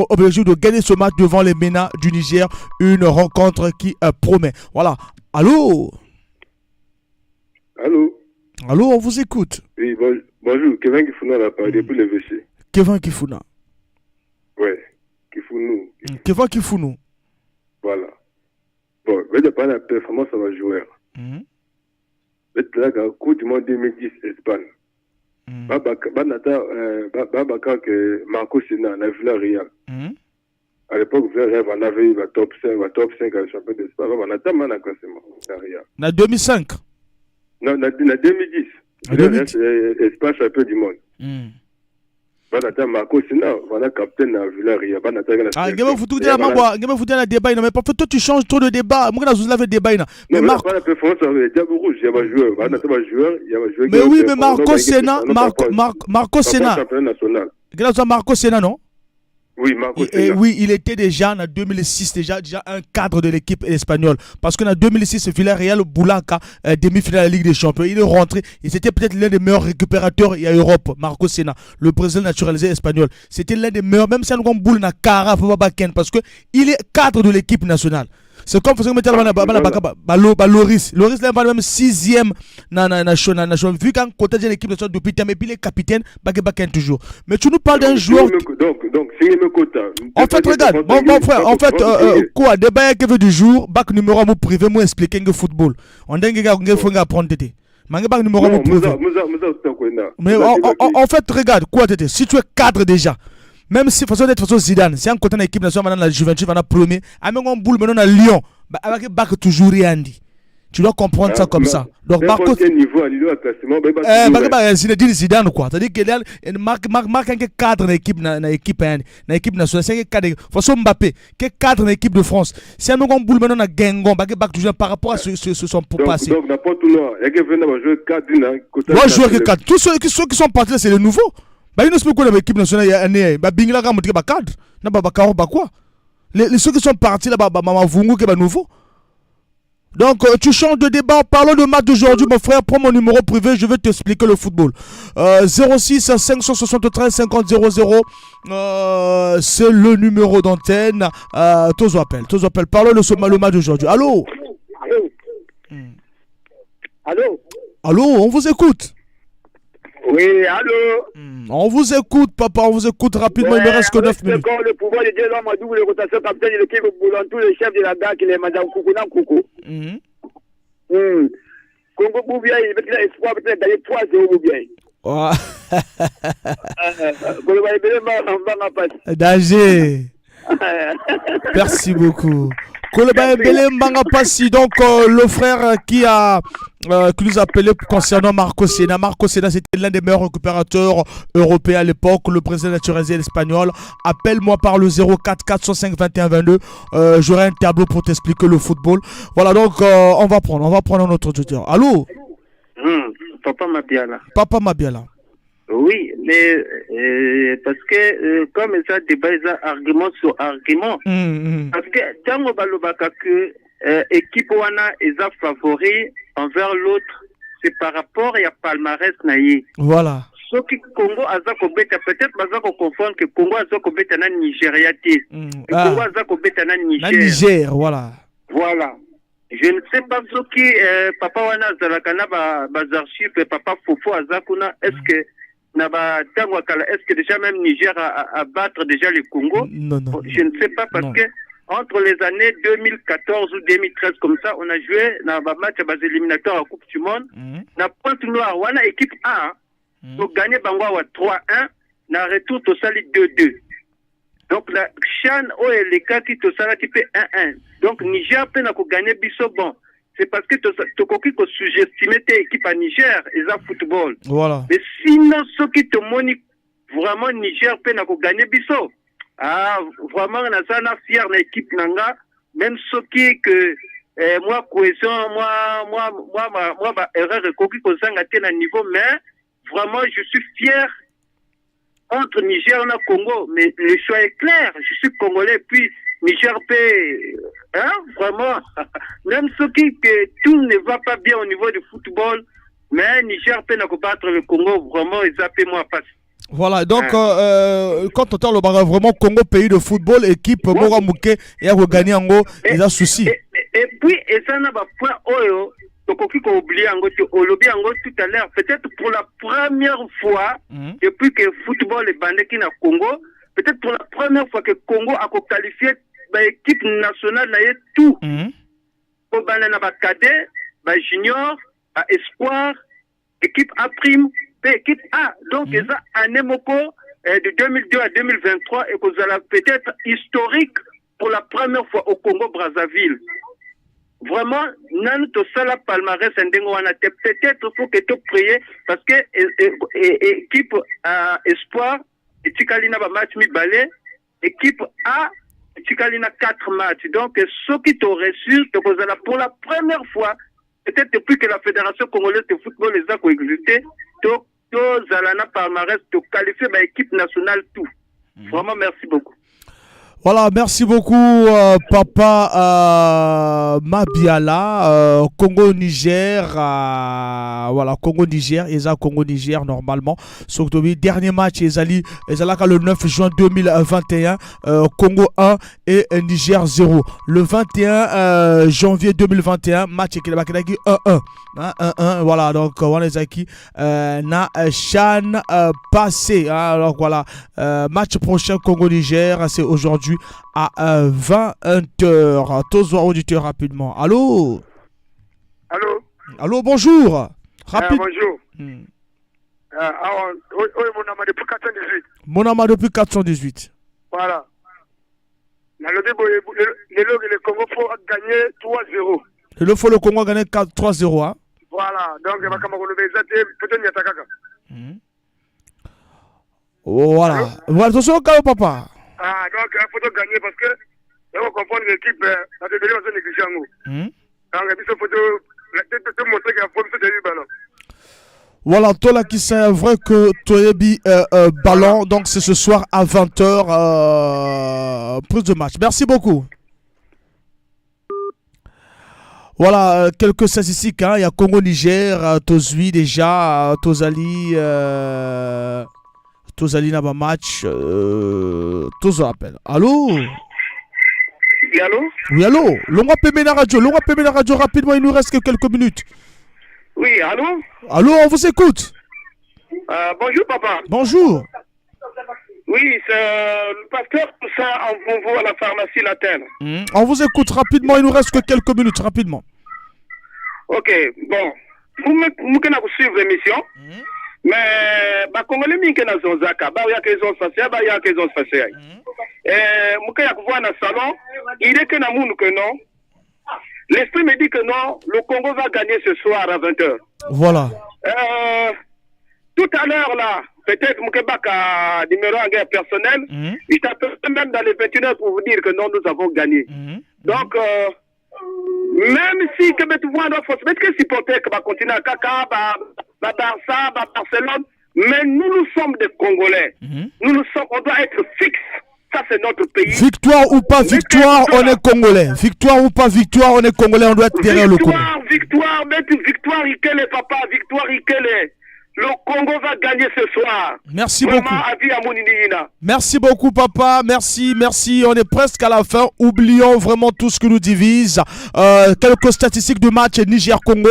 objectif de gagner ce match devant les MENA du Niger. Une rencontre qui promet. Voilà. Allô?
Allô?
Allô, on vous écoute.
Oui, bonjour. Kevin Kifuna l'a parlé depuis le WC.
Kevin Kifuna.
Ouais, Kifounou.
Kevin Kifounou.
Voilà. Bon, je vais parler de la performance de la joueur. Je vais te dire Coupe du Monde 2010, Espagne. Quand Marco Senna, la Villarreal. À l'époque, Villarreal, on avait eu la top 5 à la champion d'Espagne. On a tellement un classement.
En 2005.
Non, en 2010. Villarreal, Espagne, champion du monde. Banata Marco Senna, voilà capitaine de Villarreal.
Ngebe foutu la débat, mais parfois toi tu changes trop de débat. Moi je vous débat.
Mais Marco pas la performance avec Diable Rouge, il y a un joueur,
Mais oui, mais Marco Senna, Marco Senna. Marco Senna non?
Oui, Marco Senna.
Oui, il était déjà en 2006 déjà un cadre de l'équipe espagnole. Parce qu'en 2006, Villarreal, Boulaka, demi-finale de la Ligue des Champions, il est rentré. Et c'était peut-être l'un des meilleurs récupérateurs il y a Europe, Marco Senna, le Brésil naturalisé espagnol. C'était l'un des meilleurs, même si on a boule na Kara, parce qu'il est cadre de l'équipe nationale. C'est comme si on mettait Loris. Loris là va même 6e national. Vu qu'en côté de l'équipe nationale depuis mais puis il est capitaine, Baken toujours. Mais tu nous parles d'un joueur.
Donc c'est le quota.
En fait, regarde, mon frère, en fait, quoi, débat qui veut du jour, bac numéro à privé, moi expliquer le football. On dit qu'il faut apprendre tété. Bac numéro à privé. Mais en fait, regarde, quoi tété, si tu es cadre déjà. Même si façon d'être façon Zidane, c'est un côté de l'équipe nationale maintenant la Juventus va premier, avec un boule maintenant à Lyon, avec bac toujours rien dit. Tu dois comprendre ça comme ça. Donc Marco
niveau à Lyon à classement
Zidane quoi. C'est-à-dire que marque un cadre dans l'équipe nationale, c'est un cadre façon Mbappé, qui cadre dans l'équipe de France. C'est un boule maintenant à Gengon, bac toujours par rapport à ce son passé.
Donc n'importe où là, il y a venir jouer cadre d'un côté.
Moi joueur qui cadre. Tous ceux qui sont partis là c'est le nouveau. Bah, il ne se peut quoi dans l'équipe nationale, il y a un an. Bah, Bingla a montré un cadre. Non, bah, quoi. Ceux qui sont partis là, Maman Vungu, qui est nouveau. Donc, tu changes de débat. Parlons de match d'aujourd'hui, mon frère. Prends mon numéro privé, je vais t'expliquer le football. 06 573 50 00. C'est le numéro d'antenne. Tous appellent. Parlons de le match d'aujourd'hui. Allô? Allô, on vous écoute.
Oui, allô?
On vous écoute, papa, on vous écoute rapidement, il ne reste que 9 minutes.
Le pouvoir de Dieu, l'homme a double rotation, capitaine de l'équipe Boulon, tous les chefs de la gare qui les Madame Koukouna Koukou. Congo Boubia, il veut l'espoir peut-être d'aller 3-0 Boubia.
Danger. Merci beaucoup. Koleba Mbele Mbanga Passi, donc le frère qui nous a appelé concernant Marco Senna. Marco Senna, c'était l'un des meilleurs récupérateurs européens à l'époque, le président naturalisé espagnol. Appelle-moi par le 04 405 21 22. J'aurai un tableau pour t'expliquer le football. Voilà, donc on va prendre notre auditeur. Allô?
Papa Mabiala.
Papa Mabiala.
Oui, mais parce que comme ça débat argument sur argument, parce que tant on balobaka que équipe wana est favori envers l'autre, c'est par rapport à palmarès naïe.
Voilà.
Ce qui Congo azako beta peut-être bazako confondre que Congo azako beta na Nigeria té. Congo azako beta na Niger.
Niger, voilà.
Voilà. Je ne sais pas ce qui papa wana zalakana bazarchif papa Fofo azakuna est-ce que est-ce que déjà même Niger a battre déjà le Congo?
Non.
Je ne sais pas parce que entre les années 2014 ou 2013 comme ça, on a joué dans un match à base éliminatoire à Coupe du Monde. Na pointe noire, on a équipe A, pour gagner Bangwa 3-1, na retour au sali 2-2. Donc la Chan et les cas qui te sala qui fait 1-1. Donc Niger peut na gagner biso bon. C'est parce que tu coquille que sous-estimé tes équipes à Niger et à football.
Voilà.
Mais sinon, ceux qui te moniquent vraiment Niger peut na gagner biso. Ah, vraiment, on a ça, on a fier l'équipe Nanga, même ceux qui que moi, cohésion, moi, erreur de coquille que ça a un niveau, mais vraiment, je suis fier entre Niger et Congo, mais le choix est clair, je suis congolais, puis Niger peut, hein, vraiment, même ceux qui que tout ne va pas bien au niveau du football, mais Niger peut battre le Congo, vraiment, ils appellent moi pas.
Voilà, donc quand on parle vraiment Congo, pays de football, équipe Mora Mouké, et à gagner en gros, il a souci.
Et puis, et ça n'a pas point Oyo, donc on a oublié en gros, tout à l'heure, peut-être pour la première fois, depuis que le football est bandé qui na Congo, peut-être pour la première fois que Congo a qualifié l'équipe nationale, là, tout. Pour bandé na cadet, junior, espoir, équipe A prime, équipe A. Donc, ils ont un émoco de 2002 à 2023 et que ça peut-être historique pour la première fois au Congo-Brazzaville. Vraiment, nan to sala palmarès ndengwana peut-être faut que tu pries parce que équipe espoir et Tikalina ba match mi balé, équipe A Tikalina 4 matchs. Donc, ceux qui t'auraient reçu, pour la première fois, peut-être depuis que la Fédération congolaise de football les a coexisté, Zalana palmarès te qualifier ma équipe nationale tout. Vraiment merci beaucoup.
Voilà, merci beaucoup Papa Mabiala, Congo-Niger, voilà, Congo-Niger, Eza Congo-Niger normalement. Surtout dernier match, Ezali le 9 juin 2021, Congo 1 et Niger 0. Le 21 janvier 2021, match qui est 1-1. 1-1, voilà, donc Wanezaki na Chan passé. Alors voilà, match prochain Congo-Niger, c'est aujourd'hui à 20h. Tous auditeurs rapidement. Allô?
Allô?
Allô, bonjour. Rapide.
Bonjour. Mon nom depuis 418.
Mon nom depuis 418.
Voilà. Le Congo faut gagner 3-0.
Le Congo a gagné 3-0. Hein?
Voilà. Donc, il va peut-être
voilà. Voilà, attention au cas, papa.
Ah, donc il faut gagner parce que il faut comprendre l'équipe, ça te donne un négligent. Donc, il faut montrer qu'il y a un de ballon.
Voilà, toi là qui c'est vrai que Toyebi ballon, donc c'est ce soir à 20h, prise de match. Merci beaucoup. Voilà, quelques statistiques, hein. Il y a Congo-Niger, Tozui déjà, Tozali n'a pas match, Tozo appelle. Allô?
Oui, allô?
Oui, allô? L'on peut la radio rapidement, il nous reste que quelques minutes.
Oui, allô?
Allô, on vous écoute.
Bonjour, papa.
Bonjour.
Oui, c'est le pasteur Toussaint en Bonvo à la pharmacie Latine.
On vous écoute rapidement, il nous reste que quelques minutes, rapidement.
Ok, bon. Vous me suivre l'émission. Mais Congolais mingi na zonzaka ba ya ke zon fasia ba ya ke zon fasia muka ya kuva na salon il est que na munu que non l'esprit me dit que non le Congo va gagner ce soir à 20h.
Voilà.
Tout à l'heure là peut-être muka baka numéro en guerre personnel je t'appelle même dans les 21h pour vous dire que non nous avons gagné. Donc même si que tu vois dans force mais que supporter que va continuer à Kaka Barça, Barcelone, mais nous sommes des Congolais. On doit être fixe. Ça, c'est notre pays.
Victoire ou pas victoire, on est Congolais. Victoire ou pas victoire, on est Congolais, on doit être derrière le Congo.
Victoire, il est papa, victoire, il est.
Le Congo va gagner ce soir.
Merci
Vraiment,
beaucoup.
avis à Moninina.
Merci beaucoup, papa. Merci. On est presque à la fin. Oublions vraiment tout ce qui nous divise. Quelques statistiques du match Niger-Congo.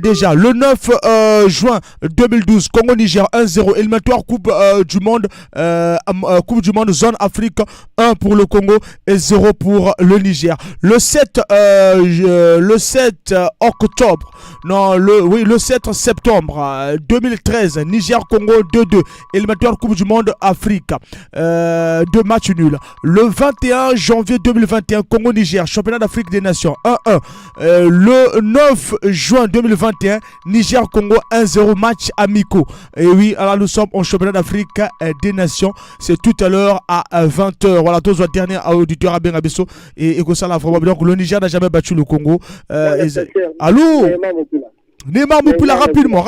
Déjà, le 9 juin 2012, Congo-Niger 1-0. Éliminatoire Coupe du Monde. Coupe du Monde Zone Afrique 1 pour le Congo et 0 pour le Niger. Le 7 octobre. Non, le 7 septembre 2013, Niger-Congo 2-2. Éliminatoire Coupe du Monde Afrique. 2 matchs nuls. Le 21 janvier 2021, Congo-Niger, Championnat d'Afrique des Nations 1-1. Le 9 juin 2021, Niger-Congo 1-0, match amicaux. Et oui, alors nous sommes au Championnat d'Afrique des Nations. C'est tout à l'heure à 20h. Voilà, tous les derniers auditeurs à Bengabesso. Et que ça là, vraiment. Donc, le Niger n'a jamais battu le Congo. Allô? Neymar Mopula, rapidement.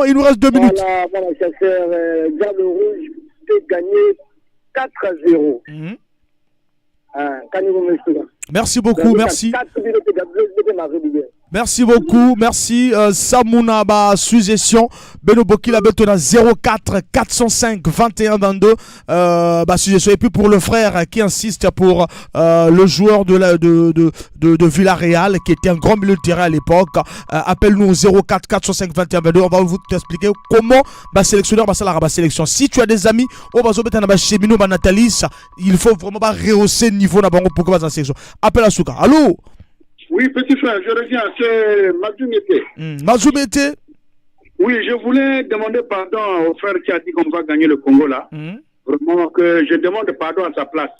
Il nous reste 2 minutes.
Voilà, chasseur, Diable Rouge peut gagner 4-0.
Merci beaucoup, merci. Merci beaucoup, merci. Samouna suggestion. Beno Bokila Betona 04 405 21 22. Suggestion. Et puis pour le frère qui insiste pour le joueur de Villarreal qui était un grand milieu de terrain à l'époque. Appelle-nous au 04 405 21 22. On va vous expliquer comment sélectionneur la sélection. Si tu as des amis, Natalis, il faut vraiment rehausser le niveau pour la sélection. Appelle à Souka. Allô?
Oui, petit frère, je reviens. C'est Mazoumete.
Mazoumete?
Oui, je voulais demander pardon au frère qui a dit qu'on va gagner le Congo là. Vraiment que je demande pardon à sa place.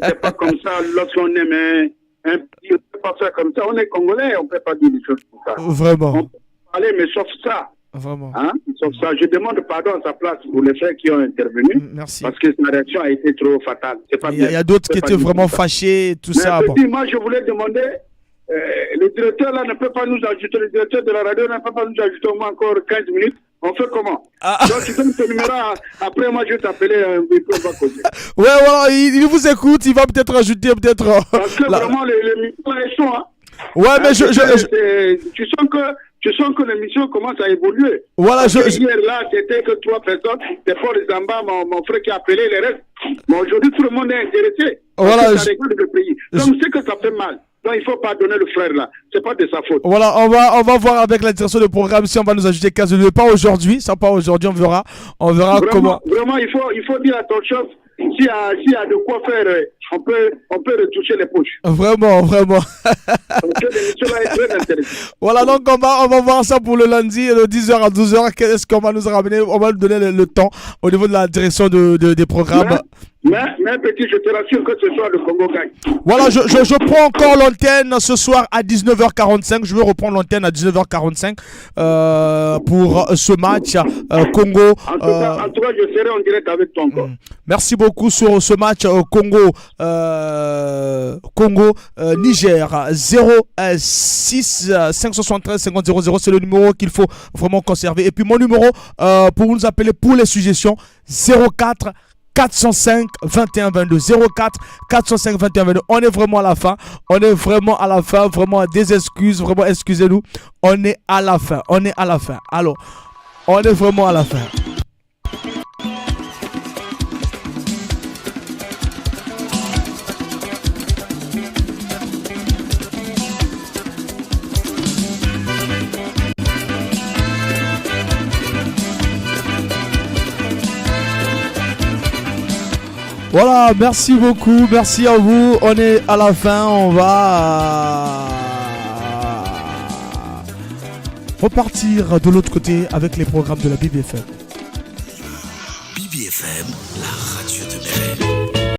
C'est pas comme ça lorsqu'on aime un petit, on ne peut pas faire comme ça. On est Congolais, on ne peut pas dire des choses comme ça.
Vraiment.
On peut parler, mais sauf ça.
Vraiment.
Hein? Sauf ça. Je demande pardon à sa place pour les frères qui ont intervenu.
Merci.
Parce que sa réaction a été trop fatale.
Il y a d'autres qui étaient vraiment fâchés, tout
mais
ça.
Petit, moi, je voulais demander, le directeur là ne peut pas nous ajouter, le directeur de la radio ne peut pas nous ajouter au moins encore 15 minutes. On fait comment? Donc tu donnes ton numéro, après moi je vais t'appeler un peu, on va causer.
Ouais, voilà, il vous écoute, il va peut-être ajouter, peut-être...
Parce que vraiment, les micros là, ils sont, hein.
Ouais, mais
tu sens que l'émission commence à évoluer.
Voilà,
hier là, c'était que 3 personnes, c'est Paul Zamba, mon frère qui a appelé les restes. Mais aujourd'hui, tout le monde est intéressé.
Voilà,
ça regarde le pays. Donc, c'est que ça fait mal. Donc, il ne faut pas donner le frère là. C'est pas de sa faute.
Voilà, on va voir avec la direction du programme si on va nous ajouter 15 minutes. Pas aujourd'hui, ça pas aujourd'hui, on verra vraiment, comment.
Vraiment, il faut dire à ton chef, s'il y a de quoi faire, on peut retoucher les poches.
Vraiment. Voilà, donc on va voir ça pour le lundi, de 10h à 12h. Qu'est-ce qu'on va nous ramener? On va nous donner le temps au niveau de la direction des programmes.
Mais petit, je te rassure que ce soir, le Congo gagne.
Voilà, je prends encore l'antenne ce soir à 19h45. Je vais reprendre l'antenne à 19h45 pour ce match Congo.
En tout cas, je serai en direct avec toi encore.
Merci beaucoup sur ce match Congo-Niger 06 573 50 00. C'est le numéro qu'il faut vraiment conserver. Et puis mon numéro pour nous appeler pour les suggestions 04 405 21 22 04 405 21 22. On est vraiment à la fin. Vraiment des excuses. Vraiment excusez-nous. On est à la fin. Alors, on est vraiment à la fin. Voilà, merci beaucoup, merci à vous. On est à la fin, on va repartir de l'autre côté avec les programmes de la BBFM.
BBFM, la radio